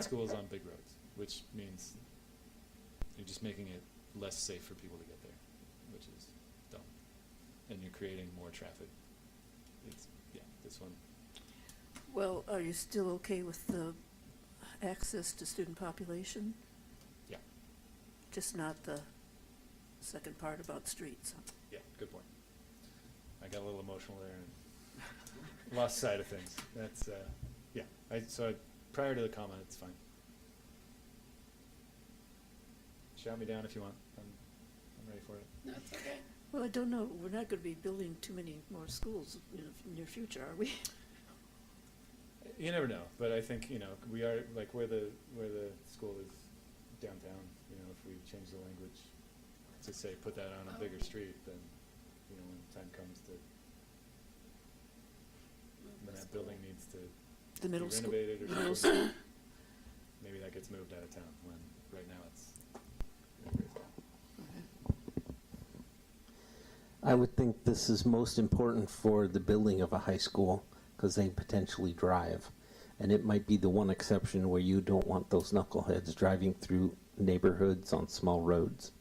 schools on big roads, which means you're just making it less safe for people to get there, which is dumb. And you're creating more traffic. It's, yeah, this one. Well, are you still okay with the access to student population? Yeah, Just not the second part about streets? yeah, good point. I got a little emotional there and lost sight of things. That's, yeah, prior to the comment, it's fine. Shout me down if you want. I'm ready for it. No, it's okay. Well, I don't know, we're not gonna be building too many more schools in the near future, are we? You never know, but I think, you know, we are, like, where the school is downtown, you know, if we change the language to say, put that on a bigger street, then, you know, when time comes to, when that building needs to The be middle school. renovated or The middle something, school. maybe that gets moved out of town, when, right now it's. I would think this is most important for the building of a high school, because they potentially drive. And it might be the one exception where you don't want those knuckleheads driving through neighborhoods on small roads.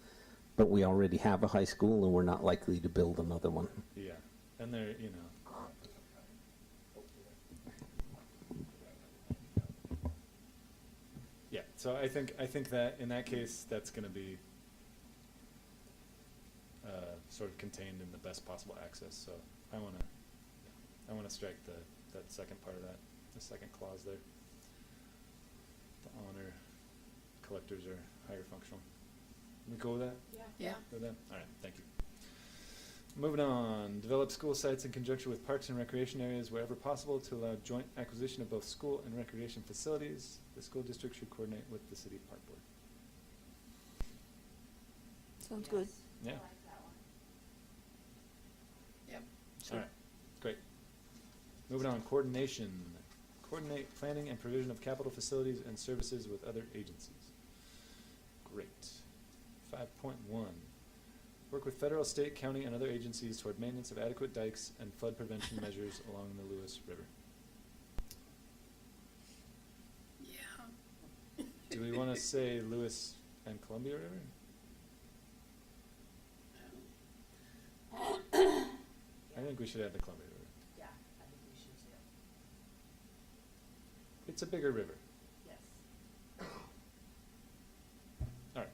But we already have a high school, and we're not likely to build another one. Yeah, and they're, you know. Yeah, so I think that in that case, that's gonna be sort of contained in the best possible access, so I wanna strike that second part of that, the second clause there. The honor collectors are higher functional. We go with that? Yeah. With that? Alright, thank you. Moving on, develop school sites in conjunction with parks and recreation areas wherever possible to allow joint acquisition of both school and recreation facilities. The school district should coordinate with the city park board. Sounds good. Yes, I Yeah. like that one. Yep. Alright, great. Moving on, coordination. Coordinate planning and provision of capital facilities and services with other agencies. Great. 5.1. Work with federal, state, county, and other agencies toward maintenance of adequate dikes and flood prevention measures along the Lewis River. Yeah. Do we want to say Lewis and Columbia River? I think we should add the Columbia River. Yeah, I think we should too. It's a bigger river. Yes. Alright.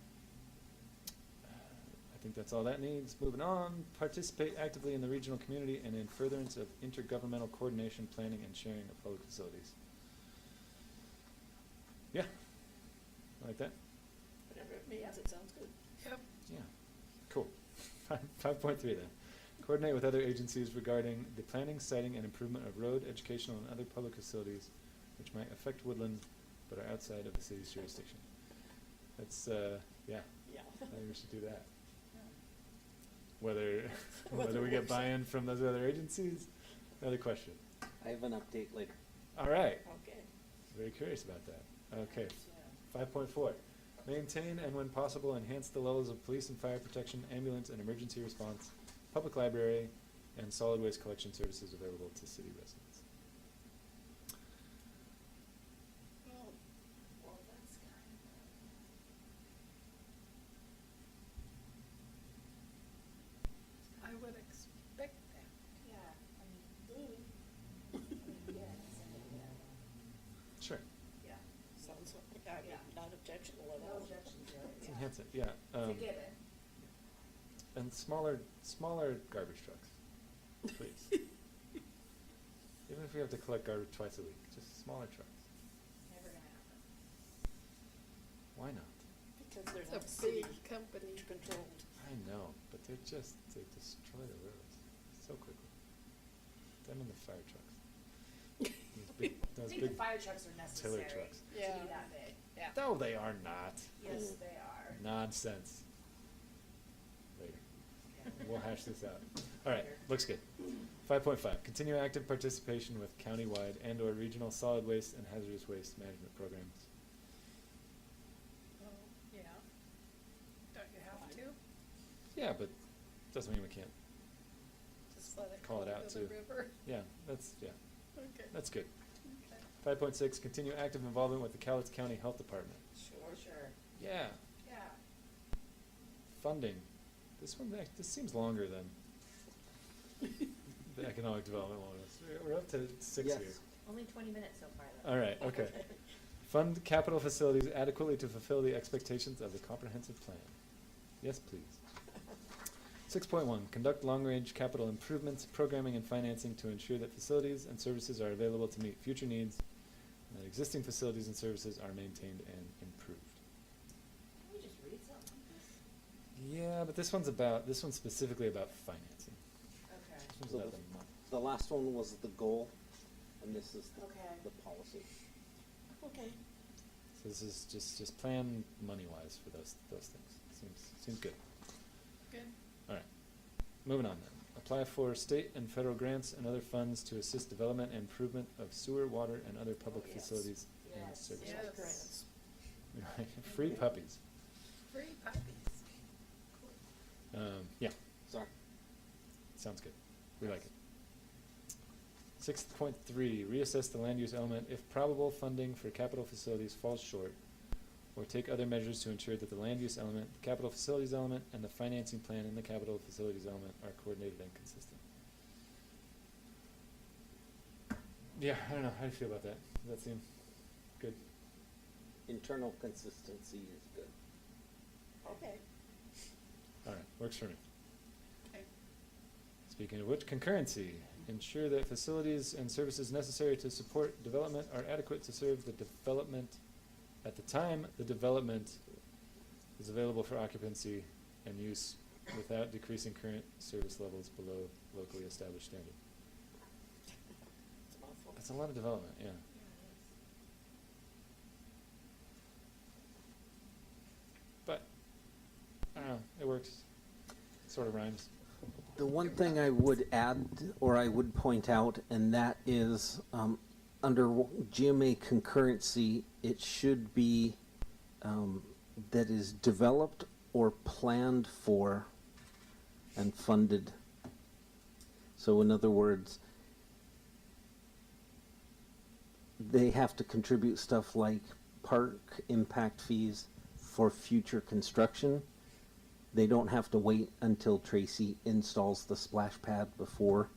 I think that's all that needs. Moving on, participate actively in the regional community and in furtherance of intergovernmental coordination, planning, and sharing of public facilities. Yeah, I like that. Whatever it means, it sounds good. Yep. Yeah, cool. 5.3 then. Coordinate with other agencies regarding the planning, siting, and improvement of road, educational, and other public facilities which might affect Woodland but are outside of the city's jurisdiction. That's, yeah, Yeah. I think we should do that. Whether we get buy-in from those other agencies, another question. I have an update later. All right, Okay. very curious about that. Okay, 5.4. Maintain and when possible enhance the levels of police and fire protection, ambulance and emergency response, public library, and solid waste collection services available to city residents. Well, that's kind I would expect that. of, yeah, I mean, yeah, Sure, yeah, Sounds like, I mean, Yeah. not objectionable at no all. objection to it, let's yeah. enhance it, yeah. It's a given. And smaller garbage trucks, please. Even if we have to collect garbage twice a week, just smaller trucks. Never gonna happen. Why not? Because they're It's not a city big company. controlled. I know, but they destroy the roads so quickly. Them and the fire trucks. I Those think big the fire trucks are tiller necessary trucks. to Yeah. be that big. Yeah. No, they are not. Yes, they are. Nonsense. Later. Yeah. We'll hash this out. All right, looks good. 5.5, continue active participation with countywide and/or regional solid waste and hazardous waste management programs. Oh, yeah. Don't you have to? Yeah, but doesn't mean we can't. Just let it Call go it out to the too. river? Yeah, Okay. that's good. Okay. 5.6, continue active involvement with the Cowlitz County Health Department. Sure. Yeah, Yeah. funding. This seems longer than the economic development one was. We're up to 6 Yes. here. Only 20 minutes so far, though. All right, okay. Fund capital facilities adequately to fulfill the expectations of the comprehensive plan. Yes, please. 6.1, conduct long-range capital improvements, programming and financing to ensure that facilities and services are available to meet future needs, and that existing facilities and services are maintained and improved. Can we just read something like this? Yeah, but this one's specifically about financing. Okay. This one's So about the- the money. The last one was the goal, and this is Okay. the policy. Okay. So this is just plan money-wise for those things. Seems good. Good. All right, moving on then. Apply for state and federal grants and other funds to assist development and improvement of sewer, water, and other public Oh, yes. facilities and Yes, services. Yes. Free puppies. Free puppies. Yeah, Sorry. sounds good. We like it. 6.3, reassess the land use element if probable funding for capital facilities falls short, or take other measures to ensure that the land use element, the capital facilities element, and the financing plan in the capital facilities element are coordinated and consistent. Yeah, I don't know. How do you feel about that? Does that seem good? Internal consistency is good. Okay. All right, works for me. Okay. Speaking of which, concurrency. Ensure that facilities and services necessary to support development are adequate to serve the development at the time the development is available for occupancy and use without decreasing current service levels below locally established standard. It's a mouthful. That's a lot of development, yeah. But, I don't know, it works. Sort of rhymes. The one thing I would add, or I would point out, and that is, under GMA concurrency, it should be, that is developed or planned for and funded. So in other words, they have to contribute stuff like park impact fees for future construction. They don't have to wait until Tracy installs the splash pad before.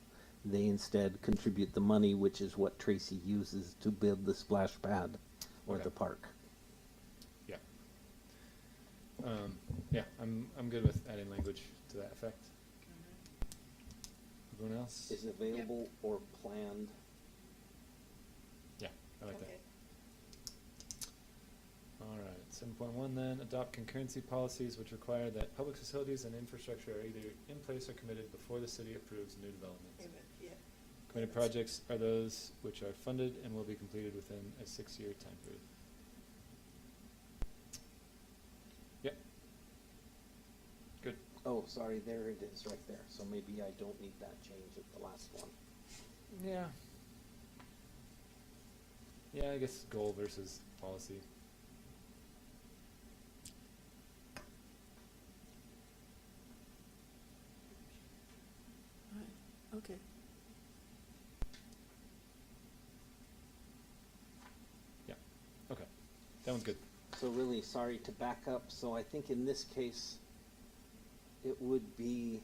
They instead contribute the money, which is what Tracy uses to build the splash pad or Okay. the park. Yeah. Yeah, I'm good with adding language to that effect. Everyone else? Is available or planned. Yeah, I like Okay. that. All right, 7.1 then, adopt concurrency policies which require that public facilities and infrastructure are either in place or committed before the city approves new developments. Amen. Yeah. Committed projects are those which are funded and will be completed within a 6-year time period. Yep. Good. Oh, sorry, there it is right there. So maybe I don't need that change at the last one. Yeah. Yeah, I guess goal versus policy. All right. Okay. Yeah. Okay. That one's good. So really, sorry to back up, so I think in this case, it would be,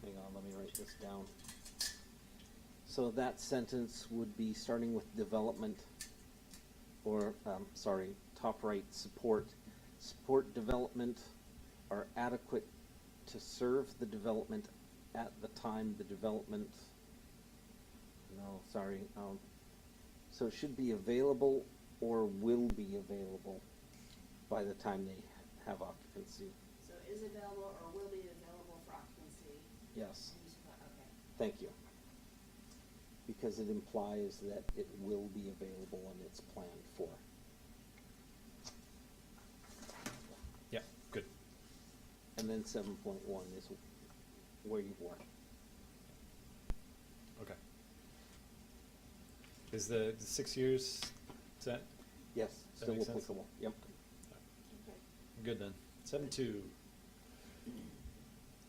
hang on, let me write this down. So that sentence would be starting with development, or, sorry, top right, support. Support development are adequate to serve the development at the time the development, no, sorry, so it should be available or will be available by the time they have occupancy. So is available or will be available for occupancy? Yes, And just put- Okay. thank you. Because it implies that it will be available and it's planned for. Yeah, good. And then 7.1 is where you were. Okay. Is the 6 years set? Yes, That still makes sense? applicable, yep. Okay. Good then. 7.2.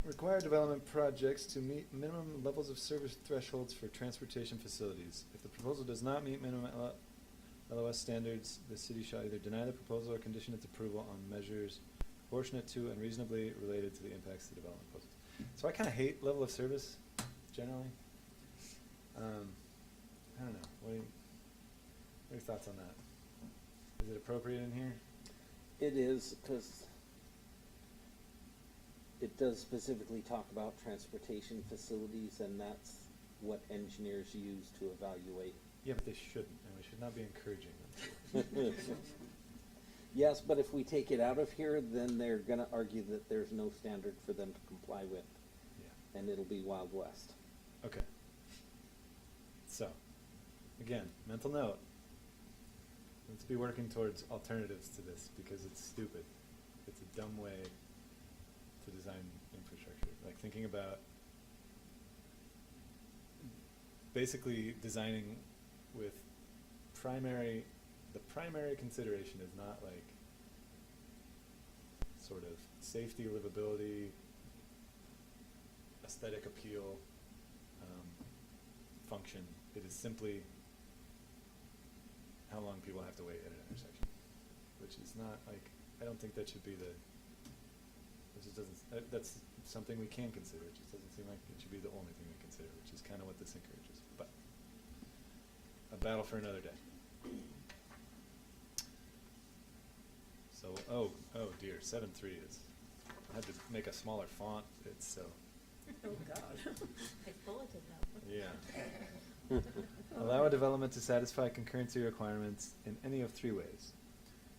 require development projects to meet minimum levels of service thresholds for transportation facilities. If the proposal does not meet minimum LOS standards, the city shall either deny the proposal or condition its approval on measures proportionate to and reasonably related to the impacts the development poses. So I kind of hate level of service generally. I don't know. What are your thoughts on that? Is it appropriate in here? It is, because it does specifically talk about transportation facilities, and that's what engineers use to evaluate. Yeah, but they shouldn't, and we should not be encouraging them to. Yes, but if we take it out of here, then they're gonna argue that there's no standard for them to comply with, Yeah. and it'll be Wild West. Okay. So, again, mental note. Let's be working towards alternatives to this because it's stupid. It's a dumb way to design infrastructure. Like thinking about basically designing with the primary consideration is not like sort of safety, livability, aesthetic appeal, function. It is simply how long people have to wait at an intersection, which is not like, I don't think that should be it just doesn't, that's something we can consider. It just doesn't seem like it should be the only thing we consider, which is kind of what this encourages. But a battle for another day. So, oh dear, 7.3 is, I had to make a smaller font. It's so, Oh, God. It's bulleted though. yeah. Allow a development to satisfy concurrency requirements in any of three ways.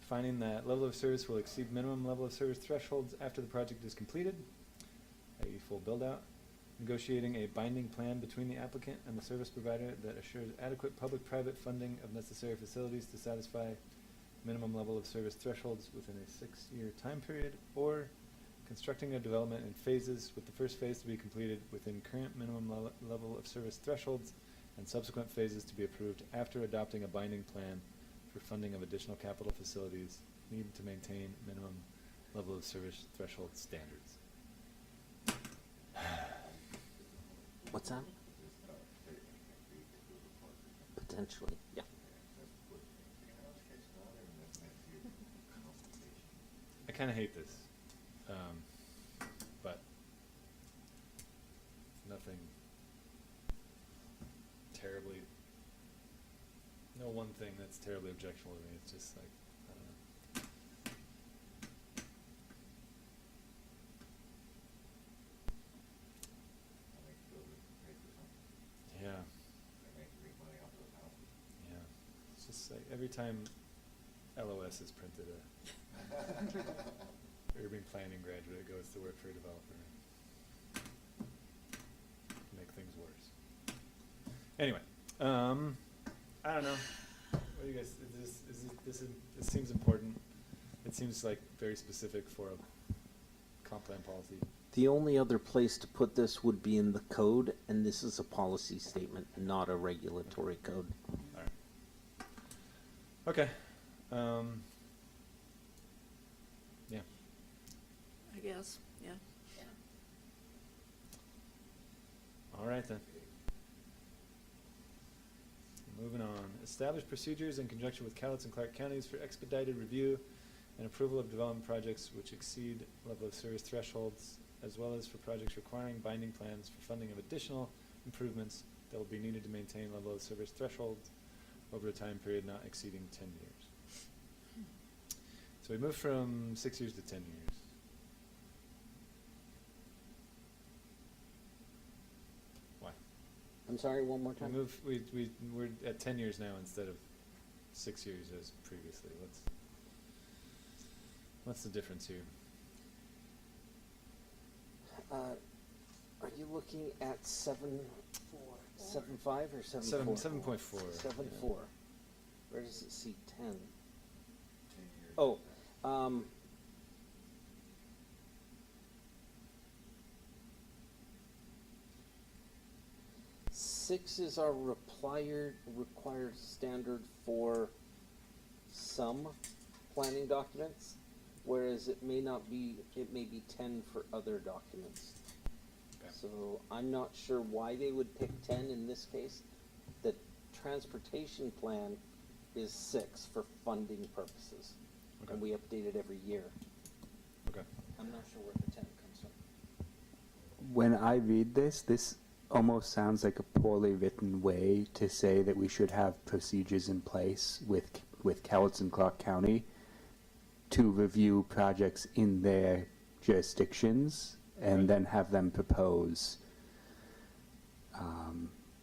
Finding that level of service will exceed minimum level of service thresholds after the project is completed, i.e. full build-out. Negotiating a binding plan between the applicant and the service provider that assures adequate public-private funding of necessary facilities to satisfy minimum level of service thresholds within a 6-year time period, or constructing a development in phases, with the first phase to be completed within current minimum level of service thresholds and subsequent phases to be approved after adopting a binding plan for funding of additional capital facilities needed to maintain minimum level of service threshold standards. What's that? Potentially, yeah. I kind of hate this, but nothing terribly, no one thing that's terribly objectionable to me. It's just like, I don't know. Yeah. Yeah. It's just like every time LOS is printed, urban planning graduate goes to work for a developer. Make things worse. Anyway, I don't know. What do you guys? This seems important. It seems like very specific for a comp plan policy. The only other place to put this would be in the code, and this is a policy statement, not a regulatory code. All right. Okay. Yeah. I guess, yeah. All right then. Moving on. Establish procedures in conjunction with Cowlitz and Clark counties for expedited review and approval of development projects which exceed level of service thresholds, as well as for projects requiring binding plans for funding of additional improvements that will be needed to maintain level of service thresholds over a time period not exceeding 10 years. So we moved from 6 years to 10 years. Why? I'm sorry, one more time? We're at 10 years now instead of 6 years as previously. What's the difference here? Are you looking at 7.5 or 7.4? 7.4. 7.4. Where does it see 10? Oh, 6 is our required standard for some planning documents, whereas it may be 10 for other documents. So I'm not sure why they would pick 10 in this case. The transportation plan is 6 for funding purposes. Okay. And we update it every year. Okay. I'm not sure where the 10 comes from. When I read this almost sounds like a poorly written way to say that we should have procedures in place with Cowlitz and Clark County to review projects in their jurisdictions and Right. then have them propose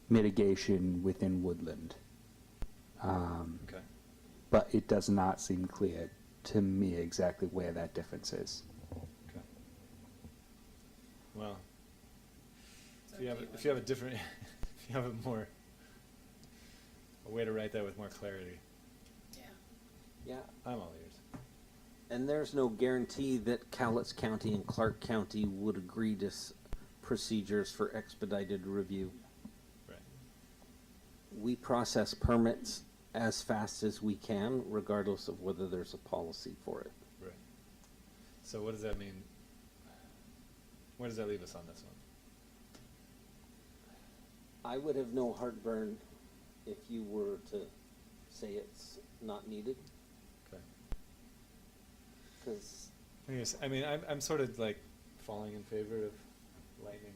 mitigation within Woodland. Okay. But it does not seem clear to me exactly where that difference is. Okay. Well, So if you have do a, if you have a different, if you have a way to write that with more clarity, Yeah. Yeah, I'm all ears. and there's no guarantee that Cowlitz County and Clark County would agree to procedures for expedited review. Right. We process permits as fast as we can, regardless of whether there's a policy for it. Right. So what does that mean? Where does that leave us on this one? I would have no heartburn if you were to say it's not needed, Okay. because Yes, I mean, I'm sort of like falling in favor of lightening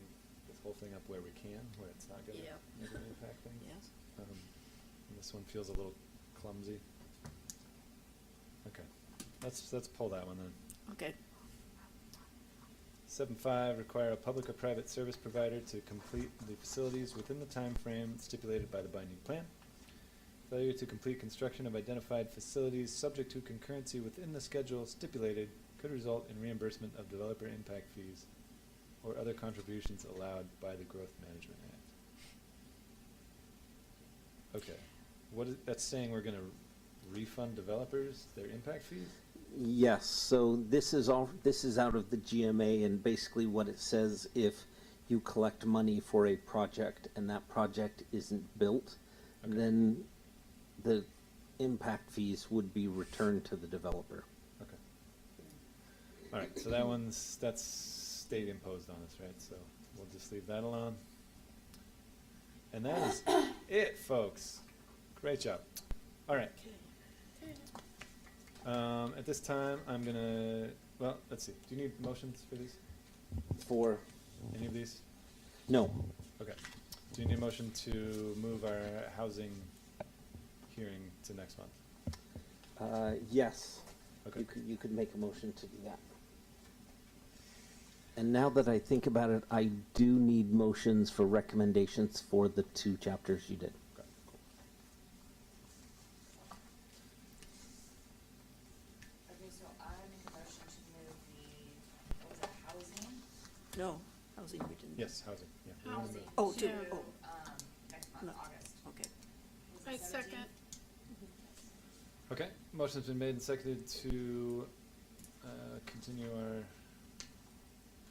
this whole thing up where we can, where it's not gonna Yeah. negatively impact things. Yes. And this one feels a little clumsy. Okay, let's pull that one then. Okay. 7.5, require a public or private service provider to complete the facilities within the time frame stipulated by the binding plan. Failure to complete construction of identified facilities subject to concurrency within the schedule stipulated could result in reimbursement of developer impact fees or other contributions allowed by the Growth Management Act. Okay, that's saying we're gonna refund developers their impact fees? yes, so this is out of the GMA, and basically what it says, if you collect money for a project and that project isn't built, Okay. then the impact fees would be returned to the developer. Okay. All right, so that's state imposed on us, right? So we'll just leave that alone. And that is it, folks. Great job. All right. At this time, I'm gonna, well, let's see. Do you need motions for these? For, Any of these? no, Okay. Do you need a motion to move our housing hearing to next month? yes. Okay. You could make a motion to do that. And now that I think about it, I do need motions for recommendations for the 2 chapters you did. Okay, cool. Okay, so I make a motion to move the, what was it, housing? No, housing we didn't. Yes, housing, yeah. we wanna Housing move- Oh, to, Yeah. oh, Next No. month, August. okay. Was it I 17? second. Okay, motion's been made and seconded to continue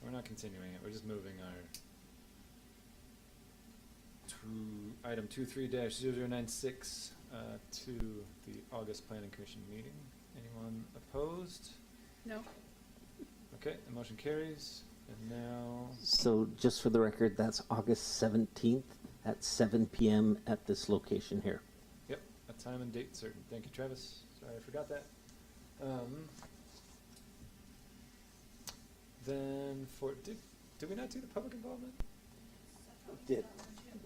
we're not continuing it, we're just moving our item 23-0096 to the August Planning Commission meeting. Anyone opposed? No. Okay, the motion carries, and now, So just for the record, that's August 17th at 7 p.m. at this location here. yep, a time and date certain. Thank you, Travis. Sorry, I forgot that. Then did we not do the public involvement? Did.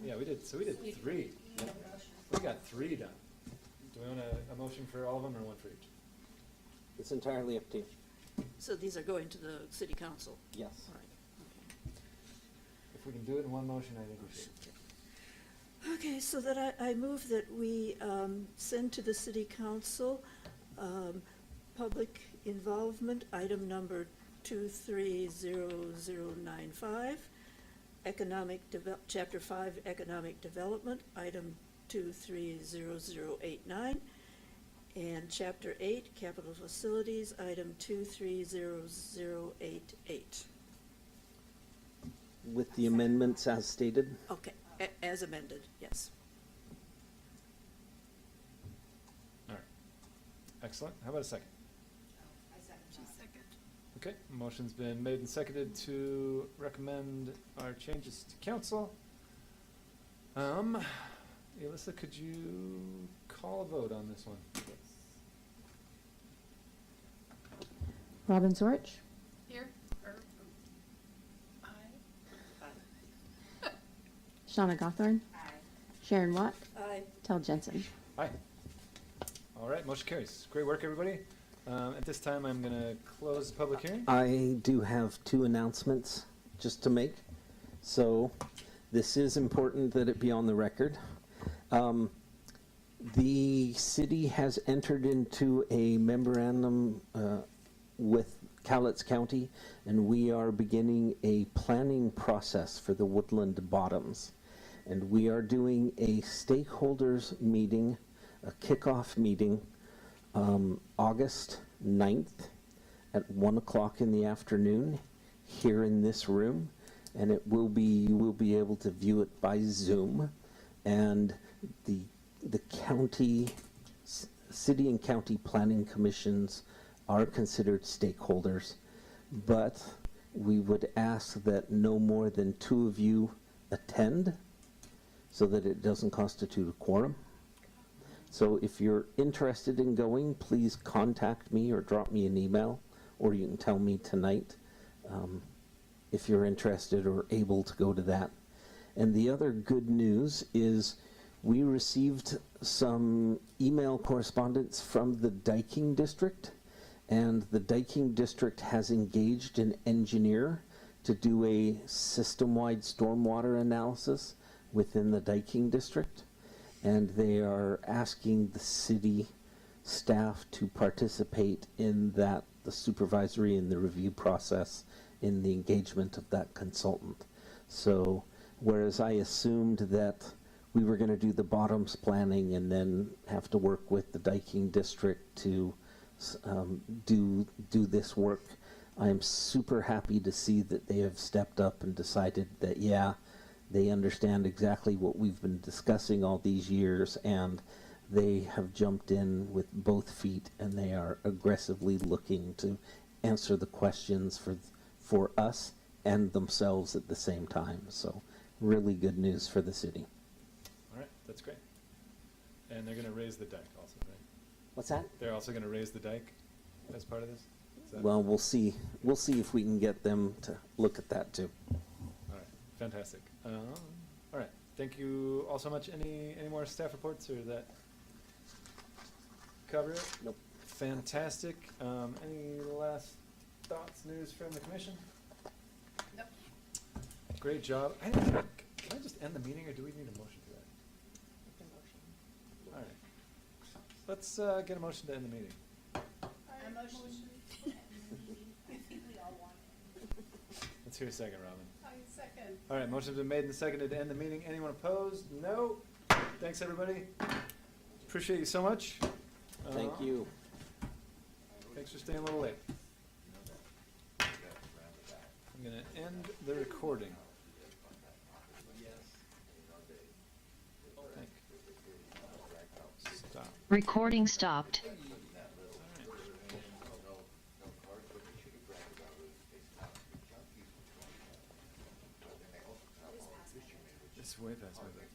Yeah, we did, so we did 3. Yep. We got 3 done. Do we want a motion for all of them or one for each? It's entirely up to you. So these are going to the city council? Yes. All right, If we can do it in one motion, I think we should. okay. Okay, so that I move that we send to the city council public involvement, item number 230095, Chapter 5, Economic Development, item 230089, and Chapter 8, Capital Facilities, item 230088. With the amendments as stated? Okay, as amended, yes. All right. Excellent. How about a second? I second She that. second. Okay, motion's been made and seconded to recommend our changes to council. Alyssa, could you call a vote on this one? Robin Sorich, Here, or, I, Shauna Gothorn, Aye. Sharon Watt, Aye. Tel Jensen. Aye. All right, motion carries. Great work, everybody. At this time, I'm gonna close the public hearing. I do have 2 announcements just to make. So this is important that it be on the record. The city has entered into a memorandum with Cowlitz County, and we are beginning a planning process for the Woodland Bottoms. And we are doing a stakeholders meeting, a kickoff meeting, August 9th at 1 o'clock in the afternoon here in this room. And it will be, you will be able to view it by Zoom. And the county, city and county planning commissions are considered stakeholders, but we would ask that no more than 2 of you attend so that it doesn't constitute a quorum. So if you're interested in going, please contact me or drop me an email, or you can tell me tonight if you're interested or able to go to that. And the other good news is we received some email correspondence from the Diking District, and the Diking District has engaged an engineer to do a system-wide stormwater analysis within the Diking District. And they are asking the city staff to participate in that, the supervisory and the review process in the engagement of that consultant. So, whereas I assumed that we were going to do the bottoms planning and then have to work with the Diking District to do this work, I am super happy to see that they have stepped up and decided that, yeah, they understand exactly what we've been discussing all these years, and they have jumped in with both feet, and they are aggressively looking to answer the questions for us and themselves at the same time. So really good news for the city. All right, that's great. And they're gonna raise the dike also, right? What's that? They're also gonna raise the dike as part of this? Is that- Well, we'll see. We'll see if we can get them to look at that too. All right, fantastic. All right, thank you all so much. Any more staff reports, or that cover it? Nope. Fantastic. Any last thoughts, news from the commission? nope. Great job. Can I just end the meeting, or do we need a motion for that? All right. Let's get a motion to end the meeting. A motion. I think we all want it. Let's hear a second, Robin. I second. All right, motion's been made and seconded to end the meeting. Anyone opposed? No. Thanks, everybody. Appreciate you so much. Thank you. Thanks for staying a little late. I'm gonna end the recording. Stop. Recording stopped. It's way past my bedtime.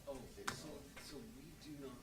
Oh, so we do not